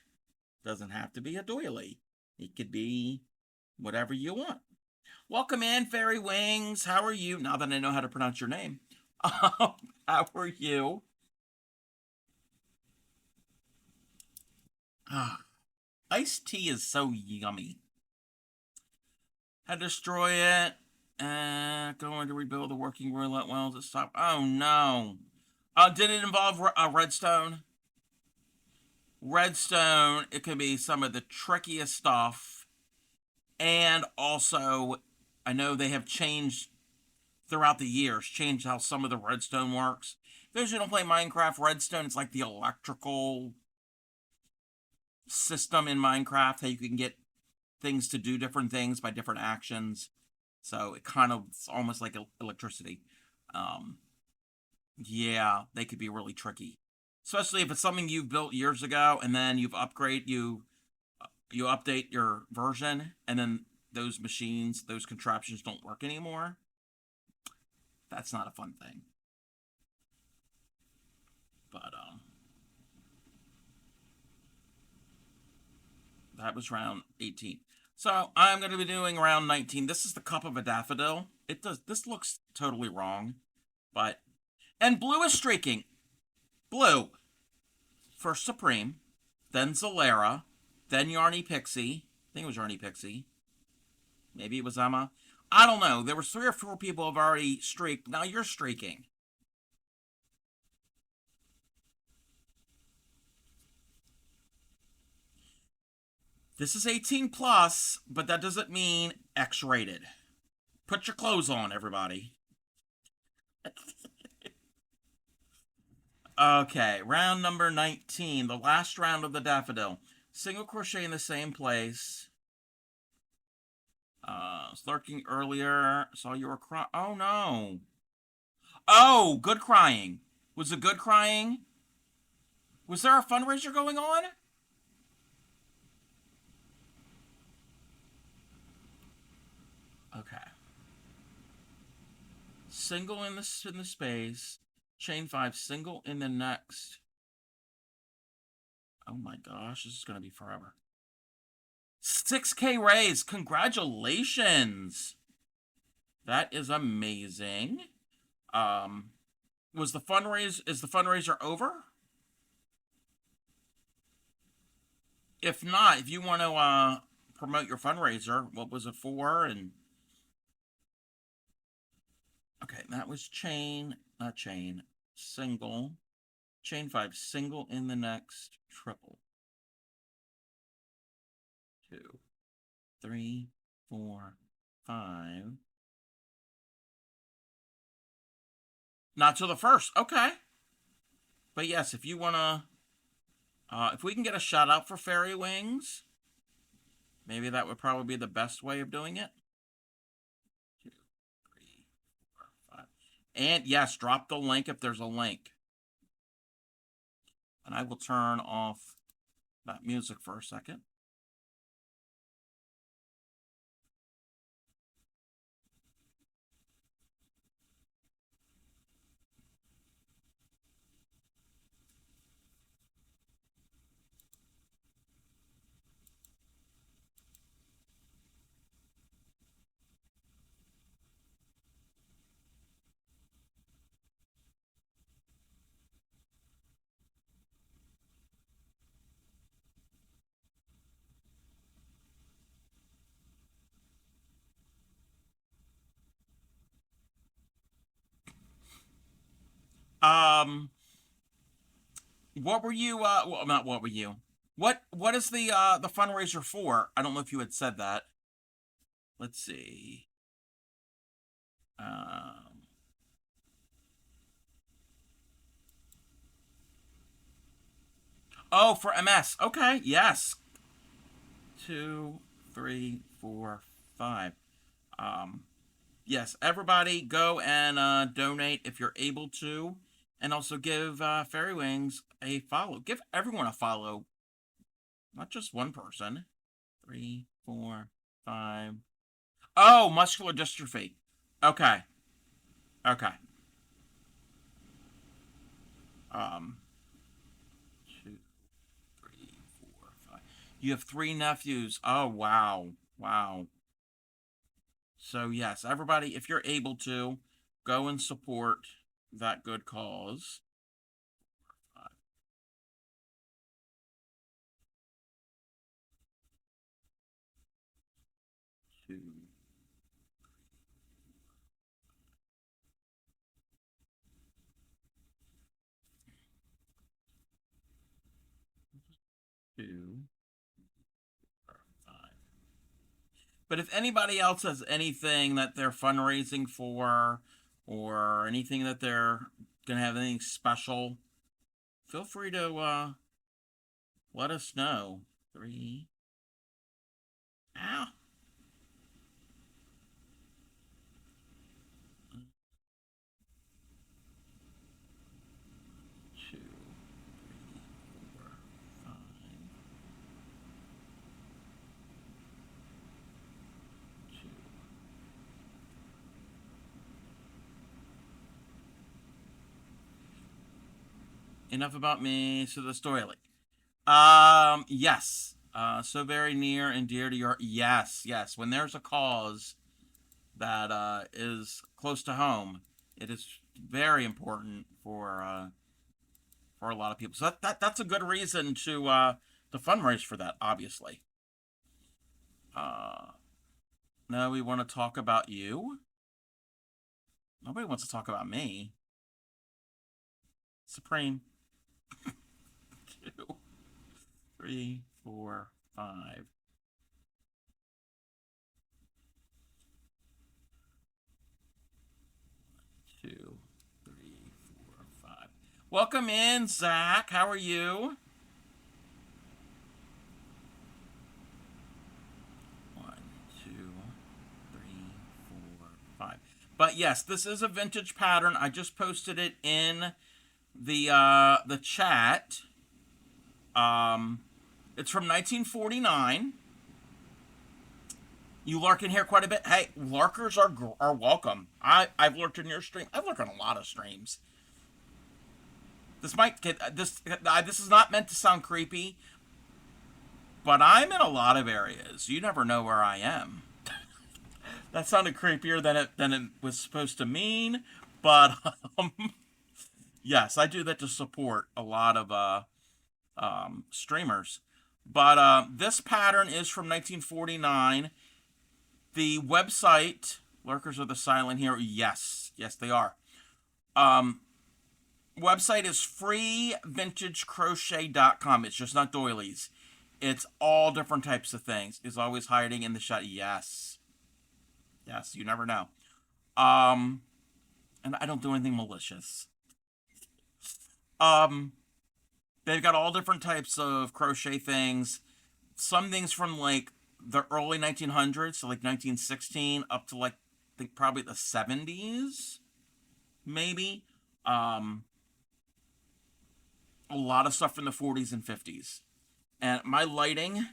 Doesn't have to be a doily. It could be whatever you want. Welcome in, Fairy Wings. How are you? Now that I know how to pronounce your name. How are you? Iced tea is so yummy. Had to destroy it. Going to rebuild the working roulette wells at stop. Oh no. Did it involve redstone? Redstone, it can be some of the trickiest stuff. And also, I know they have changed throughout the years, changed how some of the redstone works. Those who don't play Minecraft, redstone is like the electrical system in Minecraft, how you can get things to do different things by different actions. So it kind of, it's almost like electricity. Yeah, they could be really tricky. Especially if it's something you've built years ago and then you update your version and then those machines, those contraptions don't work anymore. That's not a fun thing. But that was round 18. So I'm going to be doing round 19. This is the cup of a daffodil. This looks totally wrong, but, and blue is streaking. Blue. First Supreme, then Zalera, then Yarny Pixie. I think it was Yarny Pixie. Maybe it was Emma. I don't know. There were 3 or 4 people who have already streaked. Now you're streaking. This is 18 plus, but that doesn't mean X-rated. Put your clothes on, everybody. Okay, round number 19, the last round of the daffodil. Single crochet in the same place. Was lurking earlier. Saw you were crying. Oh no. Oh, good crying. Was it good crying? Was there a fundraiser going on? Okay. Single in the space. Chain 5, single in the next. Oh my gosh, this is going to be forever. 6K raise. Congratulations. That is amazing. Is the fundraiser over? If not, if you want to promote your fundraiser, what was it for? And okay, that was not chain, single. Chain 5, single in the next triple. 2, 3, 4, 5. Not till the first. Okay. But yes, if you want to, if we can get a shout out for Fairy Wings, maybe that would probably be the best way of doing it. 2, 3, 4, 5. And yes, drop the link if there's a link. And I will turn off that music for a second. What were you? Well, not what were you? What is the fundraiser for? I don't know if you had said that. Let's see. Um, oh, for MS. Okay, yes. Two, three, four, five. Um, yes, everybody go and donate if you're able to, and also give Fairy Wings a follow. Give everyone a follow, not just one person. Three, four, five. Oh, muscular dystrophy. Okay, okay. Um, two, three, four, five. You have three nephews. Oh, wow, wow. So yes, everybody, if you're able to, go and support that good cause. Two, two, five. But if anybody else has anything that they're fundraising for, or anything that they're gonna have anything special, feel free to let us know. Three. Ow. Two, four, five, two. Enough about me. So the story. Yes. So very near and dear to your. Yes, yes. When there's a cause that is close to home, it is very important for a lot of people. So that's a good reason to fundraise for that. Obviously. Uh, Now we want to talk about you. Nobody wants to talk about me. Supreme. Two, three, four, five. Two, three, four, five. Welcome in, Zach. How are you? One, two, three, four, five. But yes, this is a vintage pattern. I just posted it in the chat. Um, it's from 1949. You lurk in here quite a bit. Hey, lurkers are welcome. I've lurked in your stream. I've lurked on a lot of streams. This might get this is not meant to sound creepy, but I'm in a lot of areas. You never know where I am. That sounded creepier than it was supposed to mean, but um, yes, I do that to support a lot of streamers. But this pattern is from 1949. The website, Lurkers of the Silent Hero, yes, yes, they are. Um, Website is freevintagecrochet.com. It's just not doilies. It's all different types of things. Is always hiding in the shot. Yes. Yes, you never know. Um, and I don't do anything malicious. Um, they've got all different types of crochet things. Some things from like the early 1900s, so like 1916, up to like I think probably the 70s, maybe. Um, a lot of stuff from the 40s and 50s. And my lighting.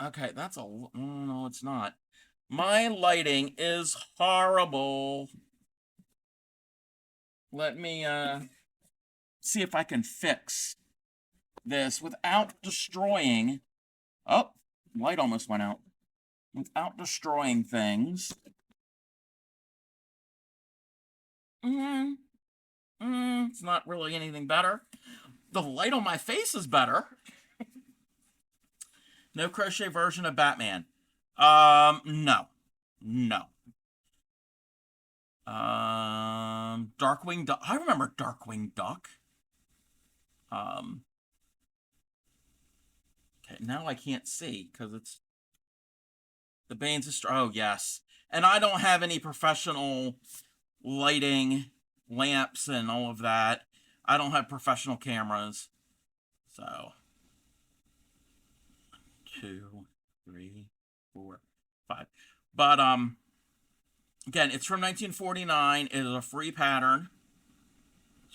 Okay, that's a. No, it's not. My lighting is horrible. Let me see if I can fix this without destroying. Oh, light almost went out. Without destroying things. Mm, it's not really anything better. The light on my face is better. No crochet version of Batman. No. No. Darkwing Duck. I remember Darkwing Duck. Um, okay, now I can't see because it's the Bane's a oh yes, and I don't have any professional lighting, lamps, and all of that. I don't have professional cameras, so 2, 3, 4, 5. But again, it's from 1949. It is a free pattern.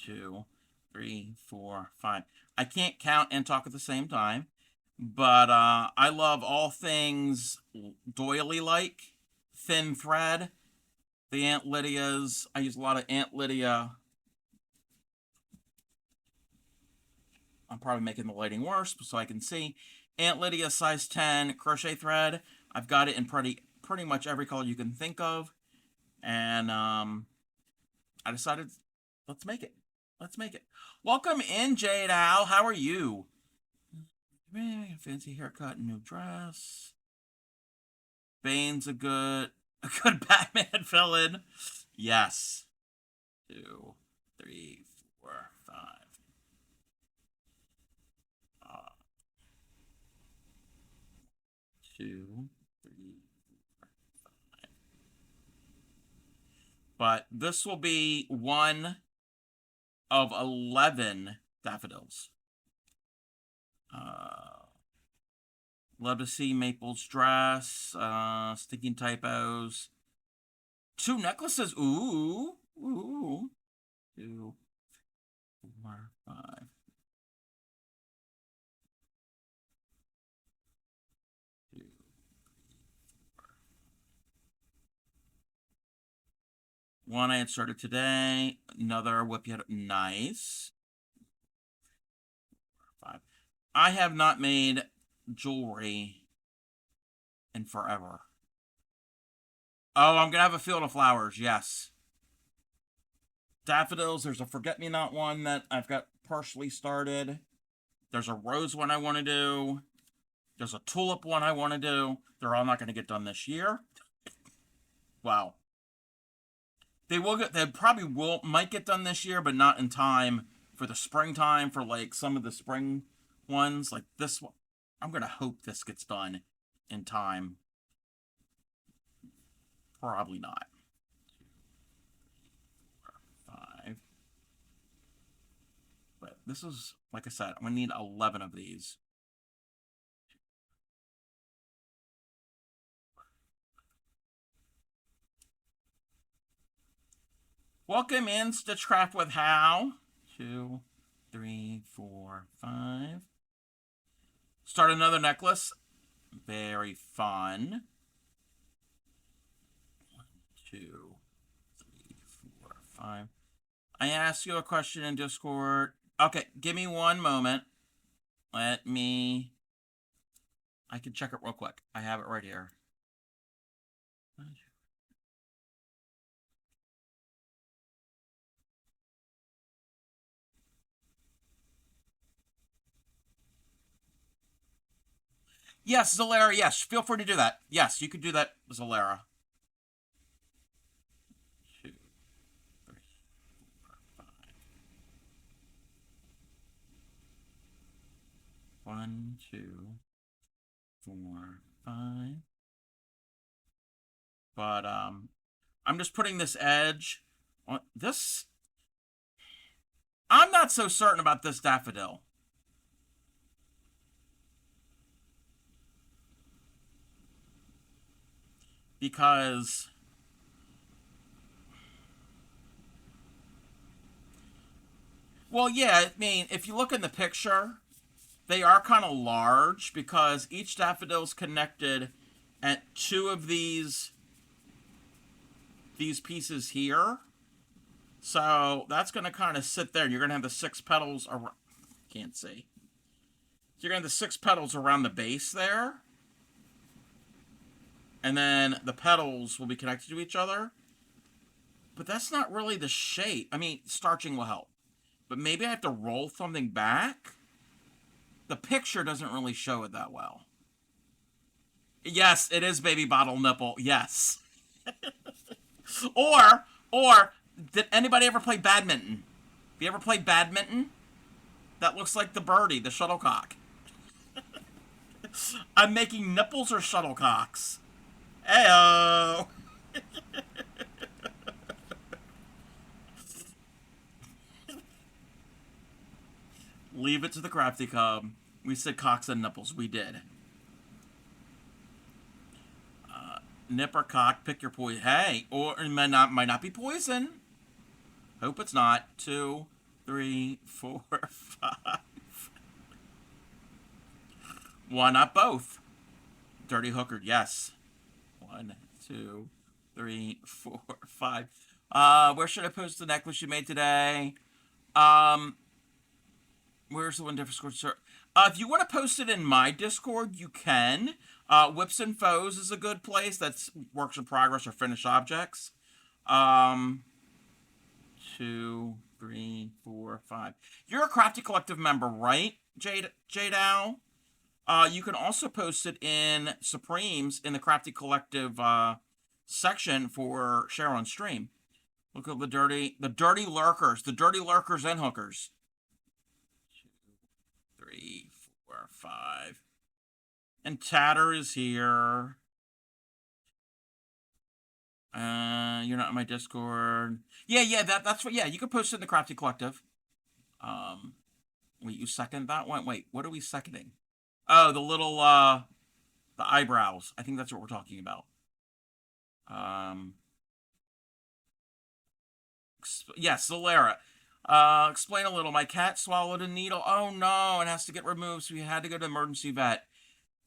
2, 3, 4, 5. I can't count and talk at the same time, but I love all things doily-like, thin thread. The Aunt Lydia's. I use a lot of Aunt Lydia. I'm probably making the lighting worse so I can see. Aunt Lydia size 10 crochet thread. I've got it in pretty much every color you can think of. And I decided, let's make it. Let's make it. Welcome in, Jade Al. How are you? Fancy haircut and new dress. Bane's a good Batman villain. Yes. 2, 3, 4, 5. 2, 3, 4, 5. But this will be one of 11 daffodils. Love to see Maple's dress. Sticking typos. 2 necklaces. Ooh. 2, 4, 5. 2, 3, 4. One I had started today. Another whip yet. Nice. 5. I have not made jewelry in forever. Oh, I'm gonna have a field of flowers. Yes. Daffodils. There's a forget-me-not one that I've got partially started. There's a rose one I want to do. There's a tulip one I want to do. They're all not going to get done this year. Wow. They will get. They probably might get done this year, but not in time for the springtime. For like some of the spring ones, like this one, I'm gonna hope this gets done in time. Probably not. 5. But this is, like I said, I'm gonna need 11 of these. Welcome in, Stitchcraft with How. 2, 3, 4, 5. Start another necklace. Very fun. 1, 2, 3, 4, 5. I asked you a question in Discord. Okay, give me one moment. I can check it real quick. I have it right here. Yes, Zalera, yes. Feel free to do that. Yes, you could do that, Zalera. 2, 3, 4, 5. 1, 2, 4, 5. But I'm just putting this edge on this. I'm not so certain about this daffodil. Because well, yeah, I mean, if you look in the picture, they are kind of large because each daffodil is connected at 2 of these pieces here. So that's going to kind of sit there. You're going to have the 6 petals around. Can't see. So you're going to have the 6 petals around the base there. And then the petals will be connected to each other. But that's not really the shape. I mean, starching will help. But maybe I have to roll something back. The picture doesn't really show it that well. Yes, it is baby bottle nipple. Yes. or Or, did anybody ever play badminton? Have you ever played badminton? That looks like the birdie, the shuttlecock. I'm making nipples or shuttlecocks. Heyo! Leave it to the crafty cub. We said cocks and nipples. We did. Nip or cock, pick your poison. Hey, or it might not be poison. Hope it's not. 2, 3, 4, 5. Why not both? Dirty hooker, yes. 1, 2, 3, 4, 5. Where should I post the necklace you made today? Where's the one different Discord? If you want to post it in my Discord, you can. Whips and Foes is a good place. That's works in progress or finished objects. 2, 3, 4, 5. You're a Crafty Collective member, right, Jade Owl? You can also post it in Supremes in the Crafty Collective section for share on stream. Look at the dirty lurkers, and hookers. 2, 3, 4, 5. And Tatter is here. You're not in my Discord. Yeah, that's what. Yeah, you can post it in the Crafty Collective. Wait, you second that one? Wait, what are we seconding? Oh, the little the eyebrows. I think that's what we're talking about. Yes, Solera. Explain a little. My cat swallowed a needle. Oh no, it has to get removed, so we had to go to the emergency vet.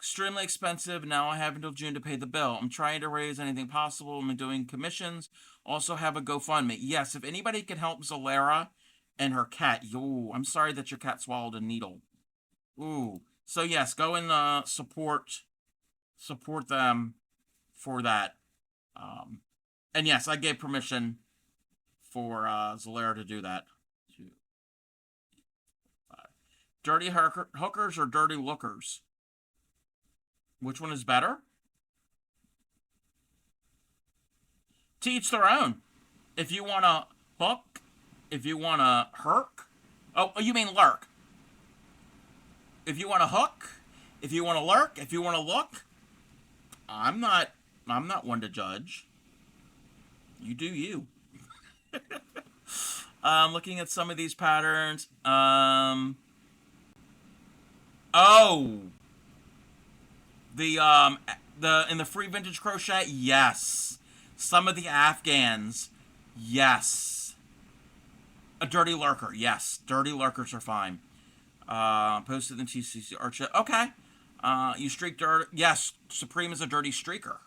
Extremely expensive. Now I have until June to pay the bill. I'm trying to raise anything possible. I'm doing commissions. Also have a GoFundMe. Yes, if anybody can help Zalera and her cat. Yo, I'm sorry that your cat swallowed a needle. Ooh. So yes, go and support them for that. And yes, I gave permission for Zalera to do that. 2, 5. Dirty hookers or dirty lookers? Which one is better? To each their own. If you want to hook, if you want to herk. Oh, you mean lurk. If you want to hook, if you want to lurk, if you want to look, I'm not one to judge. You do you. Looking at some of these patterns. Oh, the in the free vintage crochet, yes. Some of the Afghans, yes. A dirty lurker, yes. Dirty lurkers are fine. Posted in TCC Arch. Okay. You streak dirt. Yes, Supreme is a dirty streaker.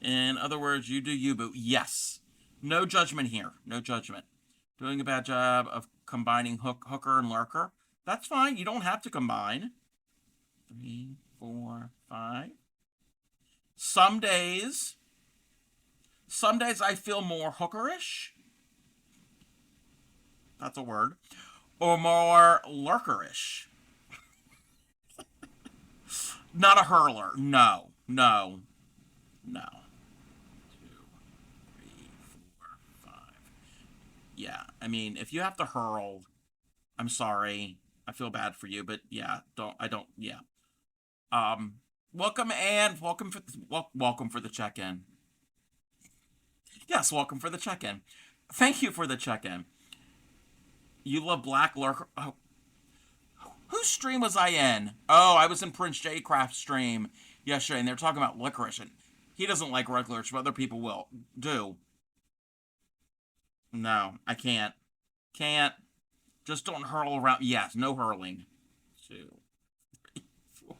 In other words, you do you, boo. Yes. No judgment here. No judgment. Doing a bad job of combining hooker and lurker. That's fine. You don't have to combine. 3, 4, 5. Some days I feel more hookerish. That's a word. Or more lurkerish. Not a hurler. No. 2, 3, 4, 5. Yeah, I mean, if you have to hurl, I'm sorry. I feel bad for you, but yeah, yeah. Welcome and welcome for the check-in. Yes, welcome for the check-in. Thank you for the check-in. You love Black Lurker. Oh. Whose stream was I in? Oh, I was in Prince J Craft's stream yesterday, and they're talking about licorice, and he doesn't like licorice, but other people do. No, I can't. Can't. Just don't hurl around. Yes, no hurling. 2, 3, 4,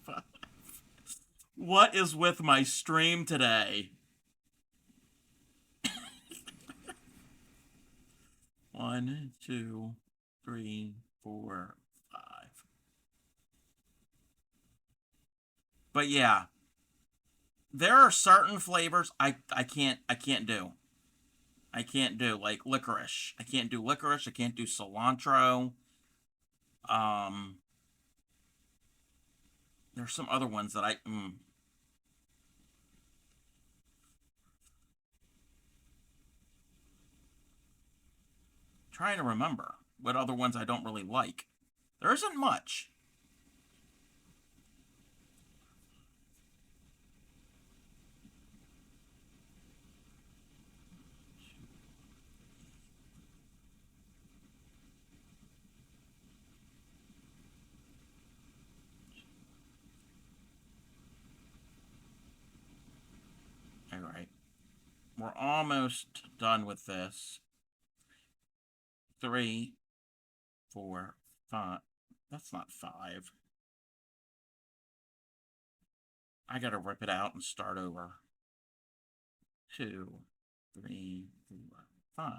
5. What is with my stream today? 1, 2, 3, 4, 5. But yeah, there are certain flavors I can't do. I can't do, like licorice. I can't do licorice. I can't do cilantro. There's some other ones that Trying to remember what other ones I don't really like. There isn't much. All right. We're almost done with this. 3, 4, 5. That's not 5. I gotta rip it out and start over. 2, 3, 4, 5.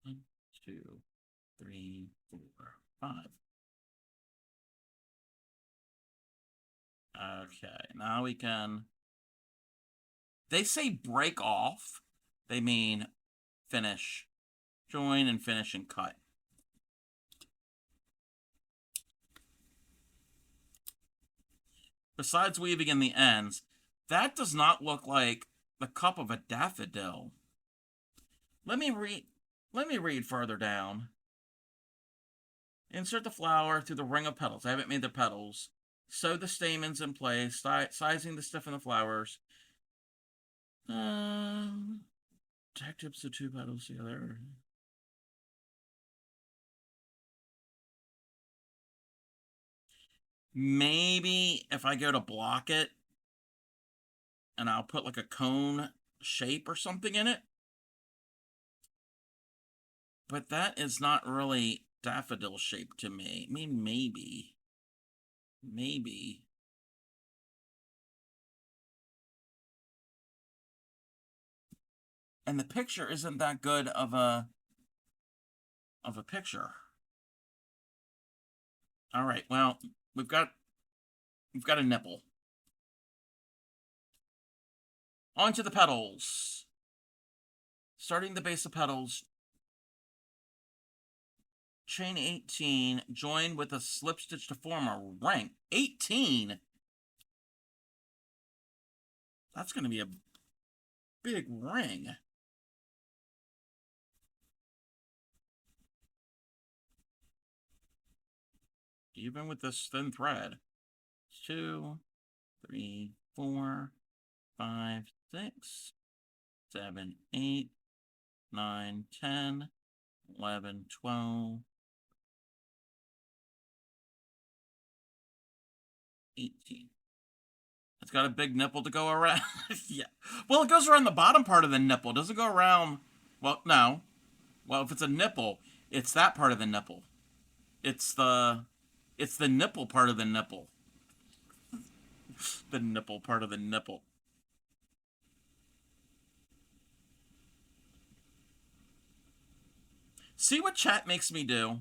1, 2, 3, 4, 5. Okay, now we can... They say break off. They mean finish. Join and finish and cut. Besides weaving in the ends, that does not look like the cup of a daffodil. Let me read further down. Insert the flower through the ring of petals. I haven't made the petals. Sew the stamens in place, sizing to stiffen the flowers. Tack tips of 2 petals together. Maybe if I go to block it, and I'll put like a cone shape or something in it. But that is not really daffodil shaped to me. I mean, maybe. Maybe. And the picture isn't that good of a picture. All right, well, we've got a nipple. Onto the petals. Starting the base of petals. Chain 18, join with a slip stitch to form a ring. 18? That's going to be a big ring. Even with this thin thread. 2, 3, 4, 5, 6, 7, 8, 9, 10, 11, 12, 18. It's got a big nipple to go around. Yeah. Well, it goes around the bottom part of the nipple. Does it go around? Well, no. Well, if it's a nipple, it's that part of the nipple. It's the nipple part of the nipple. The nipple part of the nipple. See what chat makes me do?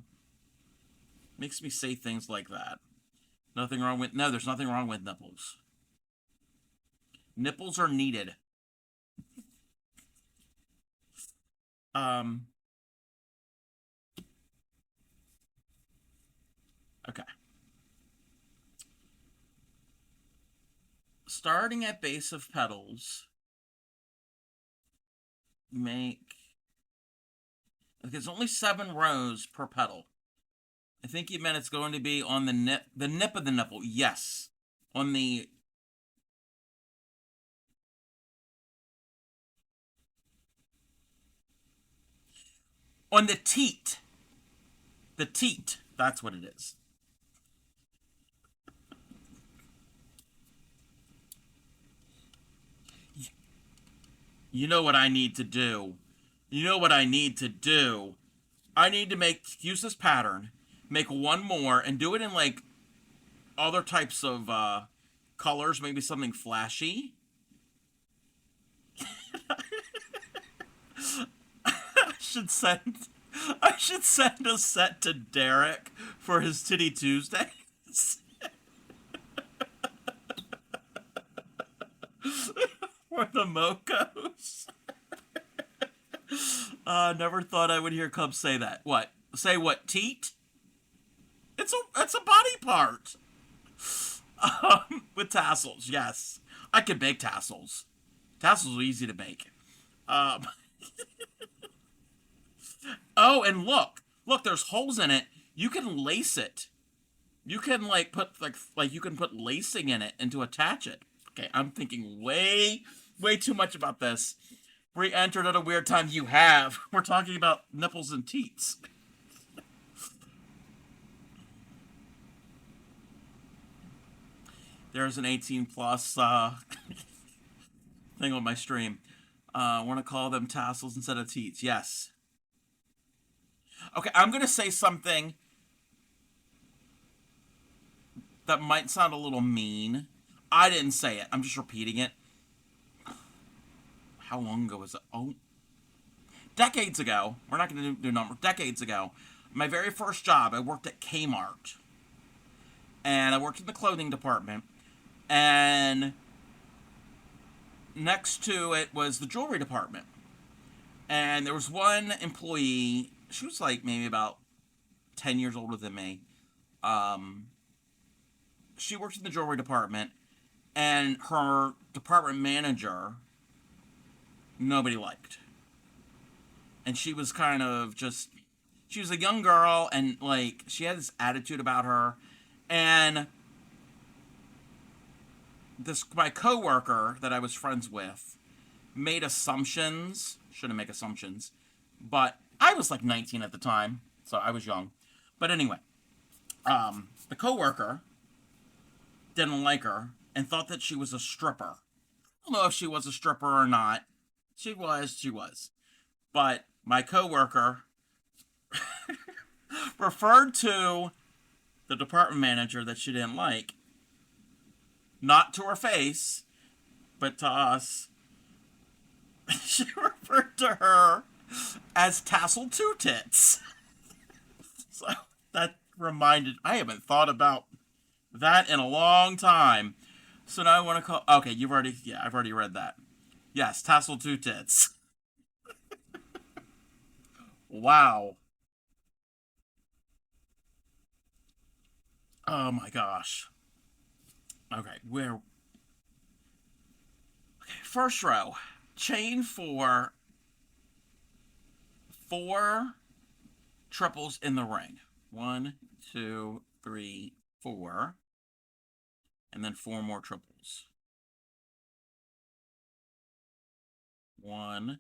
Makes me say things like that. Nothing wrong with... No, there's nothing wrong with nipples. Nipples are needed. Okay. Starting at base of petals, make... There's only 7 rows per petal. I think you meant it's going to be on the nip of the nipple. Yes. On the... On the teat. The teat. That's what it is. You know what I need to do. You know what I need to do. I need to use this pattern, make one more, and do it in like other types of colors, maybe something flashy. I should send a set to Derek for his Titty Tuesdays. For the Mocos. Never thought I would hear Cubs say that. What? Say what? Teat? It's a body part. With tassels, yes. I could make tassels. Tassels are easy to make. Um, oh, and look, there's holes in it. You can lace it. You can like put you can put lacing in it and to attach it. Okay, I'm thinking way too much about this. Re-entered at a weird time. You have. We're talking about nipples and teats. There's an 18 plus thing on my stream. I want to call them tassels instead of teats. Yes. Okay, I'm gonna say something that might sound a little mean. I didn't say it. I'm just repeating it. How long ago was it? Oh, decades ago. We're not going to do numbers. Decades ago. My very first job, I worked at Kmart. And I worked in the clothing department. And next to it was the jewelry department. And there was one employee. She was like maybe about 10 years older than me. She worked in the jewelry department. And her department manager, nobody liked. And she was kind of just, she was a young girl, and like she had this attitude about her. And this my coworker that I was friends with made assumptions. Shouldn't make assumptions, but I was like 19 at the time, so I was young. But anyway, the coworker didn't like her and thought that she was a stripper. I don't know if she was a stripper or not. She was. But my coworker referred to the department manager that she didn't like, not to her face, but to us. She referred to her as Tassel Two Tits. So that reminded, I haven't thought about that in a long time. So now I want to call, okay, I've already read that. Yes, Tassel Two Tits. Wow. Oh my gosh. Okay, first row. Chain four triples in the ring. 1, 2, 3, 4. And then 4 more triples. 1.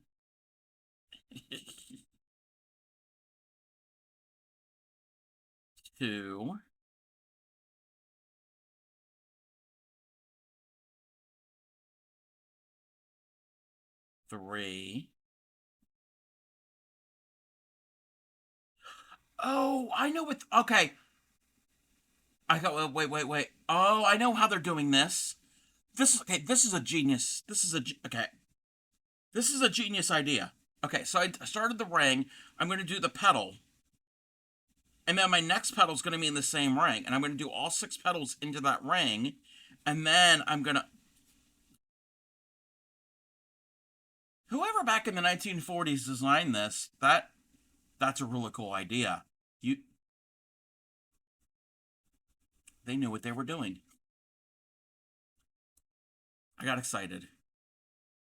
2. 3. Oh, I know what. Okay. I got. Wait. Oh, I know how they're doing this. This is okay. This is a genius. Okay. This is a genius idea. Okay, so I started the ring. I'm going to do the pedal, and then my next pedal is going to be in the same ring, and I'm going to do all 6 pedals into that ring, and then I'm going to. Whoever back in the 1940s designed this, that's a really cool idea. They knew what they were doing. I got excited.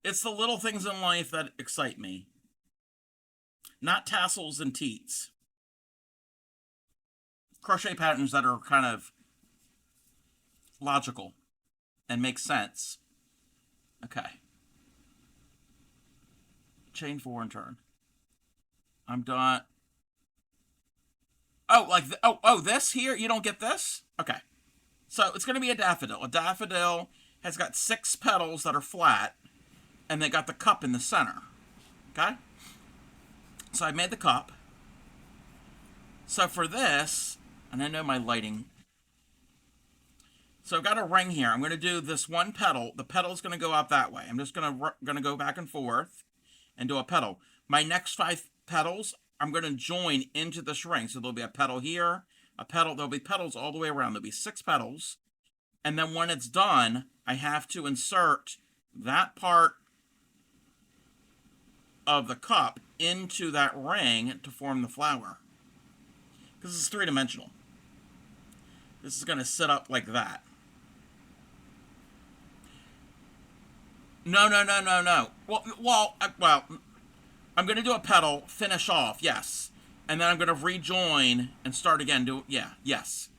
It's the little things in life that excite me. Not tassels and teats. Crochet patterns that are kind of logical and make sense. Okay. Chain 4 and turn. I'm done. Oh, this here? You don't get this? Okay. So it's going to be a daffodil. A daffodil has got 6 petals that are flat, and they got the cup in the center. Okay? So I made the cup. So for this, and I know my lighting. So I've got a ring here. I'm going to do this one petal. The petal is going to go out that way. I'm just going to go back and forth and do a petal. My next 5 petals, I'm going to join into this ring. So there'll be a petal here, a petal. There'll be petals all the way around. There'll be 6 petals. And then when it's done, I have to insert that part of the cup into that ring to form the flower. Because this is 3-dimensional. This is going to sit up like that. No, no, no, no, no. Well, I'm gonna do a pedal, finish off, yes, and then I'm gonna rejoin and start again. Do yeah, yes.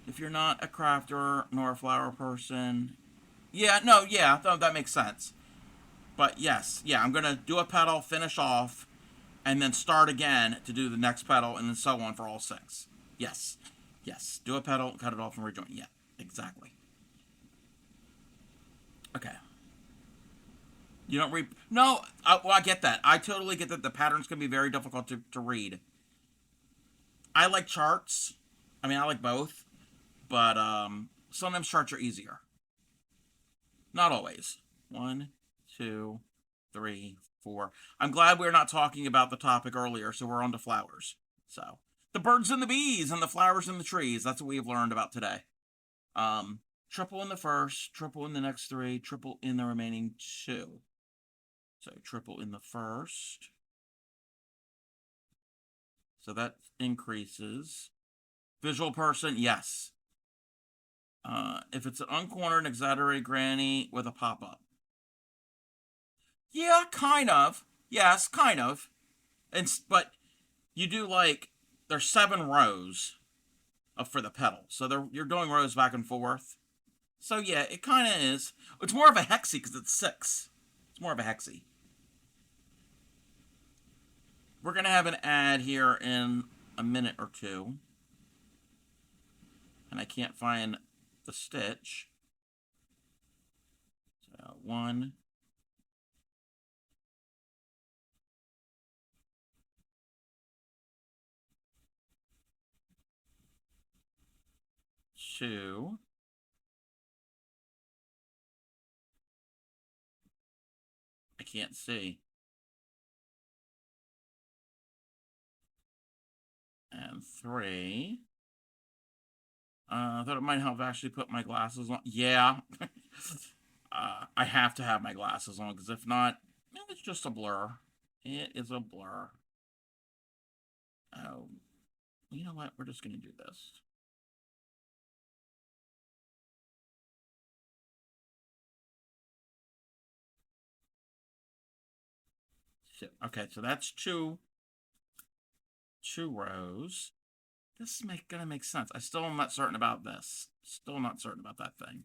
If you're not a crafter nor a flower person, yeah, no, yeah, that makes sense. But yes, yeah, I'm gonna do a pedal, finish off, and then start again to do the next pedal, and then so on for all six. Yes, yes. Do a pedal, cut it off, and rejoin. Yeah, exactly. Okay. You don't read. No, I get that. I totally get that the patterns can be very difficult to read. I like charts. I mean, I like both, but sometimes charts are easier. Not always. One, two, three, four. I'm glad we're not talking about the topic earlier, so we're on to flowers. So the birds and the bees and the flowers and the trees. That's what we've learned about today. Triple in the first, triple in the next three, triple in the remaining two. So triple in the first. So that increases. Visual person, yes. If it's an uncornered, exaggerated granny with a pop up. Yeah, kind of. Yes, kind of. But you do like there's 7 rows for the pedal, so you're doing rows back and forth. So yeah, it kind of is. It's more of a hexy because it's 6. It's more of a hexy. We're gonna have an ad here in a minute or two, and I can't find the stitch. So 1, 2. I can't see. And 3. I thought it might help actually put my glasses on. Yeah. I have to have my glasses on because if not, it's just a blur. It is a blur. Oh, you know what? We're just going to do this. So, okay, so that's two rows. This is gonna make sense. I still am not certain about this. Still not certain about that thing.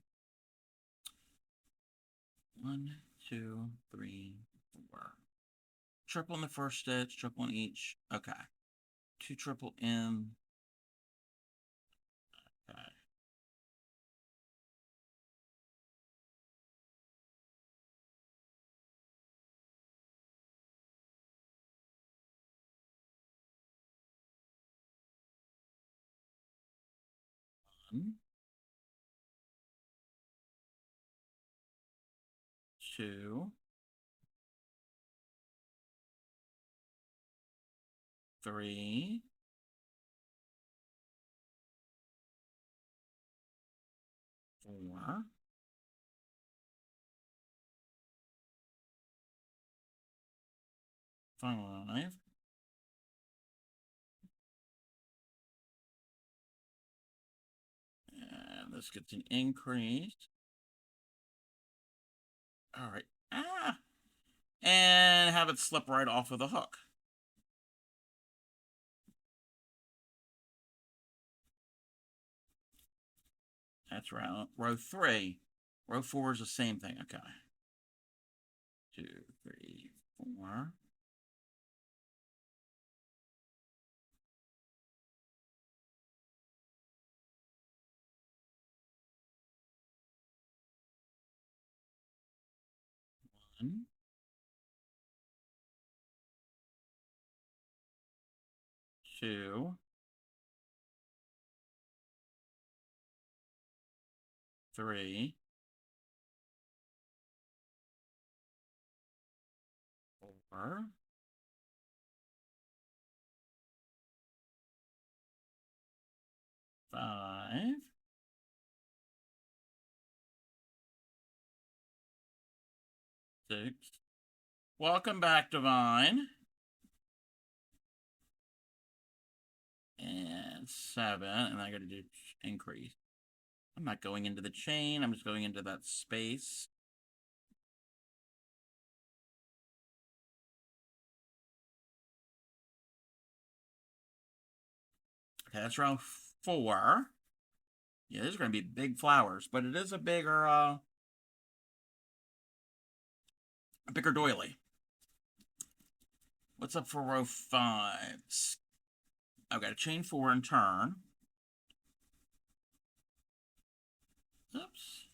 1, 2, 3, 4. Triple in the first stitch, triple in each. Okay. 2 triple in. Okay. 1, 2, 3, 4, 5. And this gets an increase. All right. And have it slip right off of the hook. That's row 3. Row 4 is the same thing. Okay. 2, 3, 4. 1, 2, 3, 4, 5, 6. Welcome back, Divine. And 7. And I got to do increase. I'm not going into the chain. I'm just going into that space. Okay, that's row 4. Yeah, these are going to be big flowers, but it is a bigger doily. What's up for row 5? I've got a chain 4 and turn. Oops.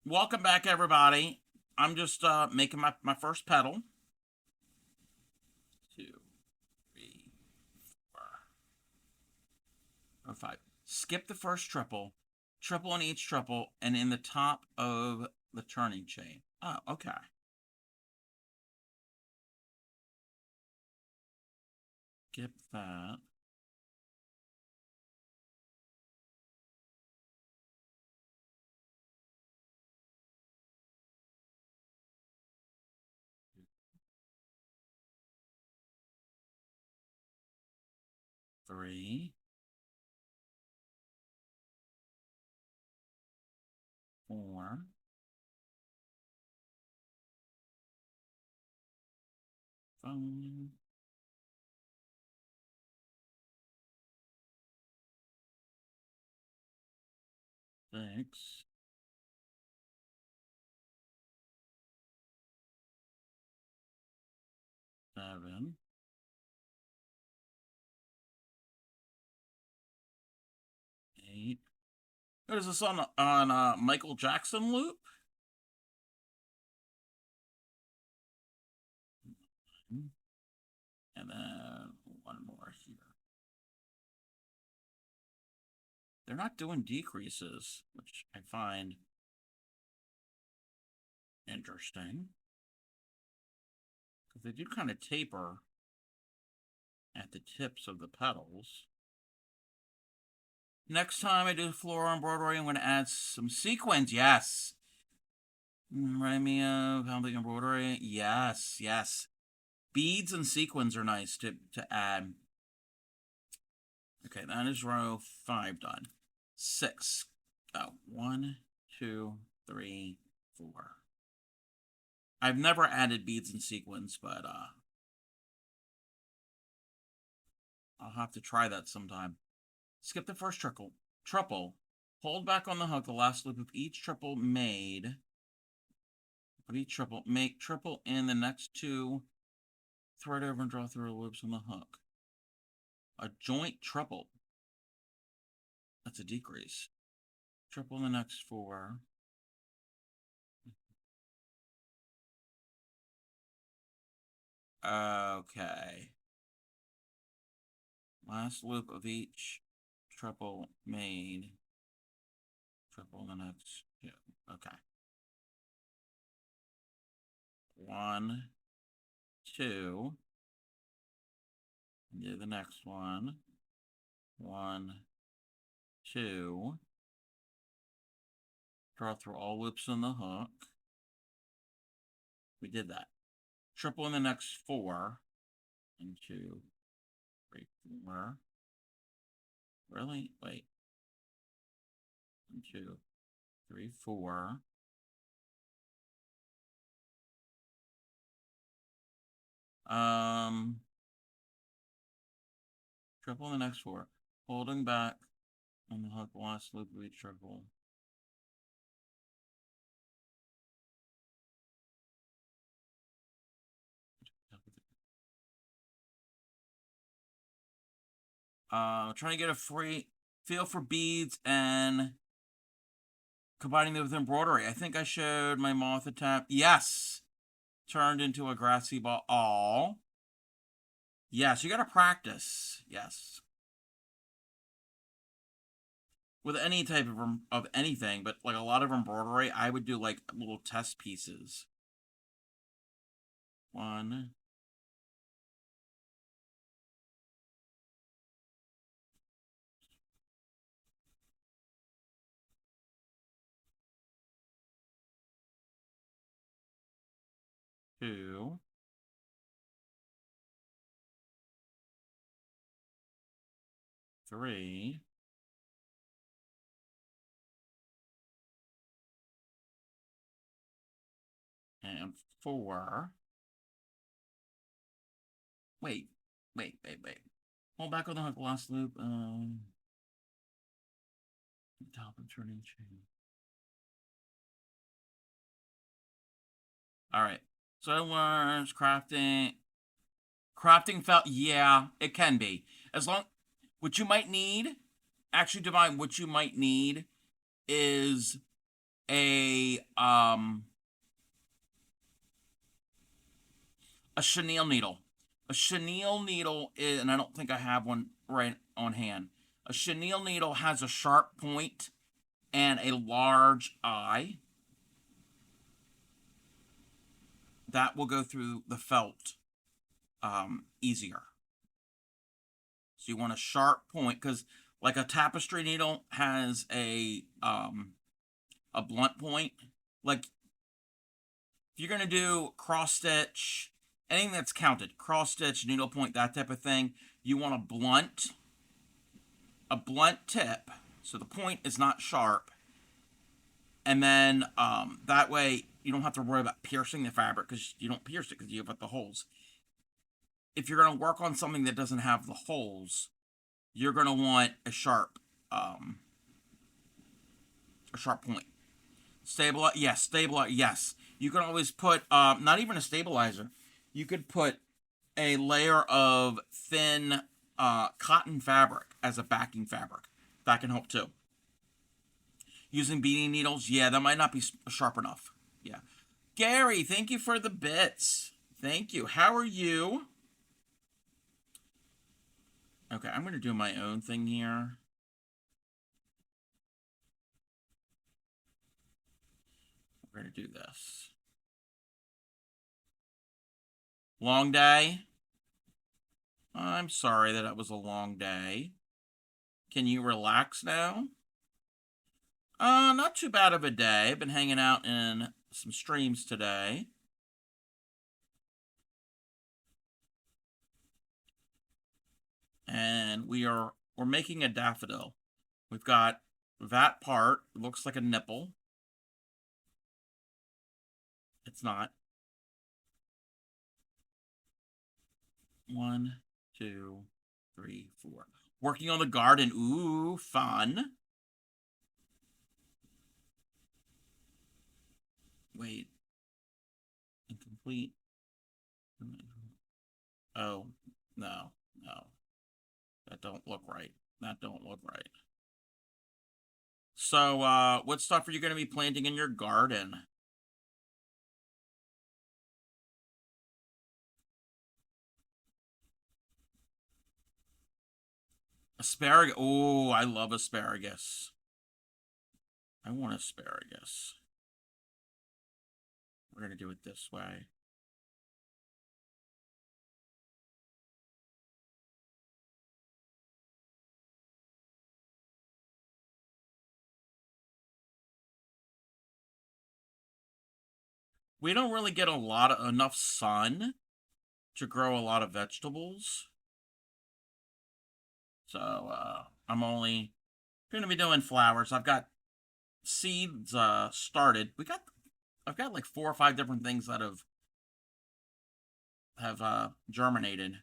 Welcome back, everybody. I'm just making my first petal. 2, 3, 4, or 5. Skip the first triple, triple in each triple, and in the top of the turning chain. Oh, okay. Skip that. Three, 4, 5, 6, 7, 8. What is this on Michael Jackson loop? And then one more here. They're not doing decreases, which I find interesting. Because they do kind of taper at the tips of the petals. Next time I do floral embroidery, I'm going to add some sequins. Yes. Remind me of how the embroidery. Yes, yes. Beads and sequins are nice to add. Okay, that is row 5 done. 6. Oh, 1, 2, 3, 4. I've never added beads and sequins, but I'll have to try that sometime. Skip the first triple. Hold back on the hook the last loop of each triple made. Of each triple. Make triple in the next 2. Thread over and draw through loops on the hook. A joint triple. That's a decrease. Triple in the next 4. Okay. Last loop of each triple made. Triple in the next 2. Okay. 1, 2. Do the next one. 1, 2. Draw through all loops in the hook. We did that. Triple in the next 4. 1, 2, 3, 4. Really? Wait. 1, 2, 3, 4. Triple in the next 4. Holding back on the hook last loop of each triple. Trying to get a free feel for beads and combining them with embroidery. I think I showed my moth attempt. Yes. Turned into a grassy ball. All. Yes, you gotta practice. Yes. With any type of anything, but like a lot of embroidery, I would do like little test pieces. 1. 2. 3. And 4. Wait. Wait. Hold back on the hook, last loop. Top and turning chain. All right. So it was crafting. Crafting felt, yeah, it can be. As long, what you might need, actually, Divine, what you might need is a chenille needle. A chenille needle is, and I don't think I have one right on hand. A chenille needle has a sharp point and a large eye. That will go through the felt easier. So you want a sharp point, because like a tapestry needle has a blunt point. Like if you're gonna do cross stitch, anything that's counted, cross stitch, needle point, that type of thing, you want a blunt tip, so the point is not sharp, and then that way you don't have to worry about piercing the fabric, because you don't pierce it because you have the holes. If you're going to work on something that doesn't have the holes, you're going to want a sharp point. Stabilize, yes. Stabilize, yes. You can always put not even a stabilizer. You could put a layer of thin cotton fabric as a backing fabric. That can help too. Using beading needles, yeah, that might not be sharp enough. Yeah. Gary, thank you for the bits. Thank you. How are you? Okay, I'm going to do my own thing here. We're going to do this. Long day? I'm sorry that it was a long day. Can you relax now? Not too bad of a day. I've been hanging out in some streams today. And we're making a daffodil. We've got that part. It looks like a nipple. It's not. 1, 2, 3, 4. Working on the garden. Ooh, fun. Wait. Incomplete. Oh, no. That don't look right. That don't look right. So, what stuff are you going to be planting in your garden? Asparagus. Oh, I love asparagus. I want asparagus. We're going to do it this way. We don't really get enough sun to grow a lot of vegetables. So, I'm only going to be doing flowers. I've got seeds started. I've got like 4 or 5 different things that have germinated.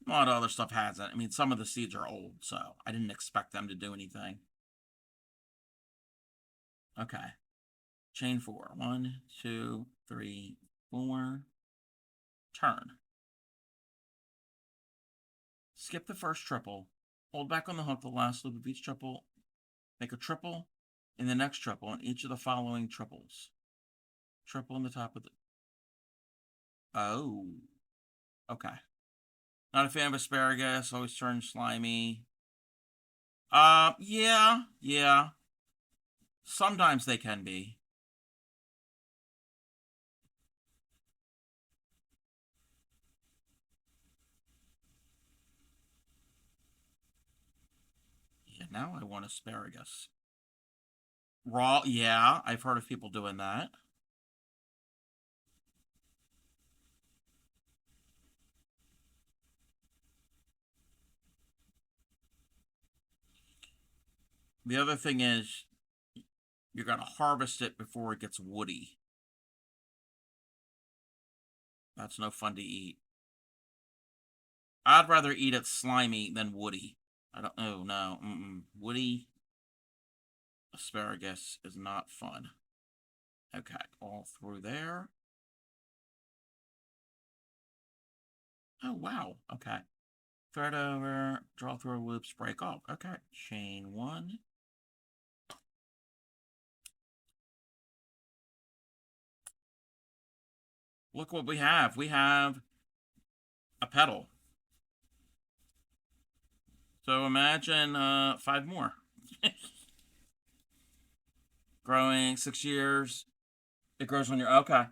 A lot of other stuff hasn't. I mean, some of the seeds are old, so I didn't expect them to do anything. Okay. Chain 4. 1, 2, 3, 4. Turn. Skip the first triple. Hold back on the hook the last loop of each triple. Make a triple in the next triple in each of the following triples. Triple in the top of the... Oh. Okay. Not a fan of asparagus. Always turn slimy. Yeah. Sometimes they can be. Yeah, now I want asparagus. Raw, yeah, I've heard of people doing that. The other thing is, you're going to harvest it before it gets woody. That's no fun to eat. I'd rather eat it slimy than woody. I don't. Oh no. Woody asparagus is not fun. Okay, all through there. Oh wow. Okay. Thread over, draw through loops, break off. Okay. Chain one. Look what we have. We have a petal. So imagine 5 more. Growing 6 years. It grows on your okay.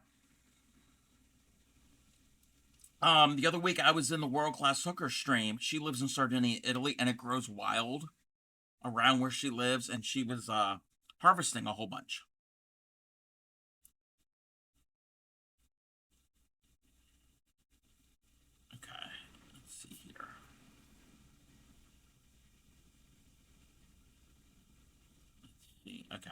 The other week I was in the World Class Hooker stream. She lives in Sardinia, Italy, and it grows wild around where she lives, and she was harvesting a whole bunch. Okay, let's see here. Let's see. Okay.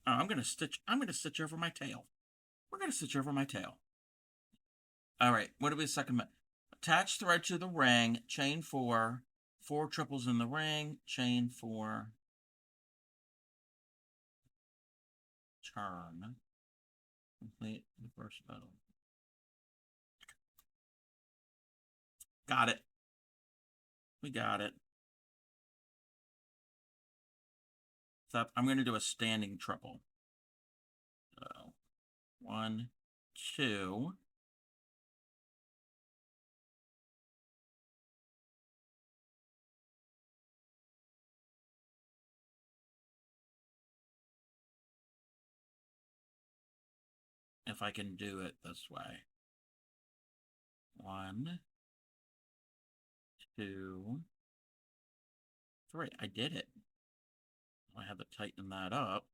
Oh, I'm gonna stitch over my tail. We're gonna stitch over my tail. All right. What do we second? Attach thread to the ring. Chain 4. 4 triples in the ring. Chain 4. Turn. Complete the first petal. Got it. We got it. So I'm going to do a standing triple. So 1, 2. If I can do it this way. 1, 2, 3. I did it. I have to tighten that up.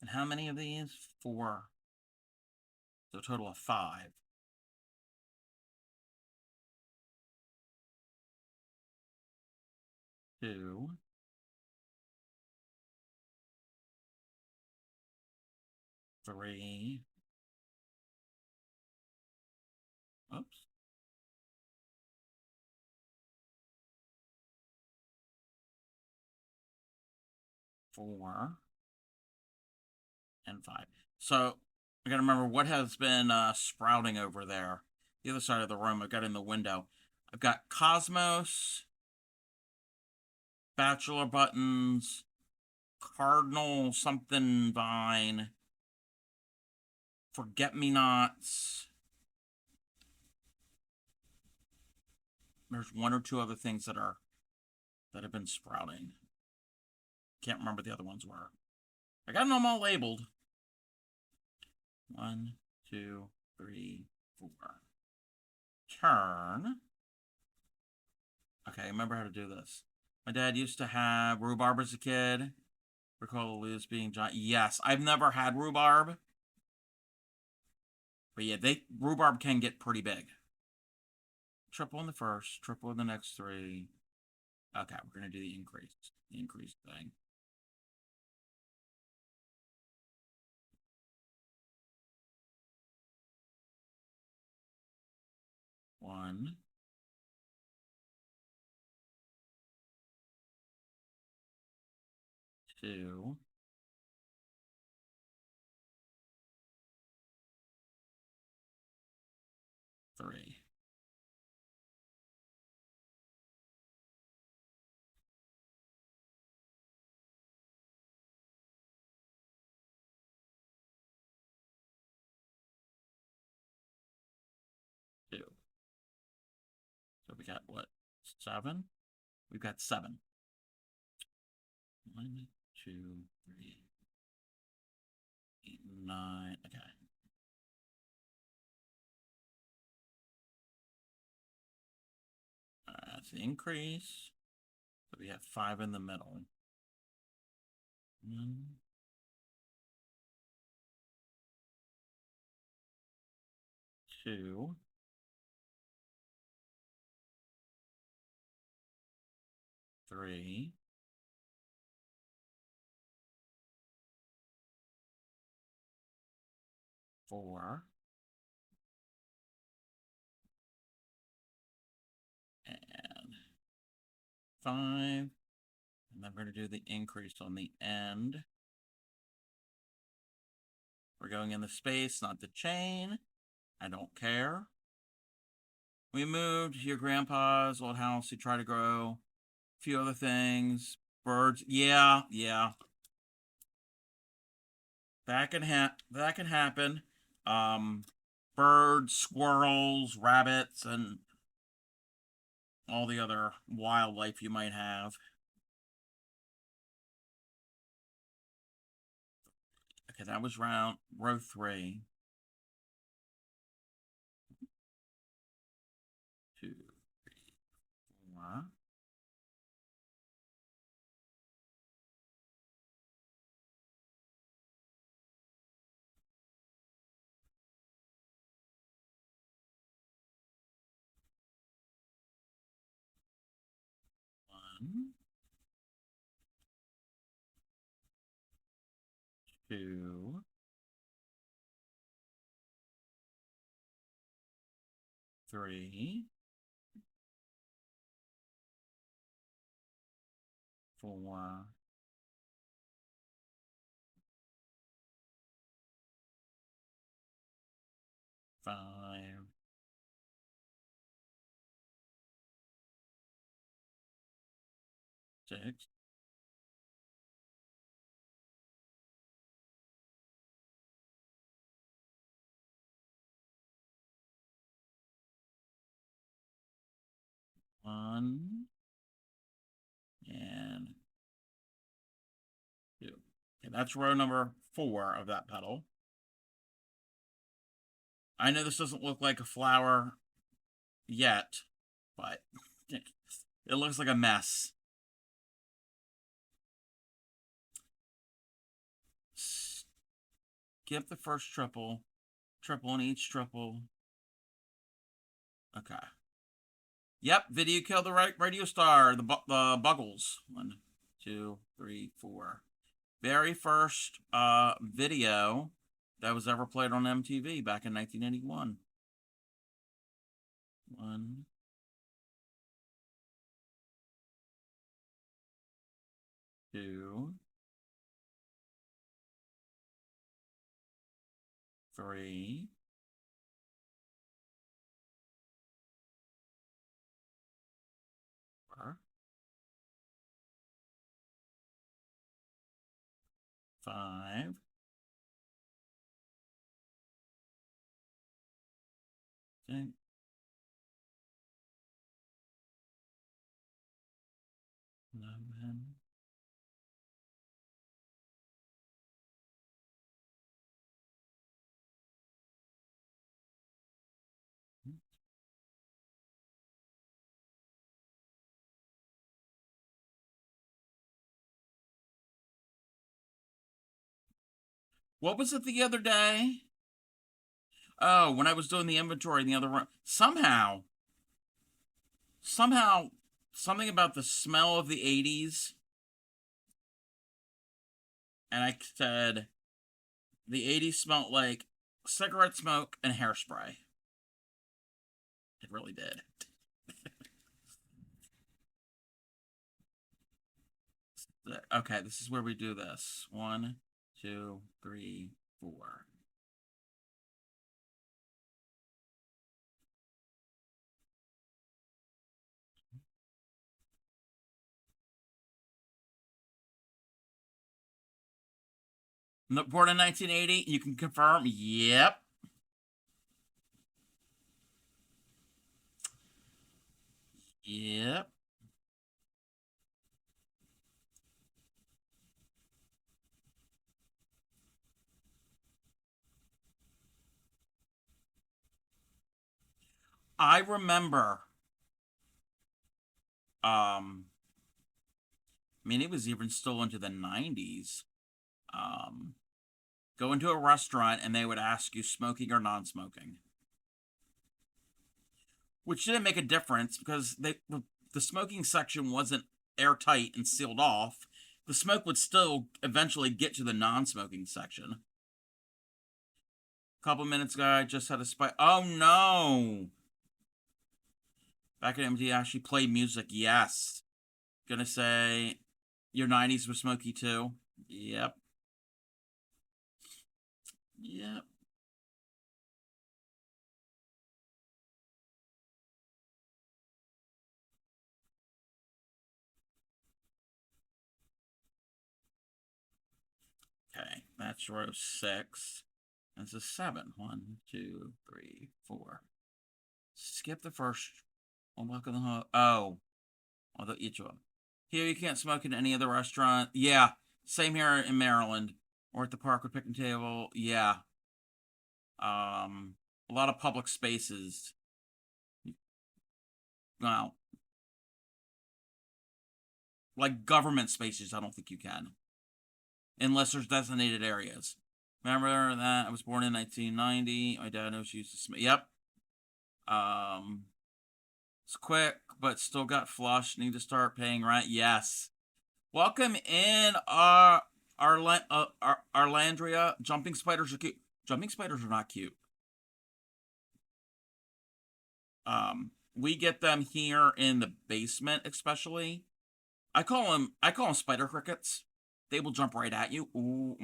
And how many of these? 4. So a total of 5. 2. 3. Oops. 4. And 5. So I gotta remember what has been sprouting over there. The other side of the room, I've got in the window. I've got Cosmos, Bachelor Buttons, Cardinal something Vine, Forget-Me-Nots. There's 1 or 2 other things that have been sprouting. Can't remember the other ones were. I got them all labeled. 1, 2, 3, 4. Turn. Okay, I remember how to do this. My dad used to have rhubarb as a kid. Recall the leaves being giant. Yes, I've never had rhubarb. But yeah, rhubarb can get pretty big. Triple in the first, triple in the next 3. Okay, we're going to do the increase thing. One. 2. 3. 2. So we got what? 7? We've got 7. 1, 2, 3, 8, 9. Okay. That's the increase. So we have 5 in the middle. 1, 2. 3. 4, and 5. And then we're going to do the increase on the end. We're going in the space, not the chain. I don't care. We moved to your grandpa's old house. You try to grow a few other things. Birds. Yeah. That can happen. Birds, squirrels, rabbits, and all the other wildlife you might have. Okay, that was row 3. 2, 3, 4. 1, 2, 3, 4, 5, 6, 1, and 2. Okay, that's row number 4 of that petal. I know this doesn't look like a flower yet, but it looks like a mess. Skip the first triple. Triple in each triple. Okay. Yep, video killed the radio star, the Buggles. 1, 2, 3, 4. Very first video that was ever played on MTV back in 1981. 1, 2, 3, 4, 5, 6, 11. What was it the other day? Oh, when I was doing the inventory in the other room. Somehow, something about the smell of the 80s. And I said, the 80s smelled like cigarette smoke and hairspray. It really did. Okay, this is where we do this. 1, 2, 3, 4. Born in 1980, you can confirm. Yep. Yep. I remember, I mean, it was even still into the 90s. Go into a restaurant and they would ask you smoking or non-smoking, which didn't make a difference because the smoking section wasn't airtight and sealed off. The smoke would still eventually get to the non-smoking section. Couple minutes ago, I just had a spike. Oh no! Back at MD, actually played music. Yes. Gonna say your 90s were smoky too. Yep. Yep. Okay, that's row 6. That's a 7. 1, 2, 3, 4. Skip the first. Unlock the hook. Oh, although each of them. Here, you can't smoke in any other restaurant. Yeah, same here in Maryland, or at the park with picnic table. Yeah, a lot of public spaces. Well, like government spaces, I don't think you can, unless there's designated areas. Remember that I was born in 1990. My dad knows used to smoke. Yep. Um, it's quick, but still got flushed. Need to start paying rent. Yes. Welcome in, Arlandria. Jumping spiders are cute. Jumping spiders are not cute. We get them here in the basement, especially. I call them spider crickets. They will jump right at you. Ooh,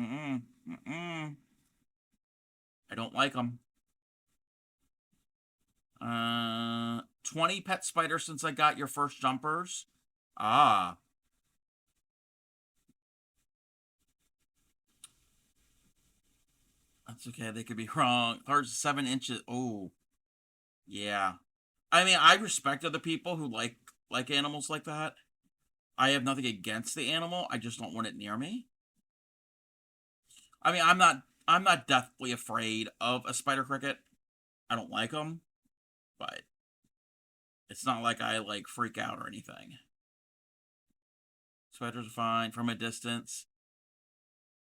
I don't like them. 20 pet spiders since I got your first jumpers. Ah, that's okay. They could be wrong. 7 inches. Oh, yeah. I mean, I respect other people who like animals like that. I have nothing against the animal. I just don't want it near me. I mean, I'm not deathly afraid of a spider cricket. I don't like them, but it's not like I like freak out or anything. Spiders are fine from a distance.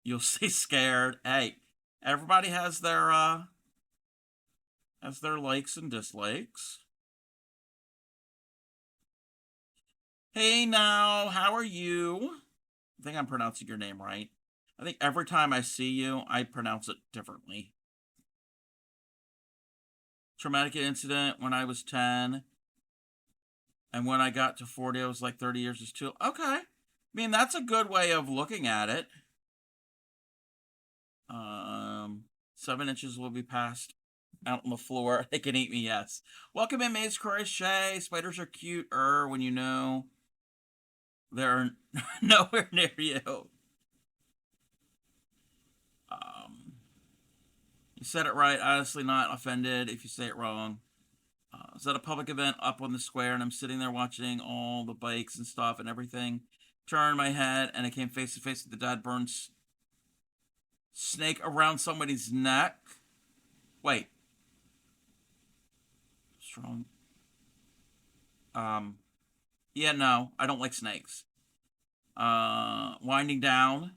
You'll stay scared. Hey, everybody has their likes and dislikes. Hey now, how are you? I think I'm pronouncing your name right. I think every time I see you, I pronounce it differently. Traumatic incident when I was 10, and when I got to 40, I was like 30 years is too. Okay. I mean, that's a good way of looking at it. Um, 7 inches will be passed out on the floor. They can eat me, yes. Welcome in, Maze Crochet. Spiders are cute when you know they're nowhere near you. Um, you said it right. Honestly, not offended if you say it wrong. I was at a public event up on the square, and I'm sitting there watching all the bikes and stuff and everything. Turned my head, and I came face to face with the dead burned snake around somebody's neck. Wait, strong. Um, yeah, no, I don't like snakes. Winding down.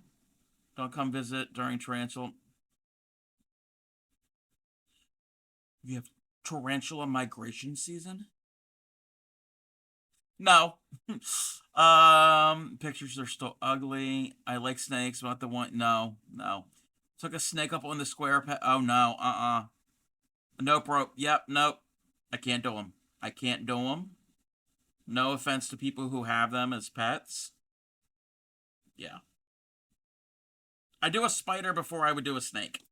Don't come visit during tarantula. We have tarantula migration season. No. Pictures are still ugly. I like snakes, but the one. No, no. Took a snake up on the square. Oh no. Nope, bro. Yep. Nope. I can't do them. I can't do them. No offense to people who have them as pets. Yeah. I do a spider before I would do a snake.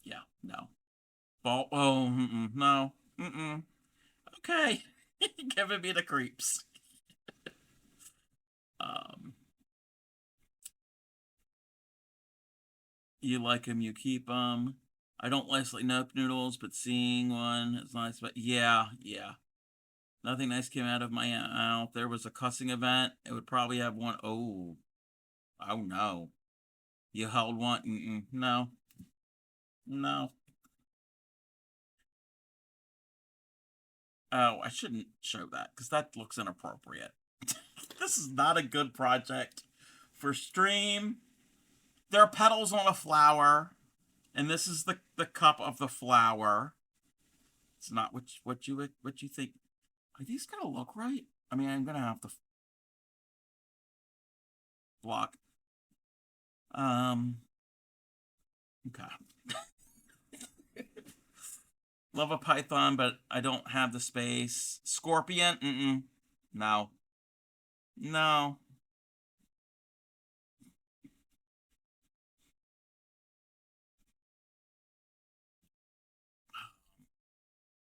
Yeah. No. Ball. Oh. No. Okay. Giving me the creeps. Um. You like them, you keep them. I don't like nope noodles, but seeing one is nice. But yeah, yeah. Nothing nice came out of my mouth. There was a cussing event. It would probably have one. Oh, oh no. You held one. No, no. Oh, I shouldn't show that because that looks inappropriate. This is not a good project for stream. There are petals on a flower, and this is the cup of the flower. It's not what you think. Are these gonna look right? I mean, I'm gonna have to block. Um, okay. Love a python, but I don't have the space. Scorpion? Mm-mm. No. No.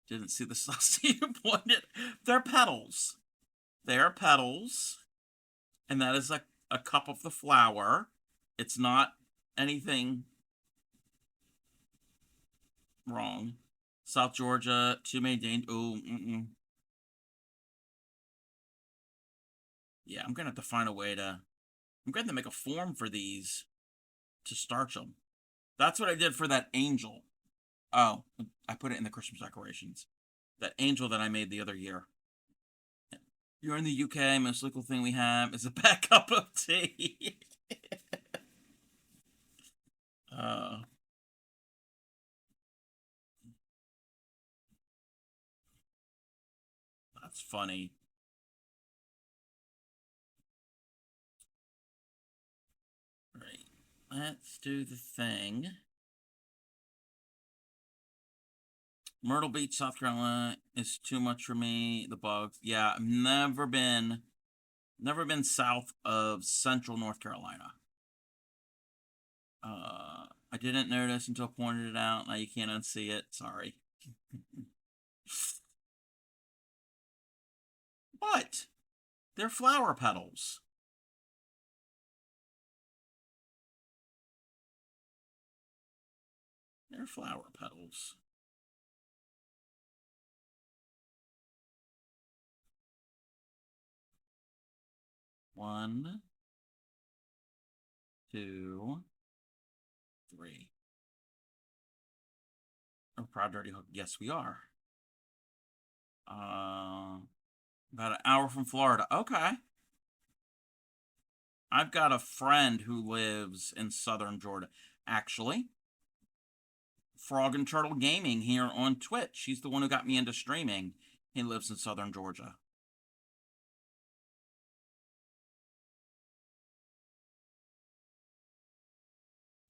Didn't see the sauce you pointed. They're petals. They're petals. And that is a cup of the flower. It's not anything wrong. South Georgia, too many dangers. Ooh, mm-mm. Yeah, I'm gonna have to find a way to. I'm gonna have to make a form for these to starch them. That's what I did for that angel. Oh, I put it in the Christmas decorations. That angel that I made the other year. You're in the UK. Most local thing we have is a bad cup of tea. uh, that's funny. Right. Let's do the thing. Myrtle Beach, South Carolina is too much for me. The bugs. Yeah, I've never been south of Central North Carolina. I didn't notice until I pointed it out. Now you can't unsee it. Sorry. But they're flower petals. They're flower petals. One, two, three. We're proud dirty hook. Yes, we are. Uh, about an hour from Florida. Okay. I've got a friend who lives in southern Georgia. Actually, Frog and Turtle Gaming here on Twitch. He's the one who got me into streaming. He lives in southern Georgia.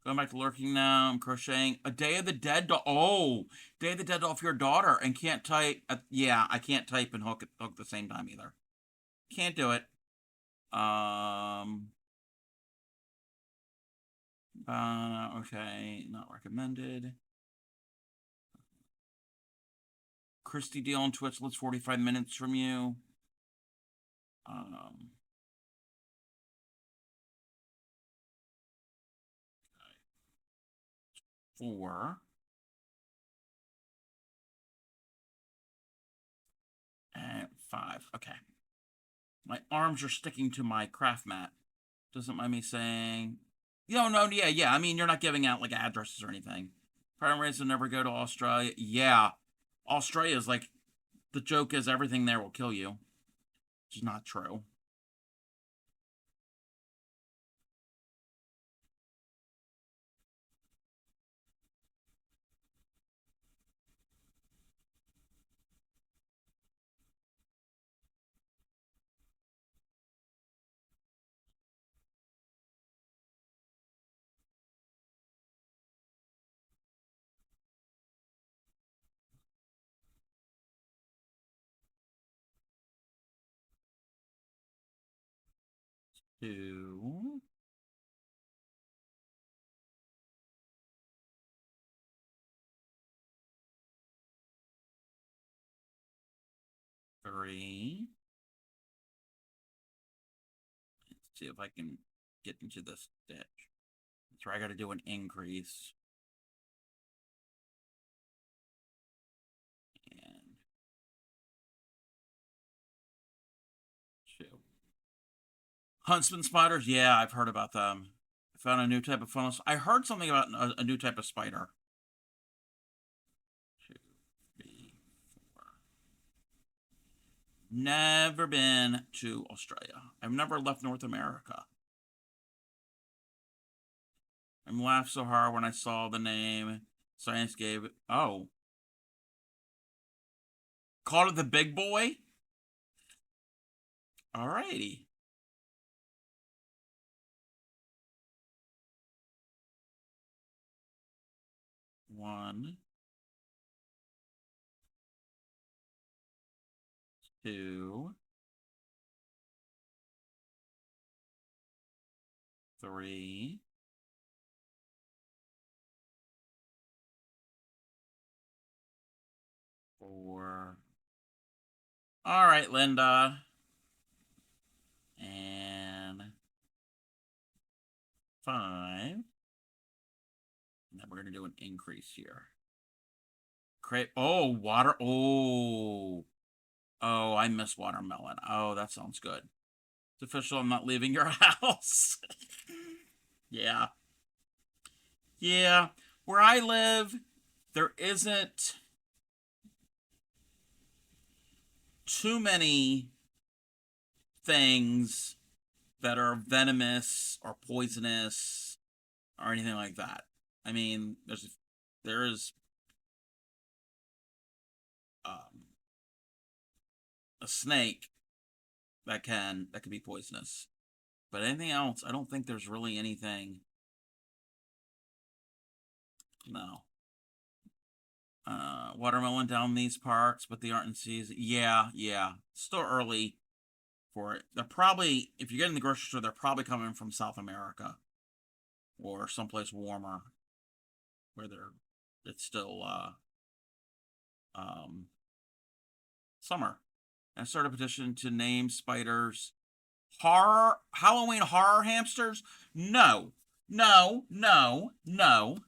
Going back to lurking now. I'm crocheting a Day of the Dead doll. Oh, Day of the Dead doll for your daughter and can't type. Yeah, I can't type and hook at the same time either. Can't do it. Um. Okay, not recommended. Christy Deal on Twitch lives 45 minutes from you. Um. 4 and 5. Okay. My arms are sticking to my craft mat. Doesn't mind me saying. No, yeah. I mean, you're not giving out like addresses or anything. Primaries will never go to Australia. Yeah. Australia is like, the joke is everything there will kill you. Which is not true. Two, three. Let's see if I can get into this stitch. That's where I got to do an increase. And two. Huntsman spiders? Yeah, I've heard about them. I found a new type of funnel. I heard something about a new type of spider. Two, three, four. Never been to Australia. I've never left North America. I laughed so hard when I saw the name. Science gave it. Oh. Called it the big boy? Alrighty. 1, 2, 3, 4. All right, Linda. And 5. Now we're going to do an increase here. Oh, water. Oh. Oh, I miss watermelon. Oh, that sounds good. It's official. I'm not leaving your house. Yeah. Yeah. Where I live, there isn't too many things that are venomous or poisonous or anything like that. I mean, there's a snake that can be poisonous, but anything else, I don't think there's really anything. No. Watermelon down these parts, but they aren't in season. Yeah, yeah. Still early for it. They're probably, if you get in the grocery store, they're probably coming from South America or someplace warmer where it's still summer. And start a petition to name spiders Halloween horror hamsters. No, no, no, no,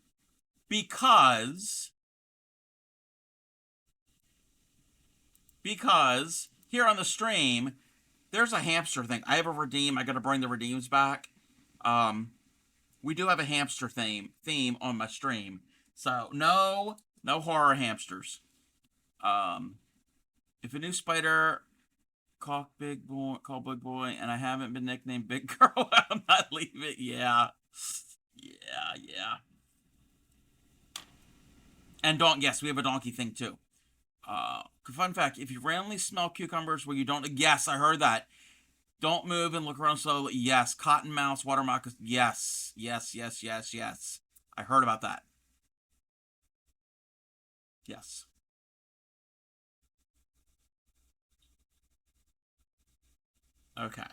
because here on the stream there's a hamster thing. I have a redeem. I got to bring the redeems back. We do have a hamster theme on my stream. So no horror hamsters. If a new spider call Big Boy, and I haven't been nicknamed Big Girl, I'm not leaving. Yeah. And yes, we have a donkey thing too. Fun fact: if you randomly smell cucumbers where you don't, yes, I heard that. Don't move and look around slowly. Yes, cottonmouths, water moccasins. Yes, yes, yes, yes, yes. I heard about that. Yes. Okay.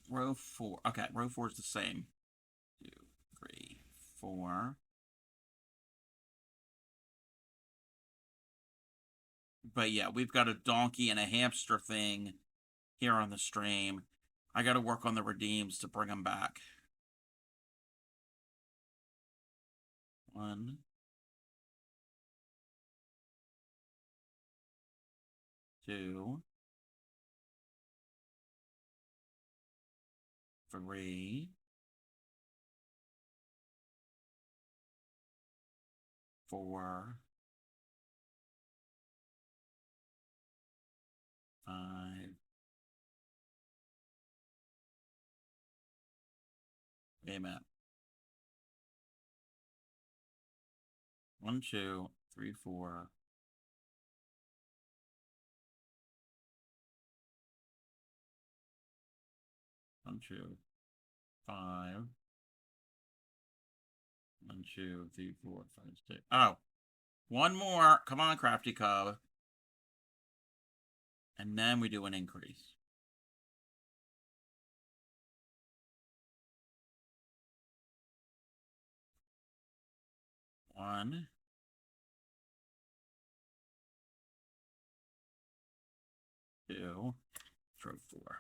Row 4. Okay, row 4 is the same. 2, 3, 4. But yeah, we've got a donkey and a hamster thing here on the stream. I got to work on the redeems to bring them back. 1, 2, 3, 4, 5. Wait a minute. 1, 2, 3, 4. 1, 2, 5. 1, 2, 3, 4, 5, 6. Oh, one more. Come on, Crafty Cub. And then we do an increase. 1, 2, 3, 4.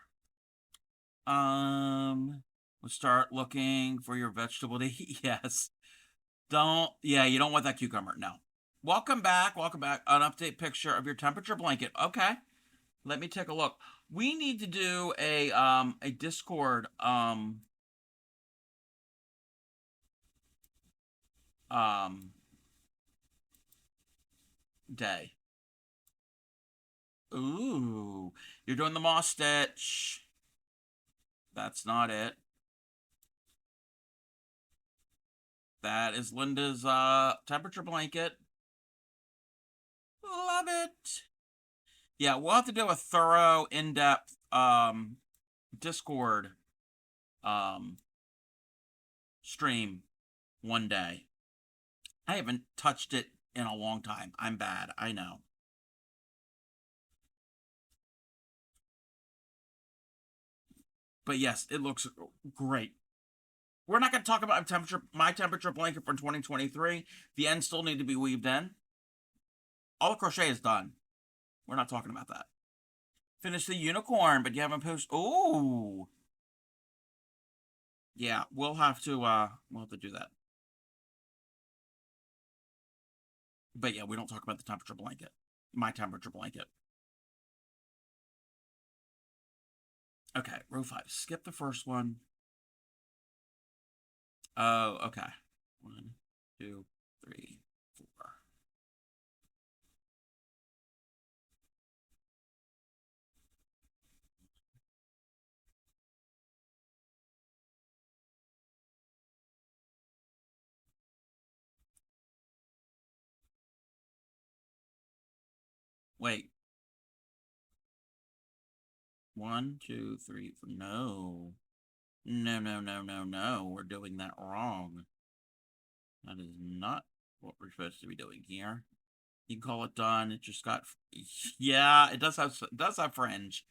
We'll start looking for your vegetable to eat. Yes. You don't want that cucumber. No. Welcome back. An update picture of your temperature blanket. Okay. Let me take a look. We need to do a Discord day. Ooh, you're doing the moss stitch. That's not it. That is Linda's temperature blanket. Love it. Yeah, we'll have to do a thorough, in-depth Discord stream one day. I haven't touched it in a long time. I'm bad. I know. But yes, it looks great. We're not going to talk about my temperature blanket for 2023. The ends still need to be weaved in. All the crochet is done. We're not talking about that. Finish the unicorn, but you haven't posted. Oh, yeah. We'll have to do that. But yeah, we don't talk about the temperature blanket. My temperature blanket. Okay, row 5. Skip the first one. Oh, okay. 1, 2, 3, 4. Wait. 1, 2, 3, 4. No. No, no, no, no, no. We're doing that wrong. That is not what we're supposed to be doing here. You can call it done. It just got. Yeah, it does have fringe.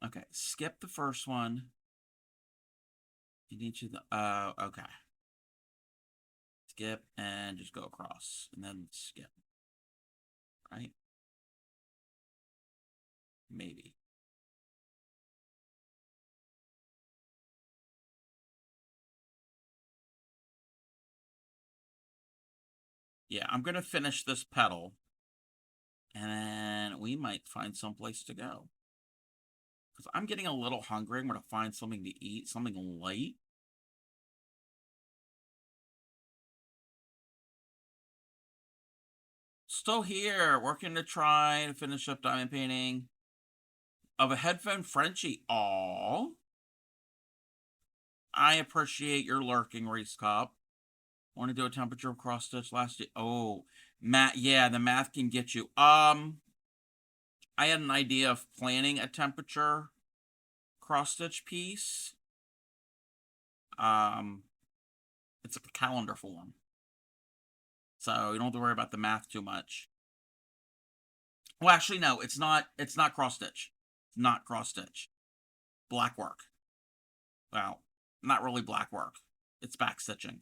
Okay, skip the first one. You need to okay. Skip and just go across, and then skip. Right? Maybe. Yeah, I'm gonna finish this petal, and then we might find someplace to go. Because I'm getting a little hungry. I'm gonna find something to eat, something light. Still here, working to try to finish up diamond painting of a headphone Frenchie. Aww. I appreciate your lurking, Reese Cup. Want to do a temperature of cross stitch last year? Oh, math. Yeah, the math can get you. I had an idea of planning a temperature cross stitch piece. Um, it's like a calendar form, so you don't have to worry about the math too much. Well, actually, no, it's not. It's not cross stitch. It's not cross stitch. Black work. Well, not really black work. It's back stitching.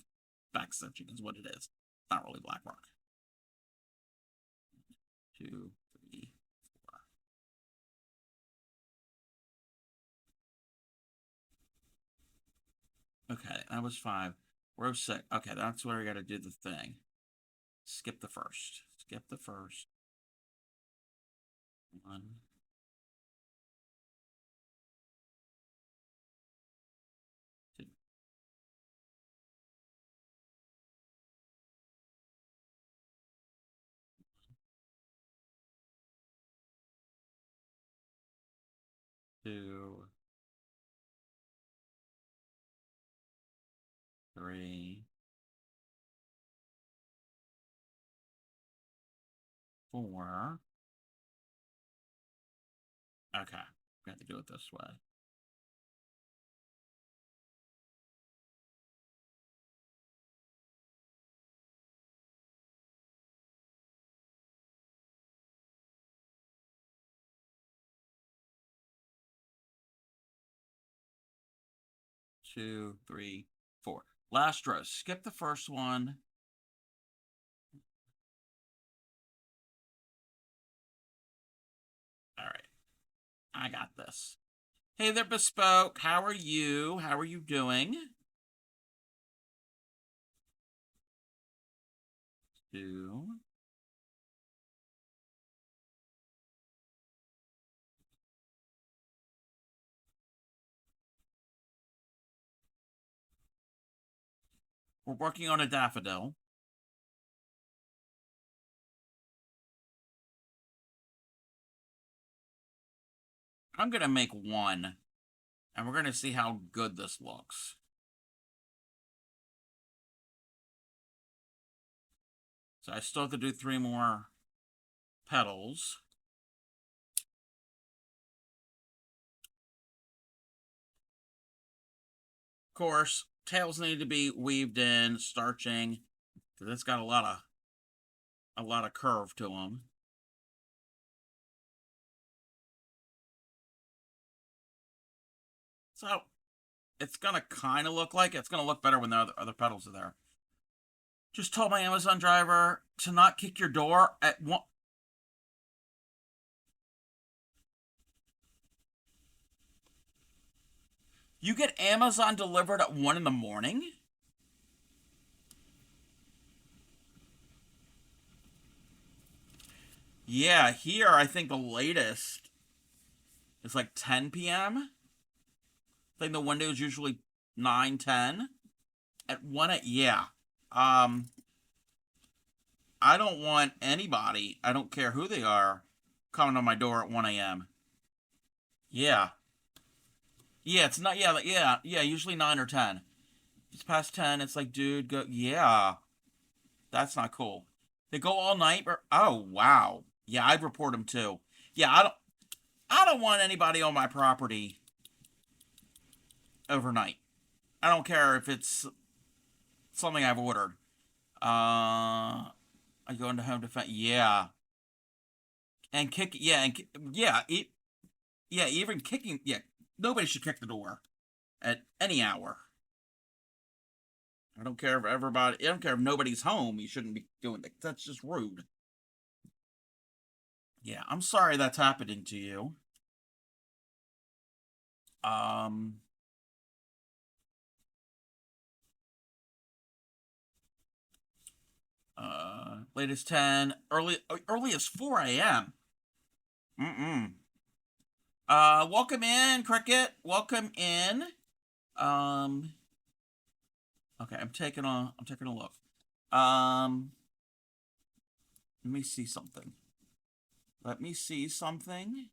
Back stitching is what it is. Not really black work. 2, 3, 4. Okay, that was 5. Row 6. Okay, that's where I got to do the thing. Skip the first. Skip the first. 1, 2. 2, 3, 4. Okay, we have to do it this way. 2, 3, 4. Last row. Skip the first one. All right, I got this. Hey there, Bespoke. How are you? How are you doing? 2. We're working on a daffodil. I'm going to make 1, and we're going to see how good this looks. So I still have to do 3 more petals. Of course, tails need to be weaved in, starching, because it's got a lot of curve to them. So it's gonna kind of look like it's gonna look better when the other pedals are there. Just told my Amazon driver to not kick your door at one. You get Amazon delivered at 1 in the morning? Yeah, here I think the latest is like 10 p.m. I think the window is usually 9, 10. At 1 at, yeah. Um, I don't want anybody, I don't care who they are, coming to my door at 1 a.m. Yeah. Yeah, it's not, yeah, yeah, usually 9 or 10. If it's past 10, it's like, dude, go, yeah. That's not cool. They go all night, or, oh, wow. Yeah, I'd report them too. Yeah, I don't want anybody on my property overnight. I don't care if it's something I've ordered. I go into home defense. Yeah, and kick. Yeah, and yeah, yeah. Even kicking. Yeah, nobody should kick the door at any hour. I don't care if everybody. I don't care if nobody's home. You shouldn't be doing that. That's just rude. Yeah, I'm sorry that's happening to you. Um. Latest 10. Early as 4 a.m. Mm-mm. Welcome in, Cricket. Welcome in. Um, okay, I'm taking a look. Um, let me see something. Let me see something.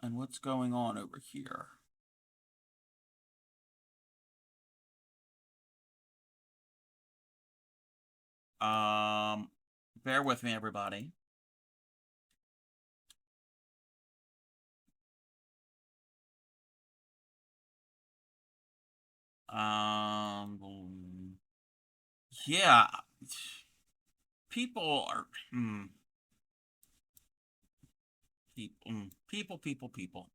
And what's going on over here? Um, bear with me, everybody. Yeah, people are, people.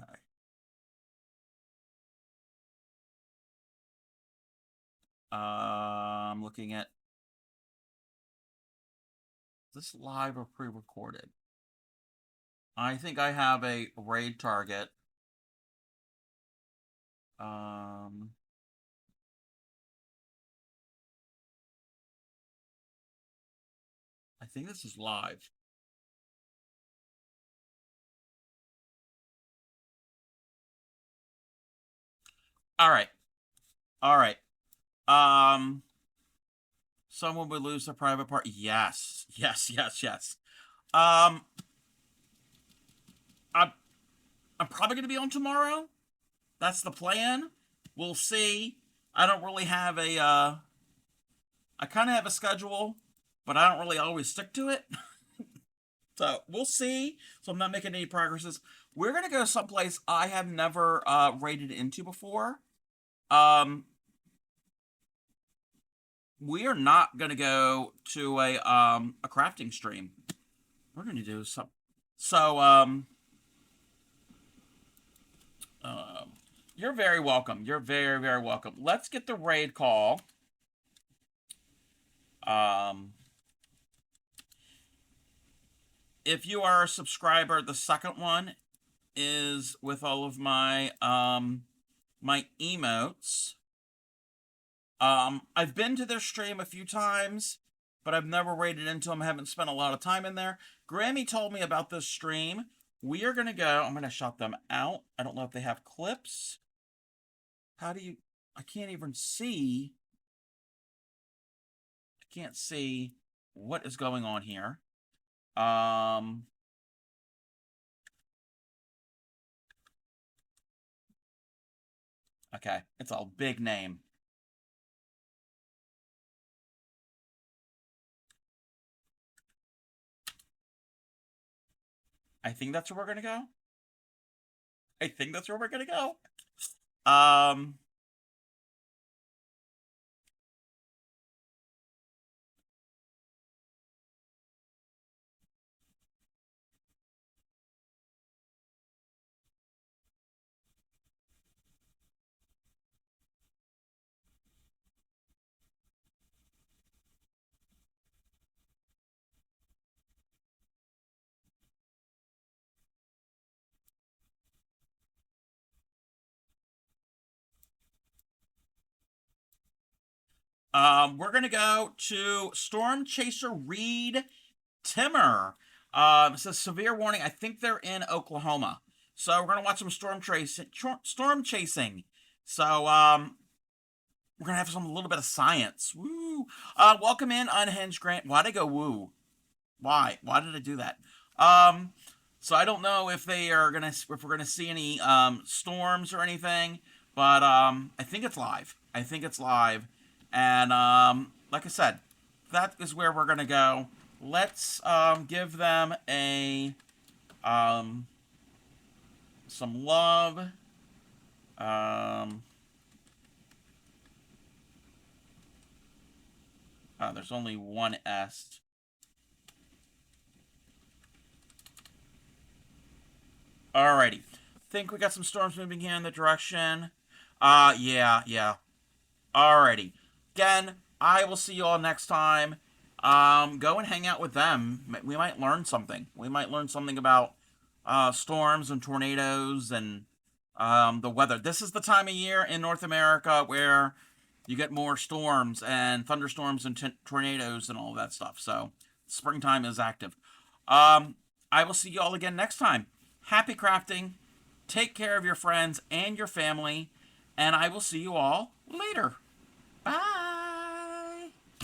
Okay. I'm looking at this live or pre-recorded. I think I have a raid target. Um, I think this is live. All right. All right. Um, someone would lose their private part. Yes. Yes, yes, yes. Um, I'm I'm probably gonna be on tomorrow. That's the plan. We'll see. I don't really have a I kind of have a schedule, but I don't really always stick to it. So we'll see. So I'm not making any progresses. We're gonna go someplace I have never raided into before. Um, we are not gonna go to a crafting stream. We're gonna do some. So um, you're very welcome. You're very very welcome. Let's get the raid call. Um, if you are a subscriber, the second one is with all of my emotes. I've been to their stream a few times, but I've never raided into them. I haven't spent a lot of time in there. Grammy told me about this stream. We are gonna go. I'm gonna shout them out. I don't know if they have clips. How do you? I can't even see. I can't see what is going on here. Um. Okay, it's all big name. I think that's where we're gonna go. I think that's where we're gonna go. Um. We're gonna go to Storm Chaser Reed Timmer. It says severe warning. I think they're in Oklahoma. So we're gonna watch some storm chasing. So we're gonna have some a little bit of science. Woo! Welcome in, Unhinged Grant. Why'd I go woo? Why? Why did I do that? So I don't know if we're gonna see any storms or anything, but I think it's live. I think it's live, and like I said, that is where we're gonna go. Let's give them a some love. There's only one S. Alrighty. Think we got some storms moving here in the direction. Yeah. Alrighty. Again, I will see you all next time. Go and hang out with them. We might learn something. We might learn something about storms and tornadoes and the weather. This is the time of year in North America where you get more storms and thunderstorms and tornadoes and all of that stuff. So springtime is active. I will see you all again next time. Happy crafting. Take care of your friends and your family. And I will see you all later. Bye.